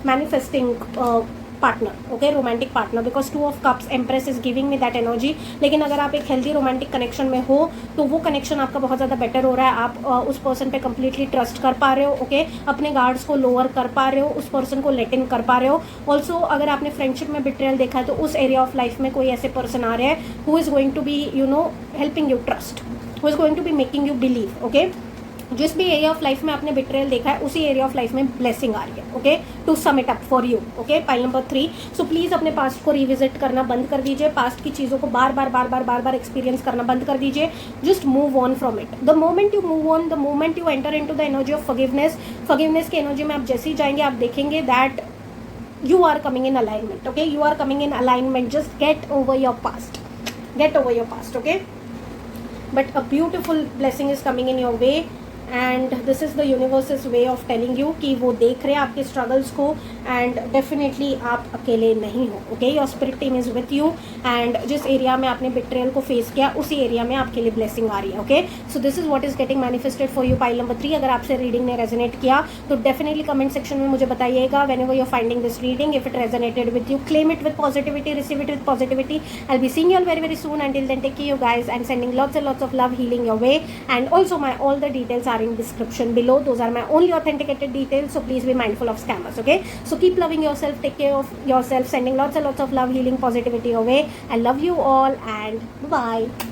manifesting partner, okay romantic partner, because 2 of Cups Empress is giving me that energy. लेकिन अगर आप एक हेल्दी रोमांटिक कनेक्शन में हो तो वो connection आपका बहुत ज़्यादा बेटर हो रहा है, आप उस पर्सन पे कंप्लीटली ट्रस्ट कर पा रहे हो। ओके अपने गार्ड्स को लोअर कर पा रहे हो, उस पर्सन को लेट इन कर पा रहे हो। ऑल्सो अगर आपने फ्रेंडशिप में बिट्रेयल देखा है तो उस एरिया ऑफ लाइफ में कोई ऐसे पर्सन आ रहे हैं who is going to be helping you trust, who is going to be making you believe. Okay जिस भी एरिया ऑफ लाइफ में आपने बिट्रेयल देखा है उसी एरिया ऑफ लाइफ में ब्लेसिंग आ रही है। Okay to sum it up for you. Okay pile number 3 so please अपने पास्ट को रिविजिट करना बंद कर दीजिए, पास्ट की चीज़ों को बार बार एक्सपीरियंस करना बंद कर दीजिए। Just move on from it. The moment you move on, the moment you enter into the energy of forgiveness की एनर्जी में आप जैसे ही जाएंगे आप देखेंगे that you are coming in alignment. Okay you are coming in alignment. Just get over your past, okay, but a beautiful blessing is coming in your way and this is the universe's way of telling you कि वो देख रहे हैं आपके struggles को and definitely आप अकेले नहीं हो। okay your spirit team is with you and जिस एरिया में आपने betrayal को फेस किया उसी एरिया में आपके लिए blessing आ रही है। okay so this is what is getting manifested for you pile number 3। अगर आपसे रीडिंग ने रेजोनेट किया तो डेफिनेटली कमेंट सेक्शन में मुझे बताइएगा whenever you're finding this reading, if it resonated with you, claim it with positivity, receive it with positivity. I'll be seeing you all very soon. Until then, take care you guys and sending lots and lots of love healing your way, and also my all the details are in description below. Those are my only authenticated details, so please be mindful of scammers. Okay so keep loving yourself, take care of yourself, sending lots and lots of love healing positivity your way. I love you all and bye bye.